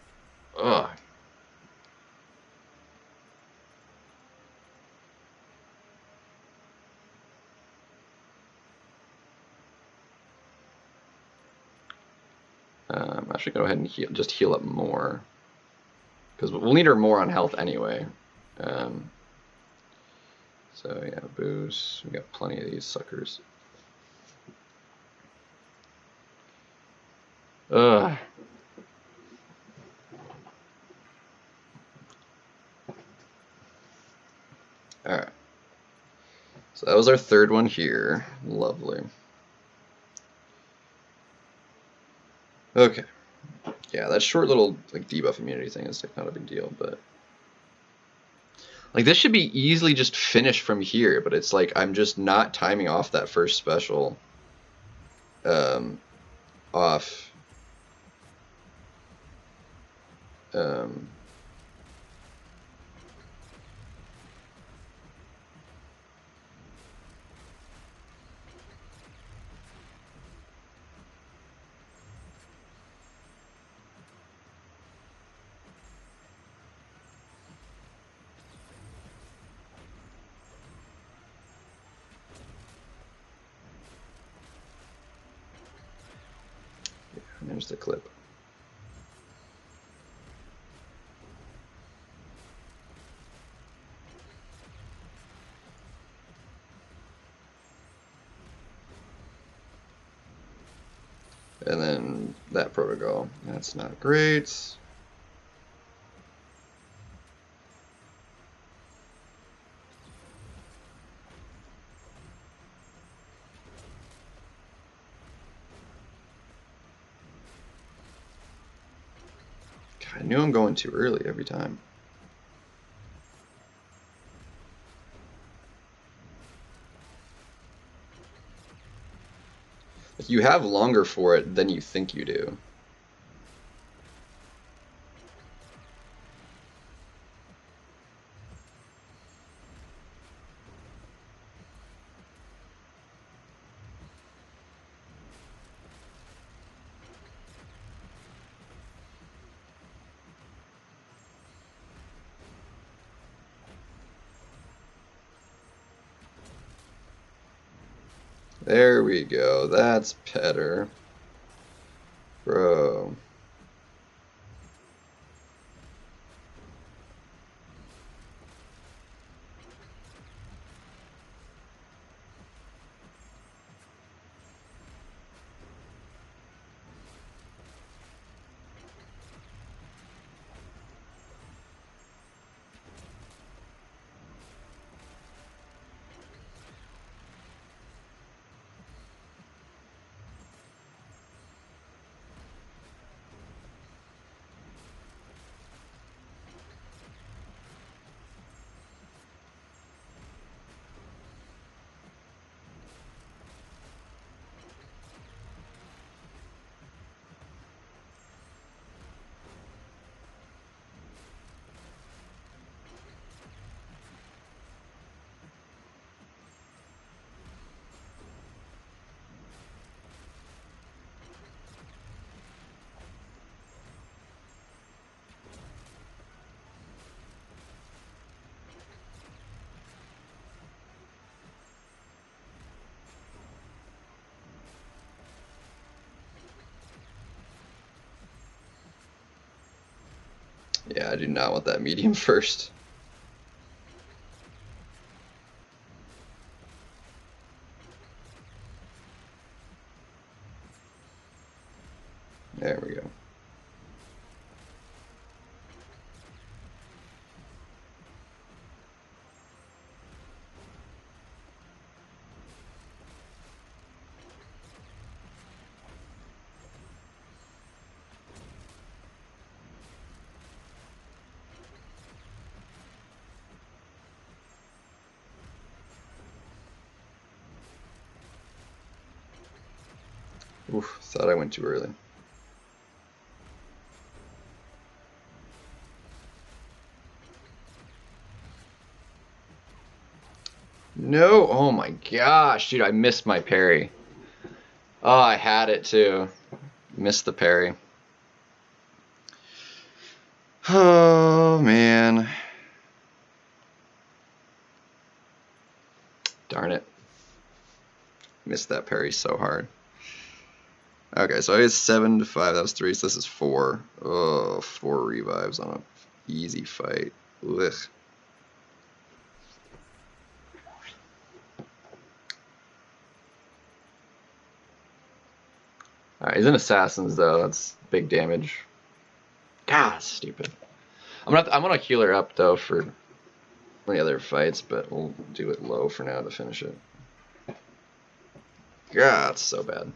Ugh. I'm actually gonna go ahead and just heal up more, because we'll need her more on health anyway. So yeah, boost. We got plenty of these suckers. Ugh. Alright. So that was our third one here. Lovely. Okay. Yeah, that short little like debuff immunity thing is like not a big deal, but like this should be easily just finished from here, but it's like I'm just not timing off that first special off Change the clip. And then that protocol. That's not great. God, I knew I'm going too early every time. You have longer for it than you think you do. There we go. That's better. Bro. Yeah, I do not want that medium first. There we go. Oof, thought I went too early. No, oh my gosh, dude, I missed my parry. Oh, I had it too. Missed the parry. Oh, man. Darn it. Missed that parry so hard. Okay, so I guess 7 to 5. That was 3, so this is 4. Oh, 4 revives on an easy fight. Ugh. Alright, he's in Assassins though. That's big damage. God, stupid. I'm gonna heal her up though for the other fights, but we'll do it low for now to finish it. God, it's so bad.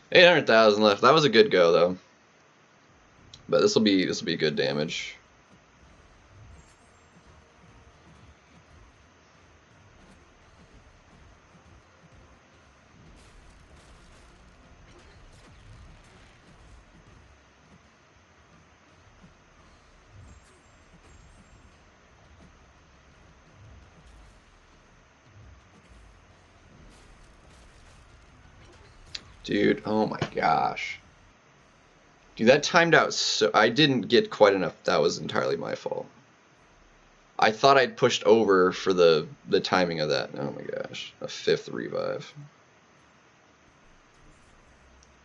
800,000 left. That was a good go though. But this will be good damage. Dude, oh my gosh. Dude, that timed out so... I didn't get quite enough. That was entirely my fault. I thought I'd pushed over for the timing of that. Oh my gosh. A 5th revive.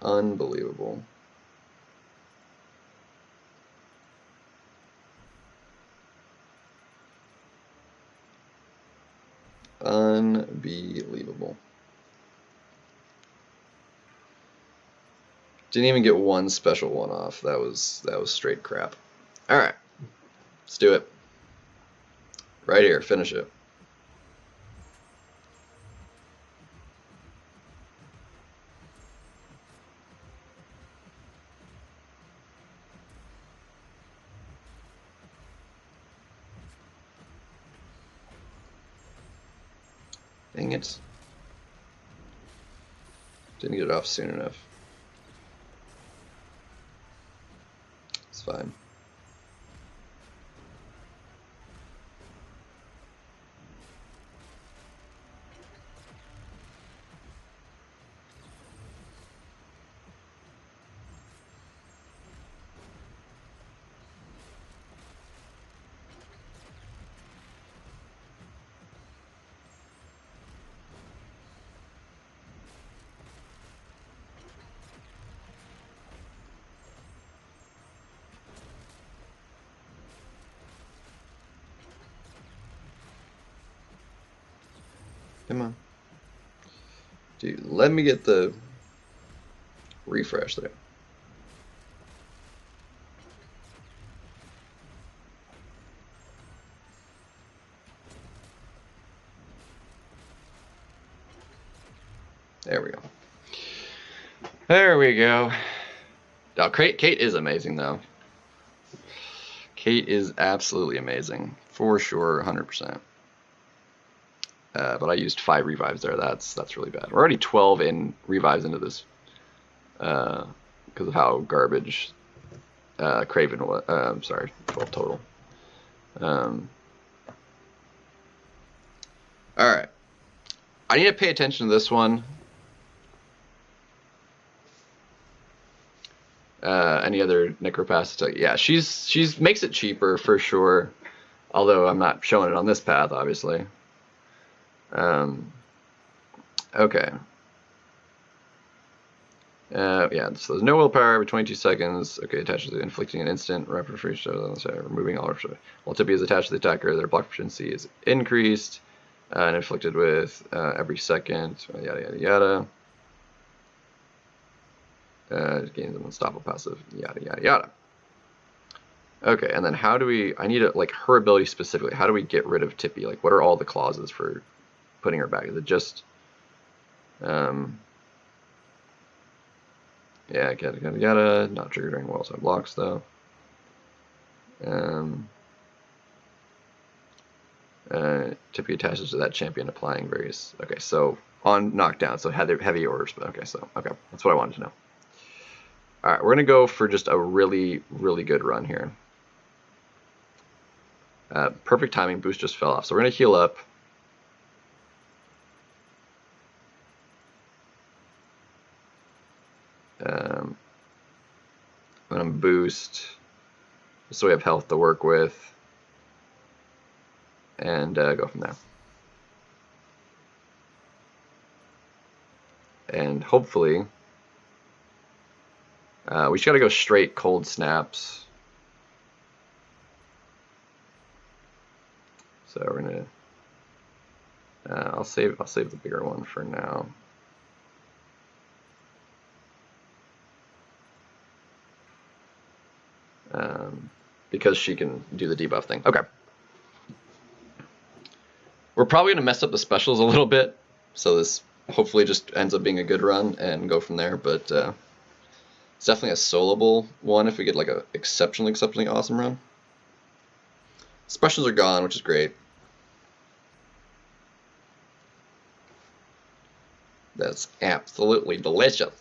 Unbelievable. Unbelievable. Didn't even get one special one off. That was straight crap. All right, let's do it. Right here, finish it. Dang it. Didn't get it off soon enough. It's fine. Come on. Dude, let me get the refresh there. There we go. There we go. Oh, Kate is amazing, though. Kate is absolutely amazing. For sure, 100%. But I used 5 revives there. That's really bad. We're already 12 in revives into this because of how garbage Craven was. I'm sorry, 12 total. All right. I need to pay attention to this one. Any other Necropass? Yeah, she's makes it cheaper for sure. Although I'm not showing it on this path, obviously. Okay. Yeah, so there's no willpower every 22 seconds. Okay, attaches to inflicting an instant rapid free removing all while Tippy is attached to the attacker, their block efficiency is increased and inflicted with every second. Yada yada yada. Gains an unstoppable passive. Yada yada yada. Okay, and then how do we? I need to like her ability specifically. How do we get rid of Tippy? Like, what are all the clauses for putting her back? Is it just yeah, yada yada, not triggered during well side blocks though. Tippy attaches to that champion, applying various. Okay, so on knockdown, so heavy orders. Okay, so okay, that's what I wanted to know. All right, we're gonna go for just a really good run here. Perfect timing. Boost just fell off, so we're gonna heal up. I'm gonna boost so we have health to work with, and go from there. And hopefully, we just gotta go straight cold snaps. So we're gonna. I'll save the bigger one for now. Because she can do the debuff thing. Okay. We're probably gonna mess up the specials a little bit, so this hopefully just ends up being a good run and go from there. But it's definitely a soloable one if we get like a exceptionally awesome run. Specials are gone, which is great. That's absolutely delicious.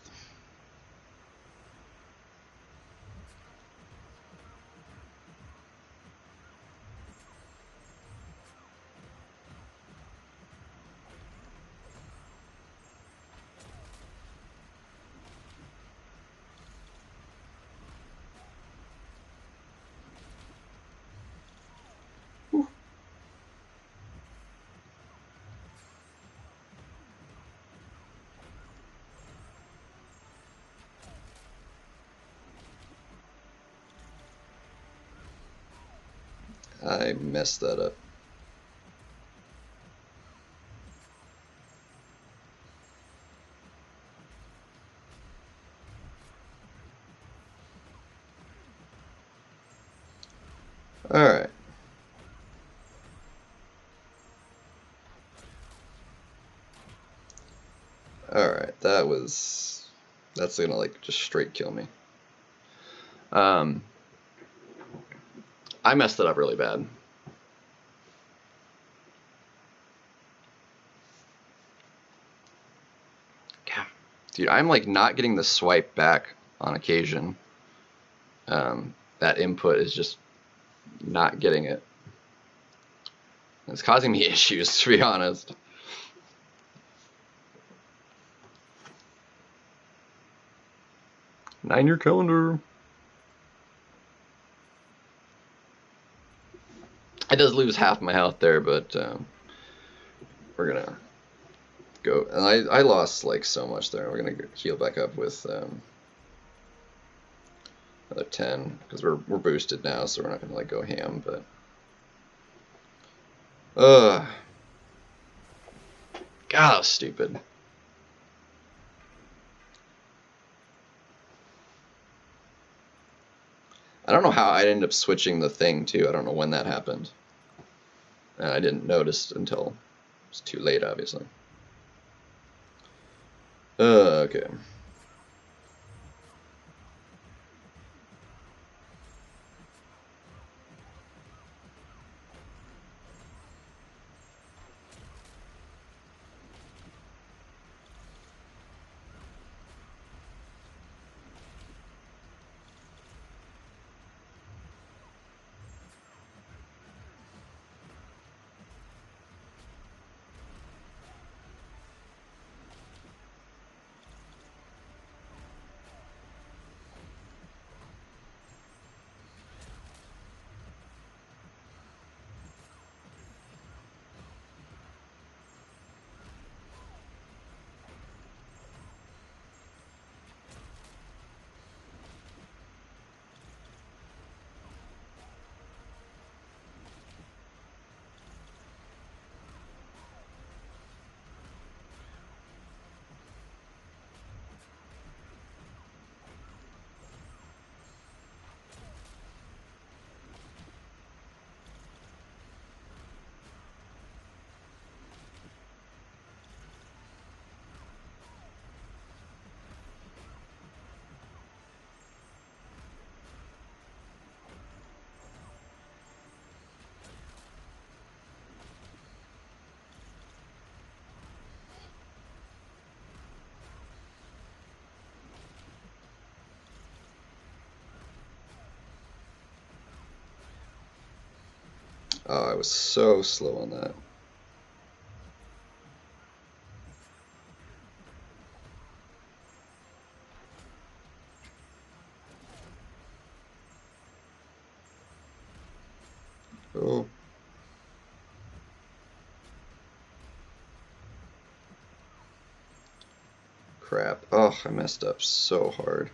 I messed that up. Alright. Alright, that's gonna like just straight kill me. I messed it up really bad. Dude, I'm like not getting the swipe back on occasion. That input is just not getting it. It's causing me issues, to be honest. Nine-year calendar. It does lose half my health there, but we're gonna go. And I lost like so much there. We're gonna heal back up with another 10 because we're boosted now, so we're not gonna like go ham. But God, that was stupid. I don't know how I ended up switching the thing too. I don't know when that happened. And I didn't notice until it was too late, obviously. Okay. Oh, I was so slow on that. Oh. Crap. Oh, I messed up so hard.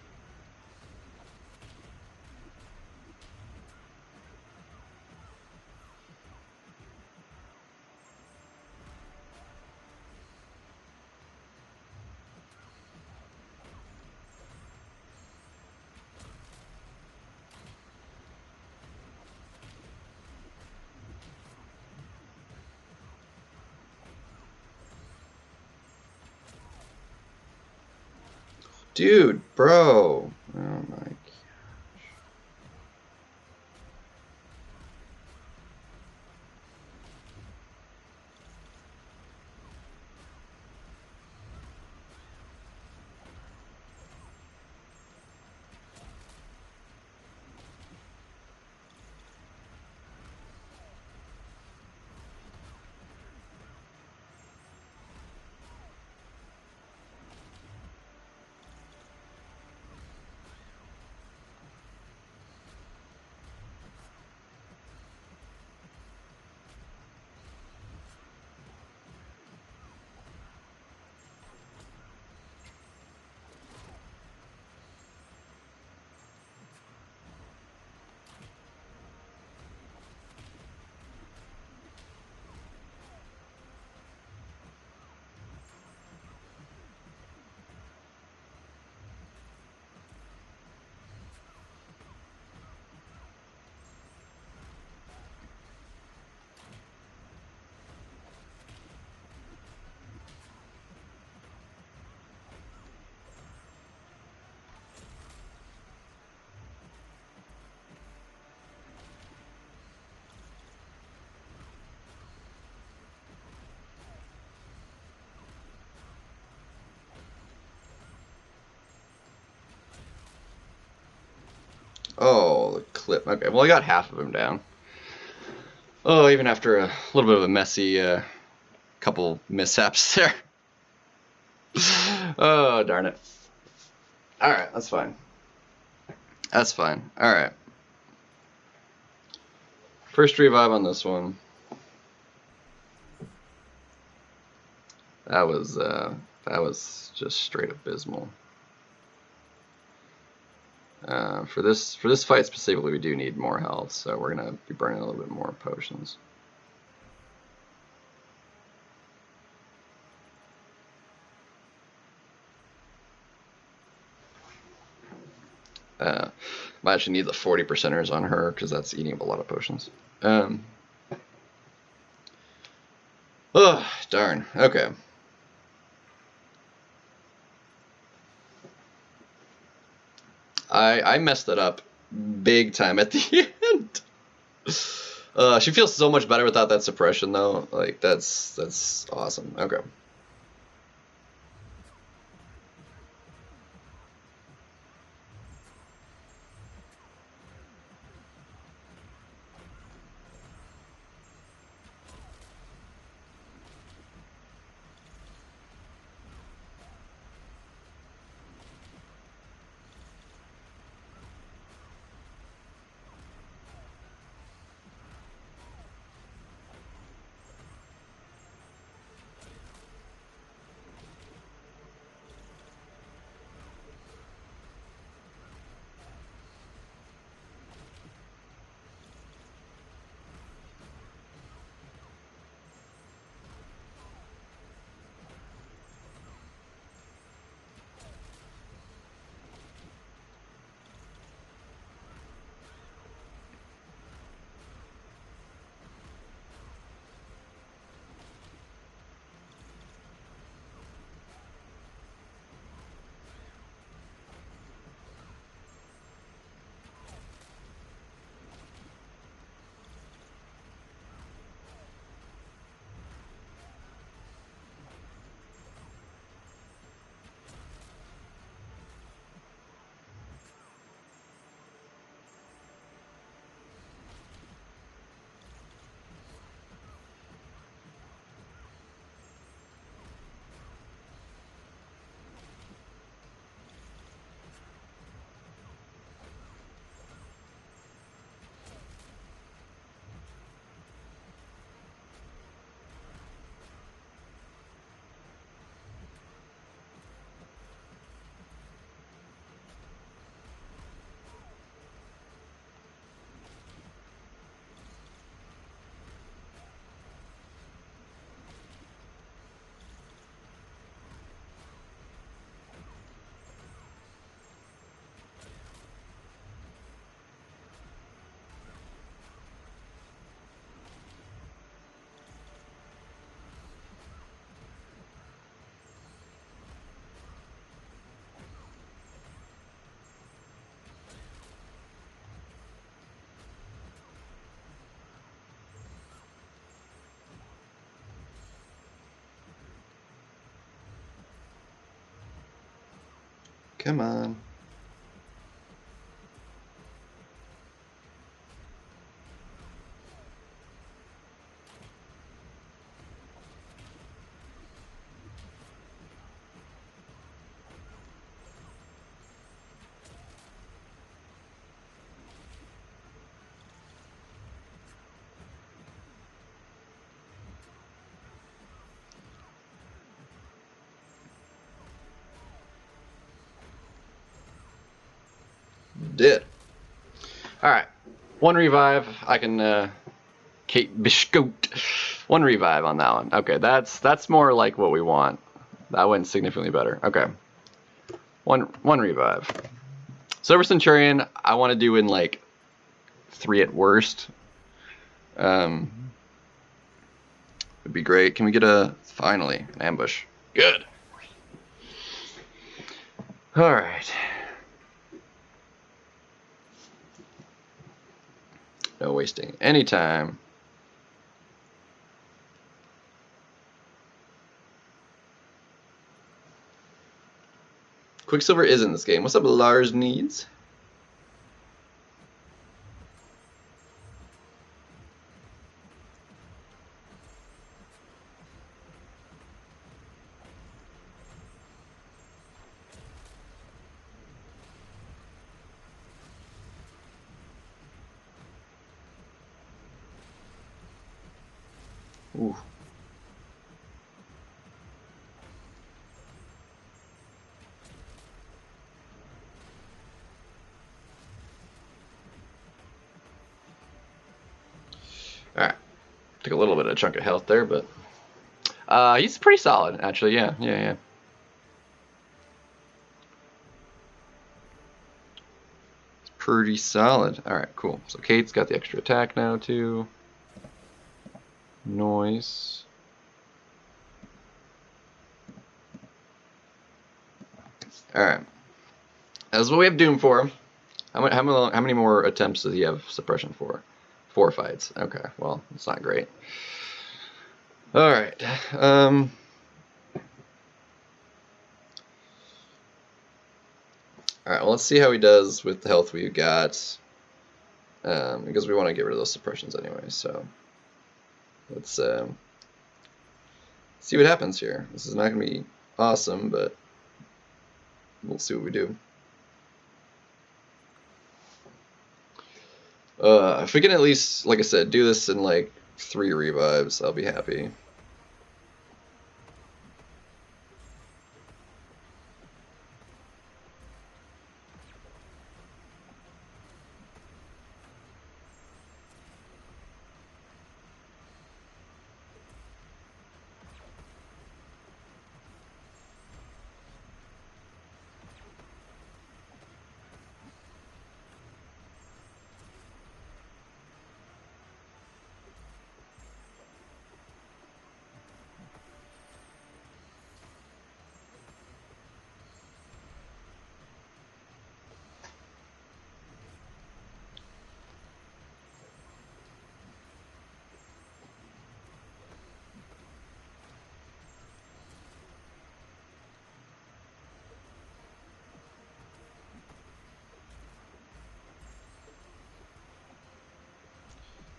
Dude, bro. Oh my. Oh, the clip. Okay, well I got half of him down. Oh, even after a little bit of a messy couple mishaps there. Oh, darn it. Alright, that's fine. That's fine. Alright. First revive on this one. That was just straight abysmal. For this fight specifically, we do need more health, so we're gonna be burning a little bit more potions. Might actually need the 40%ers on her because that's eating up a lot of potions. Oh, darn. Okay. I messed it up big time at the end. She feels so much better without that suppression though. Like that's awesome. Okay. Come on. Did. Alright. One revive. I can Kate Biscoot. One revive on that one. Okay, that's more like what we want. That went significantly better. Okay. One revive. Silver Centurion, I want to do in like 3 at worst. Would be great. Can we get finally an ambush? Good. All right. No wasting any time. Quicksilver is in this game. What's up, Lars Needs? Ooh. Alright. Took a little bit of a chunk of health there, but he's pretty solid, actually. Yeah. It's pretty solid. Alright, cool. So Kate's got the extra attack now, too. Noise. Alright. That's what we have Doom for. How many more attempts does he have suppression for? 4 fights. Okay, well, it's not great. Alright. Alright, well, let's see how he does with the health we've got. Because we want to get rid of those suppressions anyway, so let's see what happens here. This is not going to be awesome, but we'll see what we do. If we can at least, like I said, do this in like 3 revives, I'll be happy.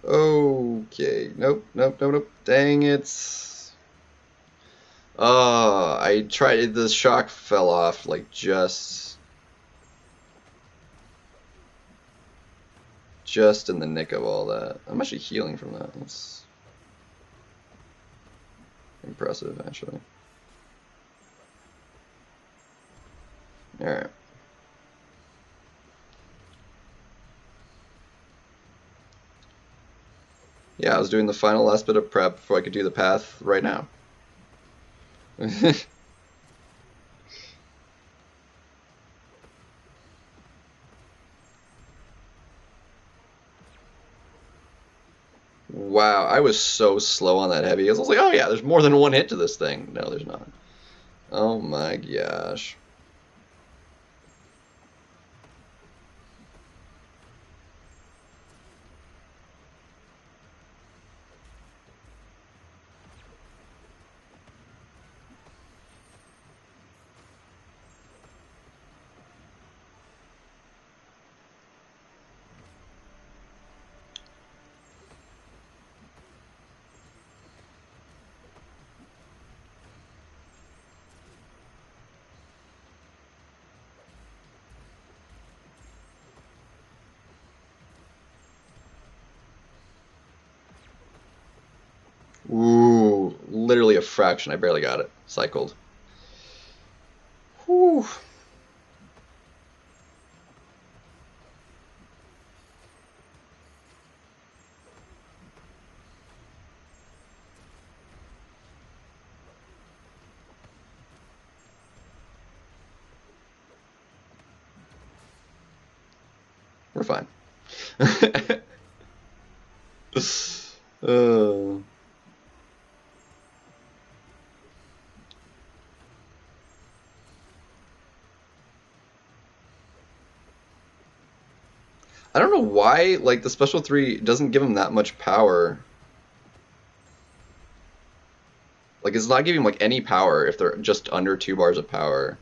Okay, nope. Dang it. I tried, the shock fell off, like, just in the nick of all that. I'm actually healing from that. That's impressive, actually. Alright. Yeah, I was doing the final last bit of prep before I could do the path right now. Wow, I was so slow on that heavy. I was like, oh yeah, there's more than one hit to this thing. No, there's not. Oh my gosh. Ooh, literally a fraction. I barely got it. Cycled. Whew. We're fine. I don't know why, like, the special 3 doesn't give him that much power. Like, it's not giving, like, any power if they're just under 2 bars of power.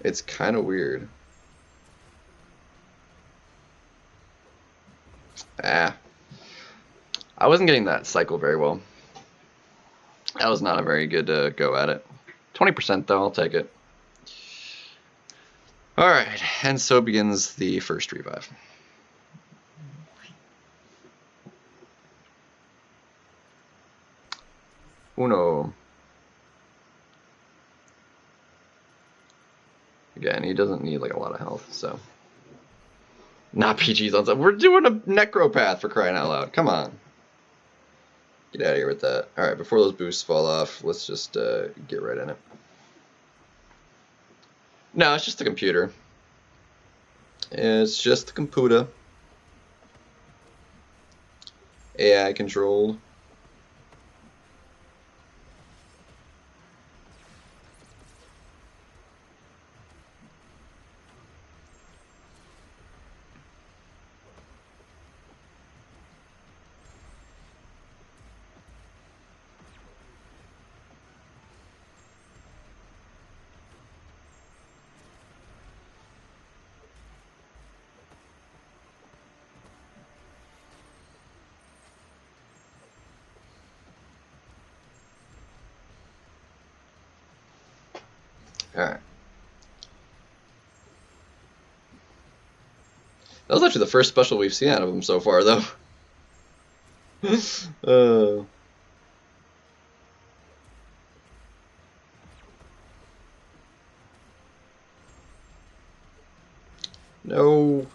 It's kind of weird. I wasn't getting that cycle very well. That was not a very good go at it. 20% though, I'll take it. Alright, and so begins the first revive. Uno. Again, he doesn't need like a lot of health, so. Not PG's on stuff. We're doing a Necro path for crying out loud. Come on. Get out of here with that. Alright, before those boosts fall off, let's just get right in it. No, it's just the computer. It's just the computer. AI controlled. Alright. That was actually the first special we've seen out of him so far, though. No.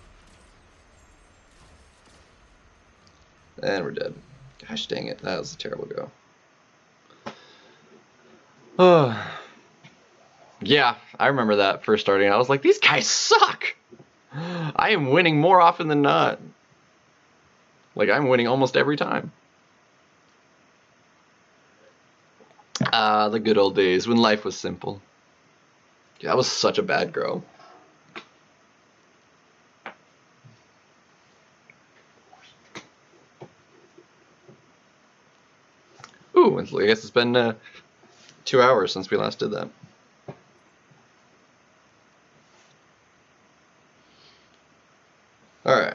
And we're dead. Gosh dang it, that was a terrible go. Yeah, I remember that first starting. I was like, these guys suck! I am winning more often than not. Like, I'm winning almost every time. Ah, the good old days when life was simple. Yeah, that was such a bad grow. Ooh, I guess it's been 2 hours since we last did that. Alright.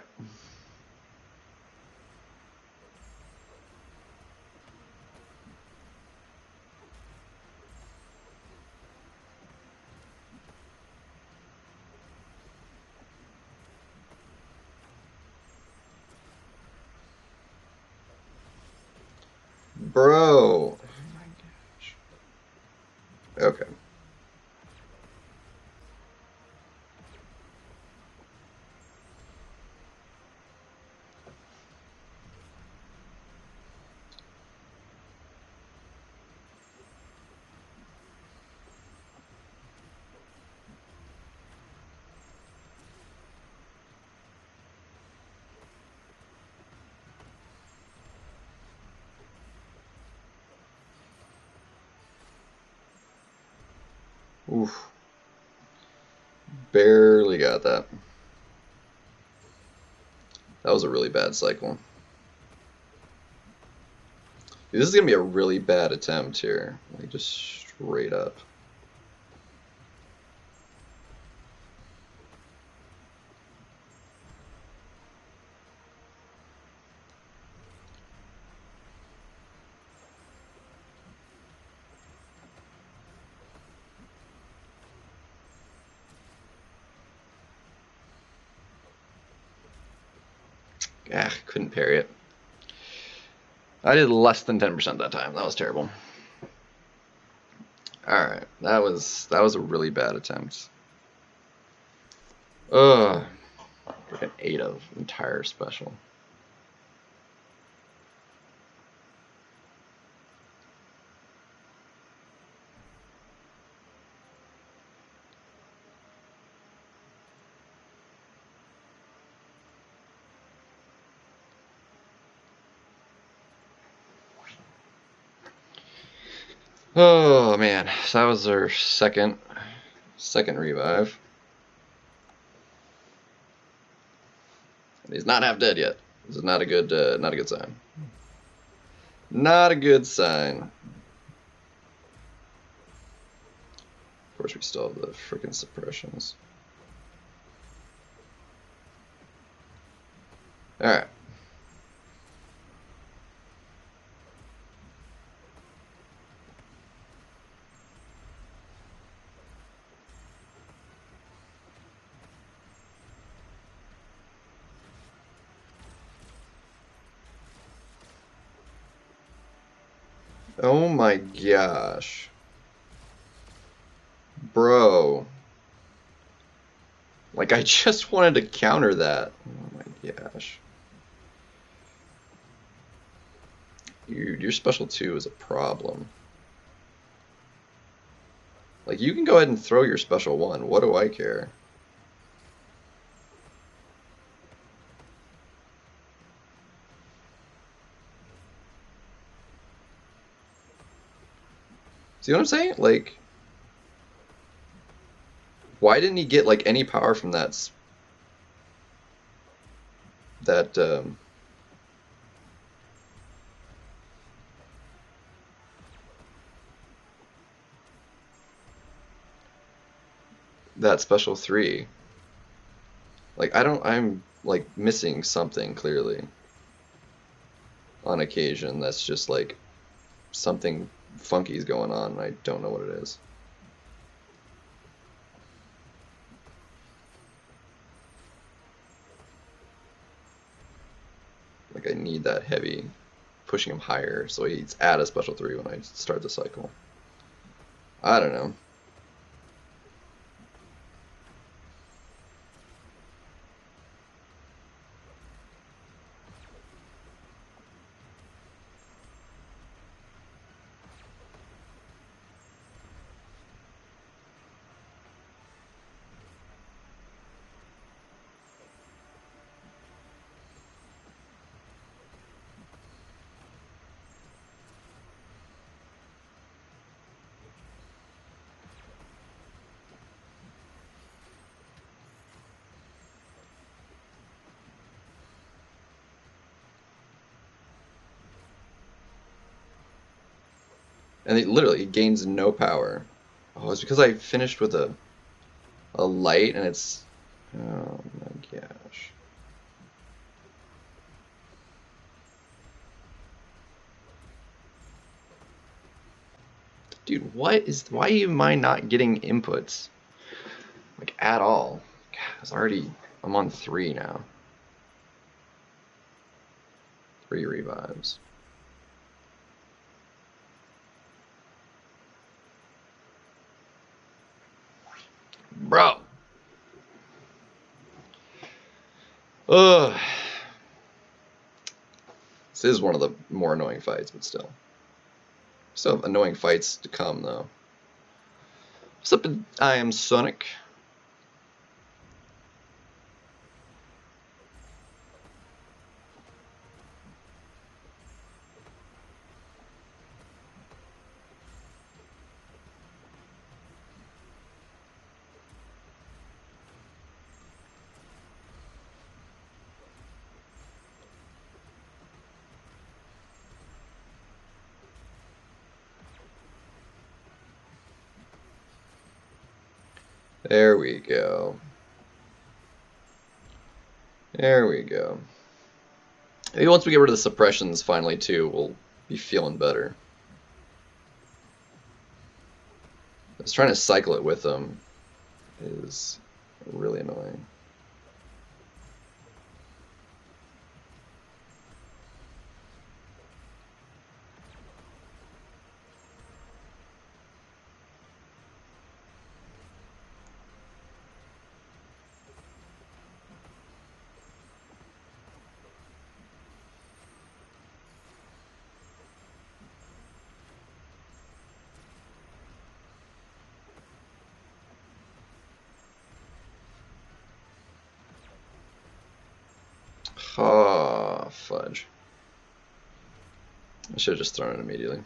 Bro. Oh my gosh. Okay. Oof. Barely got that. That was a really bad cycle. This is going to be a really bad attempt here. Like, just straight up. Ah, couldn't parry it. I did less than 10% that time. That was terrible. Alright, that was a really bad attempt. Ugh. Freaking 8 of entire special. Oh man, so that was our second revive. And he's not half dead yet. This is not a good sign. Not a good sign. Of course, we still have the freaking suppressions. All right. Oh my gosh. Bro. Like, I just wanted to counter that. Oh my gosh. Your special 2 is a problem. Like, you can go ahead and throw your special 1. What do I care? See what I'm saying? Like, why didn't he get, like, any power from that that special 3? Like, I'm, like, missing something, clearly. On occasion, that's just, like, something funky's going on, and I don't know what it is. Like, I need that heavy, pushing him higher, so he's at a special 3 when I start the cycle. I don't know. And it literally gains no power. Oh, it's because I finished with a light, and it's... Oh my gosh. Dude, why am I not getting inputs? Like, at all. God, I'm on 3 now. 3 revives. Bro! Ugh. This is one of the more annoying fights, but still. Still have annoying fights to come, though. What's up? I am Sonic. There we go. There we go. Maybe once we get rid of the suppressions finally, too, we'll be feeling better. I was trying to cycle it with them. It is really annoying. Ah, fudge. I should have just thrown it immediately.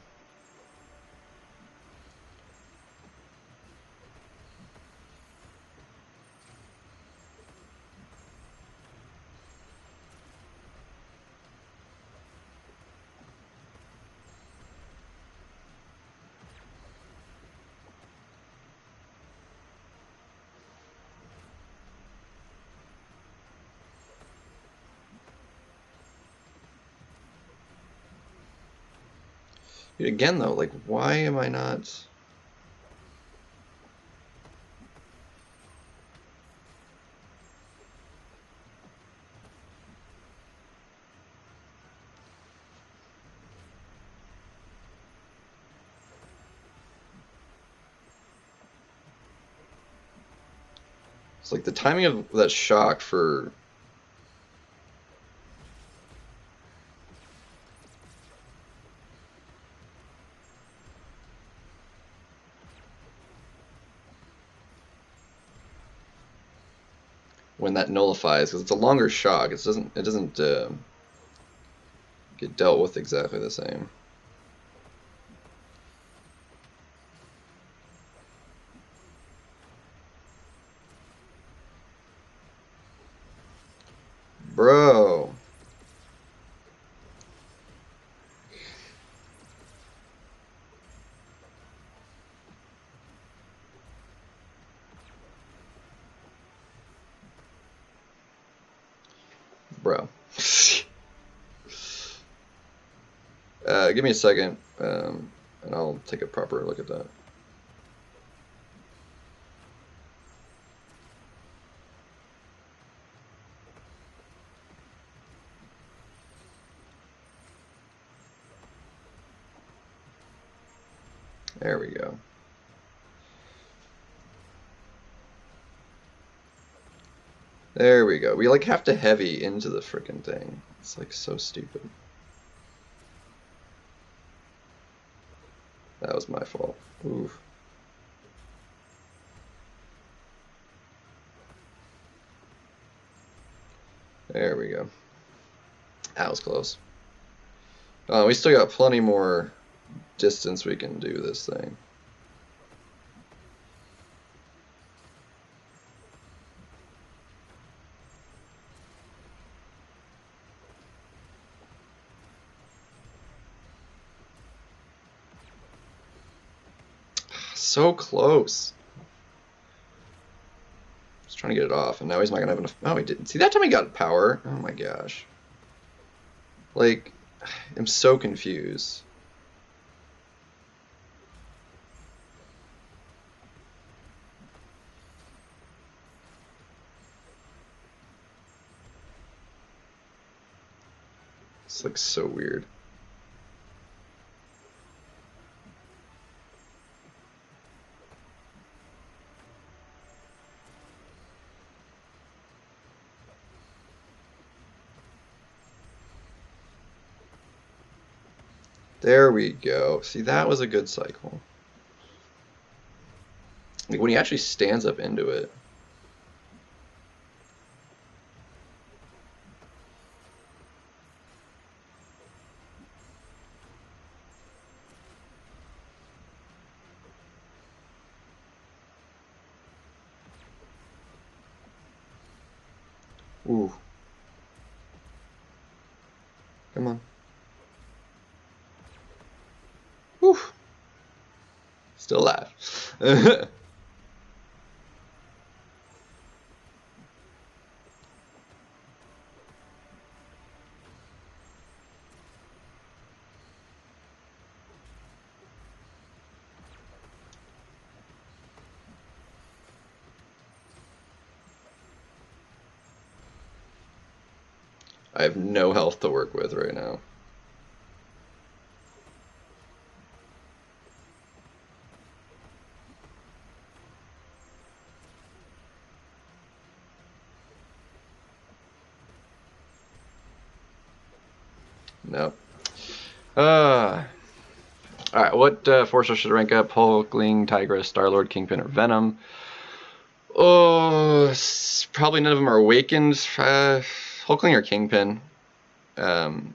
Dude, again, though, like, why am I not... It's like the timing of that shock for... when that nullifies, because it's a longer shock. It doesn't get dealt with exactly the same. Bro. Bro. Give me a second, and I'll take a proper look at that. There we go. There we go. We like have to heavy into the frickin' thing. It's like so stupid. That was my fault. Oof. There we go. That was close. We still got plenty more distance we can do this thing. So close. Just trying to get it off, and now he's not gonna have enough. Oh, he didn't. See, that time he got power. Oh my gosh. Like, I'm so confused. It's like so weird. There we go. See, that was a good cycle. Like when he actually stands up into it. Ooh. Come on. Whew. Still alive. I have no health to work with right now. Nope. Alright, what Forcer should rank up? Hulkling, Tigress, Star-Lord, Kingpin, or Venom? Oh, probably none of them are awakened. Hulkling or Kingpin, depending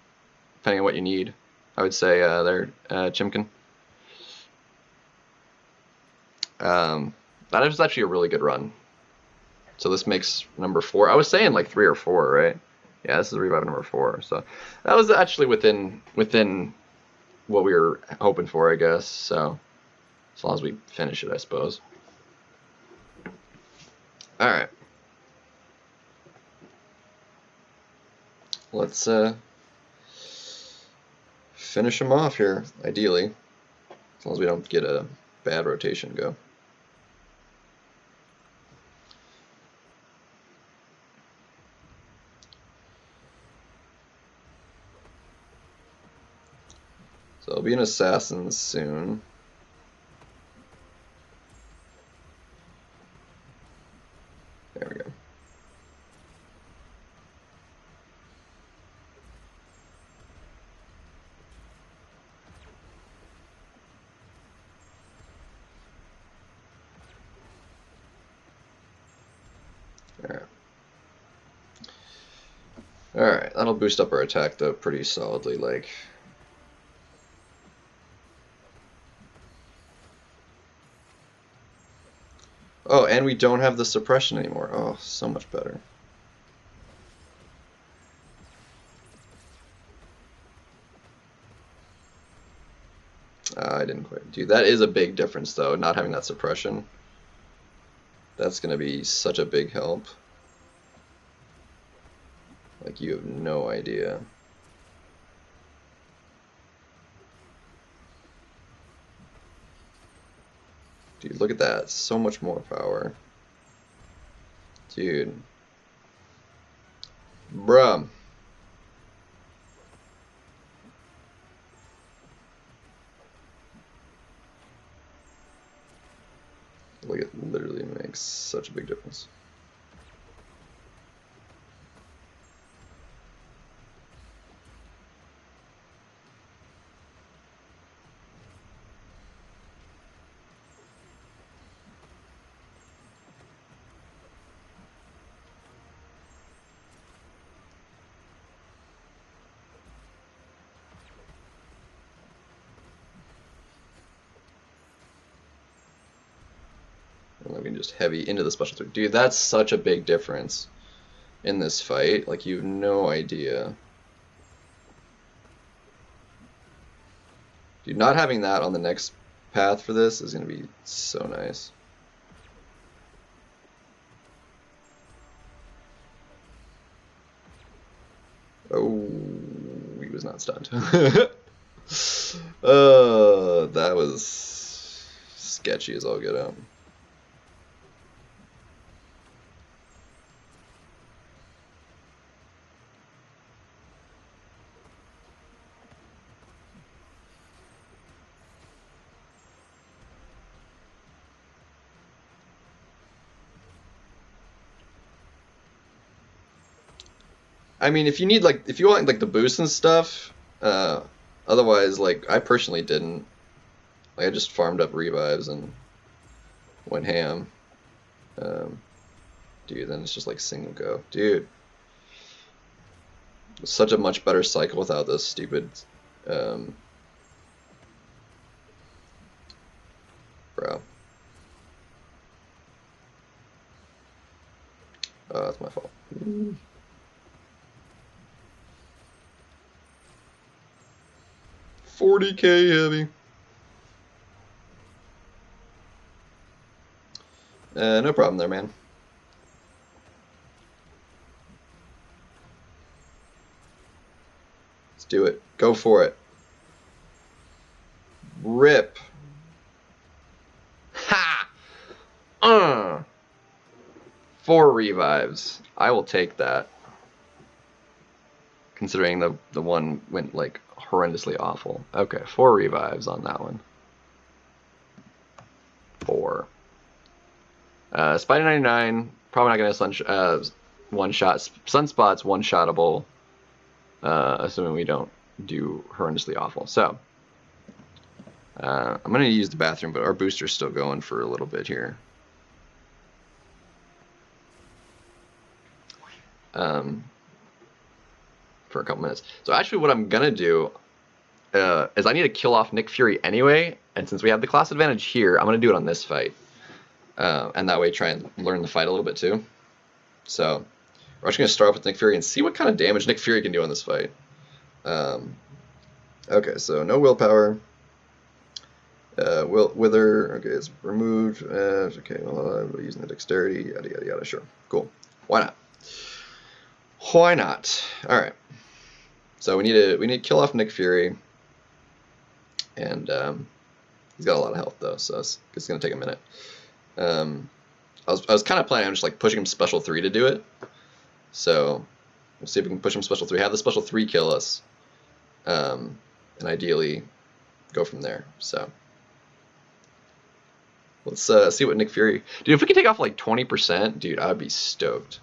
on what you need. I would say they're Chimkin. That is actually a really good run. So this makes number 4. I was saying like 3 or 4, right? Yeah, this is revive number 4. So that was actually within what we were hoping for, I guess. So as long as we finish it, I suppose. All right. Let's finish him off here, ideally, as long as we don't get a bad rotation go. So I'll be an assassin soon. There Alright. Alright, that'll boost up our attack though pretty solidly, like. Oh, and we don't have the suppression anymore. Oh, so much better. I didn't quite. Dude, that is a big difference though, not having that suppression. That's gonna be such a big help. Like, you have no idea. Dude, look at that. So much more power. Dude. Bruh. Like, it literally makes such a big difference. And then we can just heavy into the special 3. Dude, that's such a big difference in this fight. Like, you have no idea. Dude, not having that on the next path for this is going to be so nice. Oh, he was not stunned. That was sketchy as all get out. I mean, if you need, like, if you want, like, the boost and stuff, otherwise, like, I personally didn't. Like, I just farmed up revives and went ham. Dude, then it's just, like, single go. Dude. It's such a much better cycle without this stupid, bro. Oh, that's my fault. 40k heavy. No problem there, man. Let's do it. Go for it. Rip. Ha! 4 revives. I will take that. Considering the one went, like, horrendously awful. Okay, 4 revives on that one. 4. Spider 99, probably not going to one-shot. Sunspot's one-shottable, assuming we don't do horrendously awful. So, I'm going to use the bathroom, but our booster's still going for a little bit here. For a couple minutes. So actually what I'm going to do is I need to kill off Nick Fury anyway, and since we have the class advantage here, I'm going to do it on this fight. And that way try and learn the fight a little bit too. So we're actually going to start off with Nick Fury and see what kind of damage Nick Fury can do in this fight. Okay, so no willpower. Wither, okay, it's removed. Okay, well, using the dexterity, yada yada yada. Sure, cool. Why not? Why not? All right. So we need to kill off Nick Fury, and he's got a lot of health though, so it's gonna take a minute. I was kind of planning on just like pushing him special 3 to do it. So we'll see if we can push him special 3, have the special 3 kill us, and ideally go from there. So let's see what Nick Fury. Dude, if we could take off like 20%, dude, I would be stoked.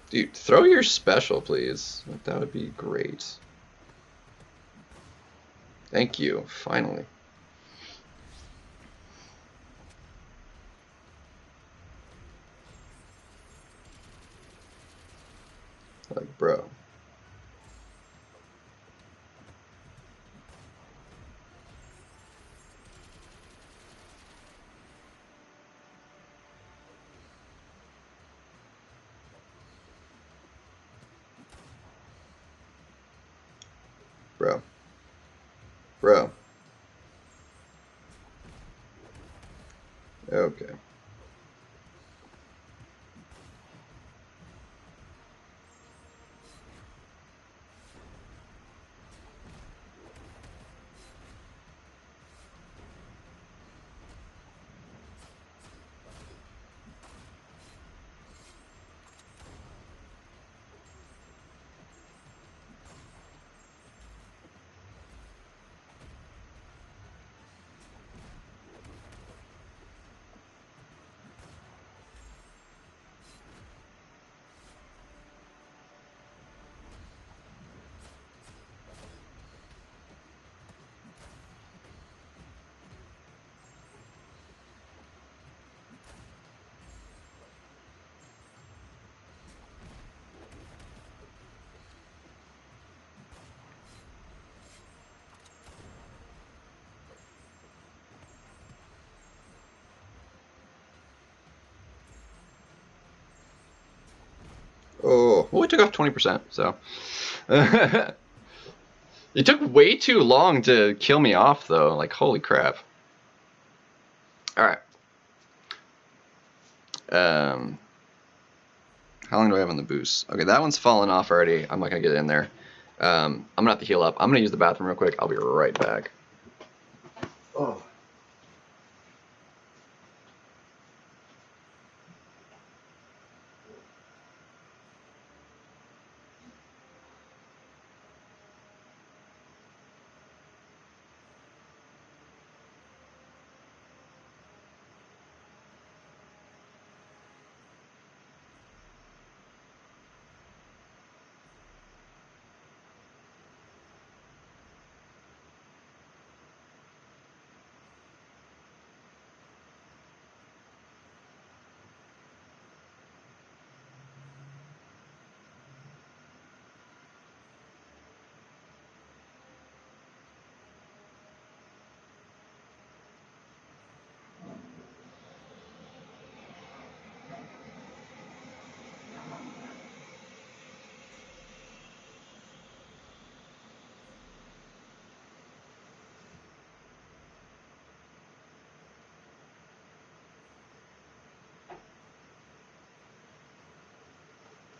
Dude, throw your special, please. Like, that would be great. Thank you, finally. Like, bro. Bro. Bro. Okay. Oh, well, it took off 20%, so. It took way too long to kill me off, though. Like, holy crap. Alright. How long do I have on the boost? Okay, that one's fallen off already. I'm not going to get in there. I'm going to have to heal up. I'm going to use the bathroom real quick. I'll be right back. Oh.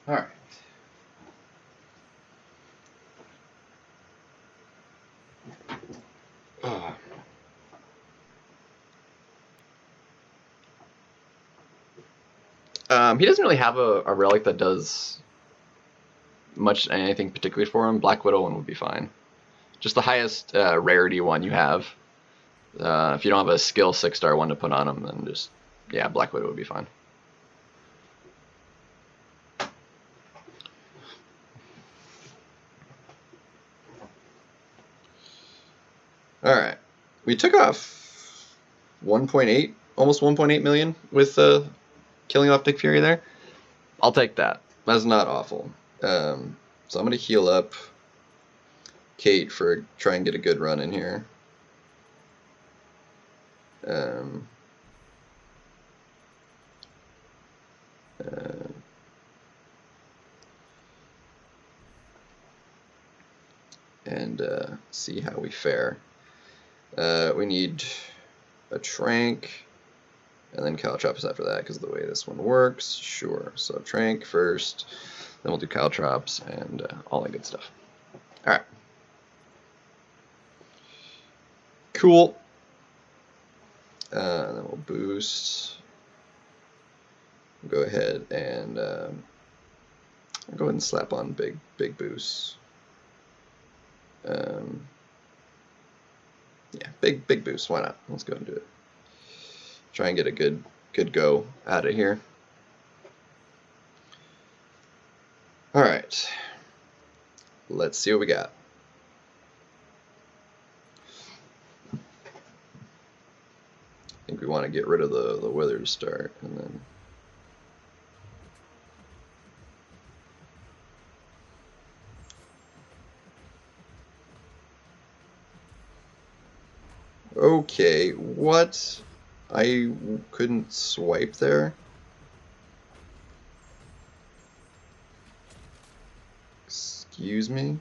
All right. He doesn't really have a relic that does much anything particularly for him. Black Widow one would be fine. Just the highest rarity one you have. If you don't have a skill 6-star one to put on him, then just, yeah, Black Widow would be fine. Alright. We took off 1.8, almost 1.8 million with killing off Nick Fury there. I'll take that. That's not awful. So I'm going to heal up Kate for try and get a good run in here. And see how we fare. We need a Trank, and then Caltrops after that, because of the way this one works. Sure. So Trank first, then we'll do Caltrops and all that good stuff. Alright. Cool. Then we'll boost. We'll go ahead and I'll go ahead and slap on big boost. Yeah, big boost. Why not? Let's go ahead and do it. Try and get a good go out of here. Let's see what we got. I think we want to get rid of the wither to start, and then okay, what? I couldn't swipe there? Excuse me?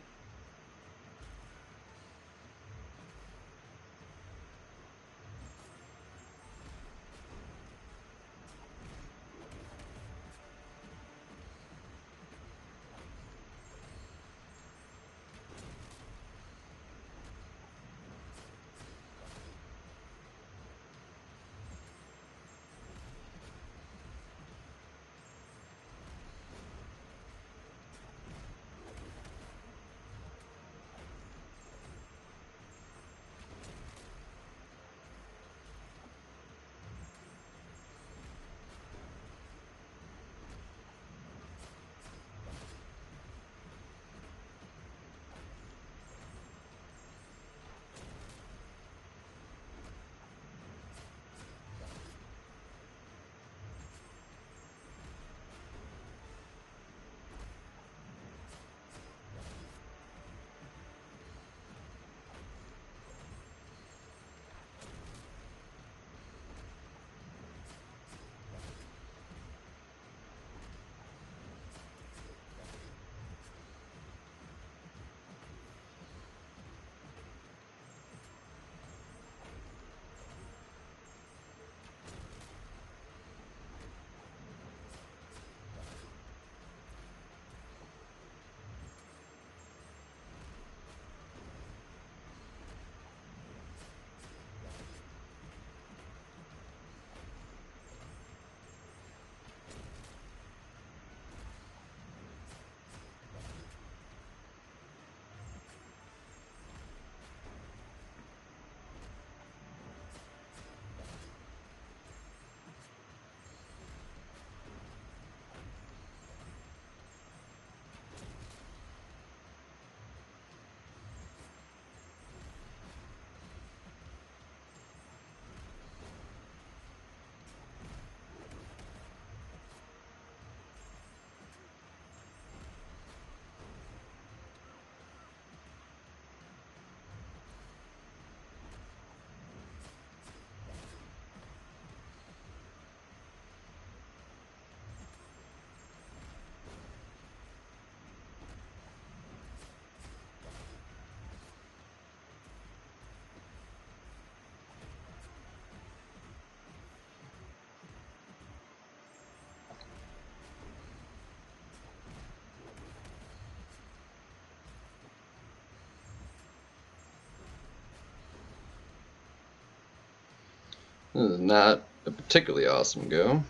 This is not a particularly awesome go.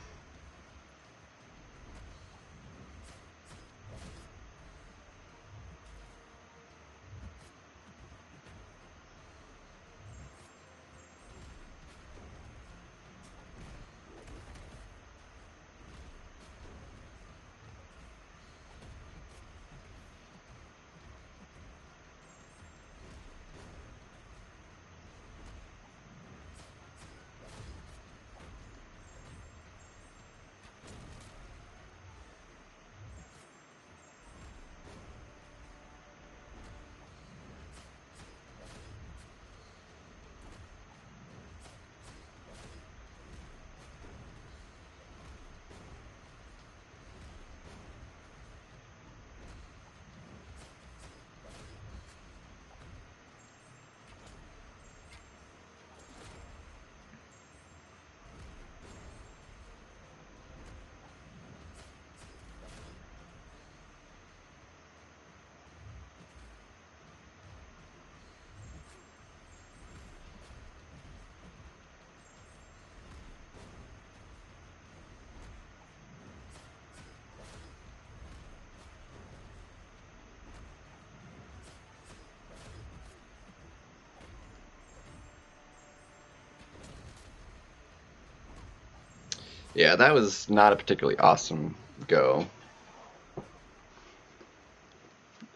Yeah, that was not a particularly awesome go.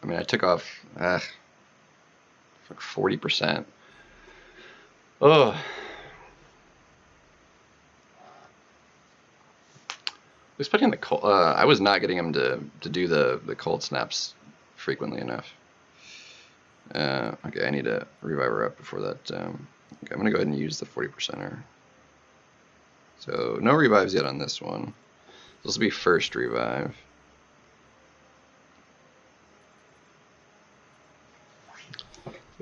I mean, I took off like 40%. Oh. Expecting the cold, I was not getting him to do the cold snaps frequently enough. Okay, I need to revive her up before that. Okay, I'm gonna go ahead and use the 40%er. So no revives yet on this one. This will be first revive.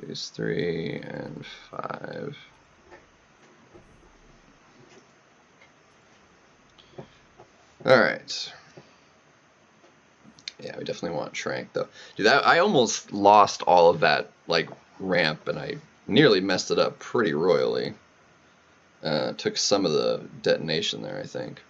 Phase 3 and 5. Alright. Yeah, we definitely want Shrank though. Dude, I almost lost all of that like ramp, and I nearly messed it up pretty royally. Took some of the detonation there, I think.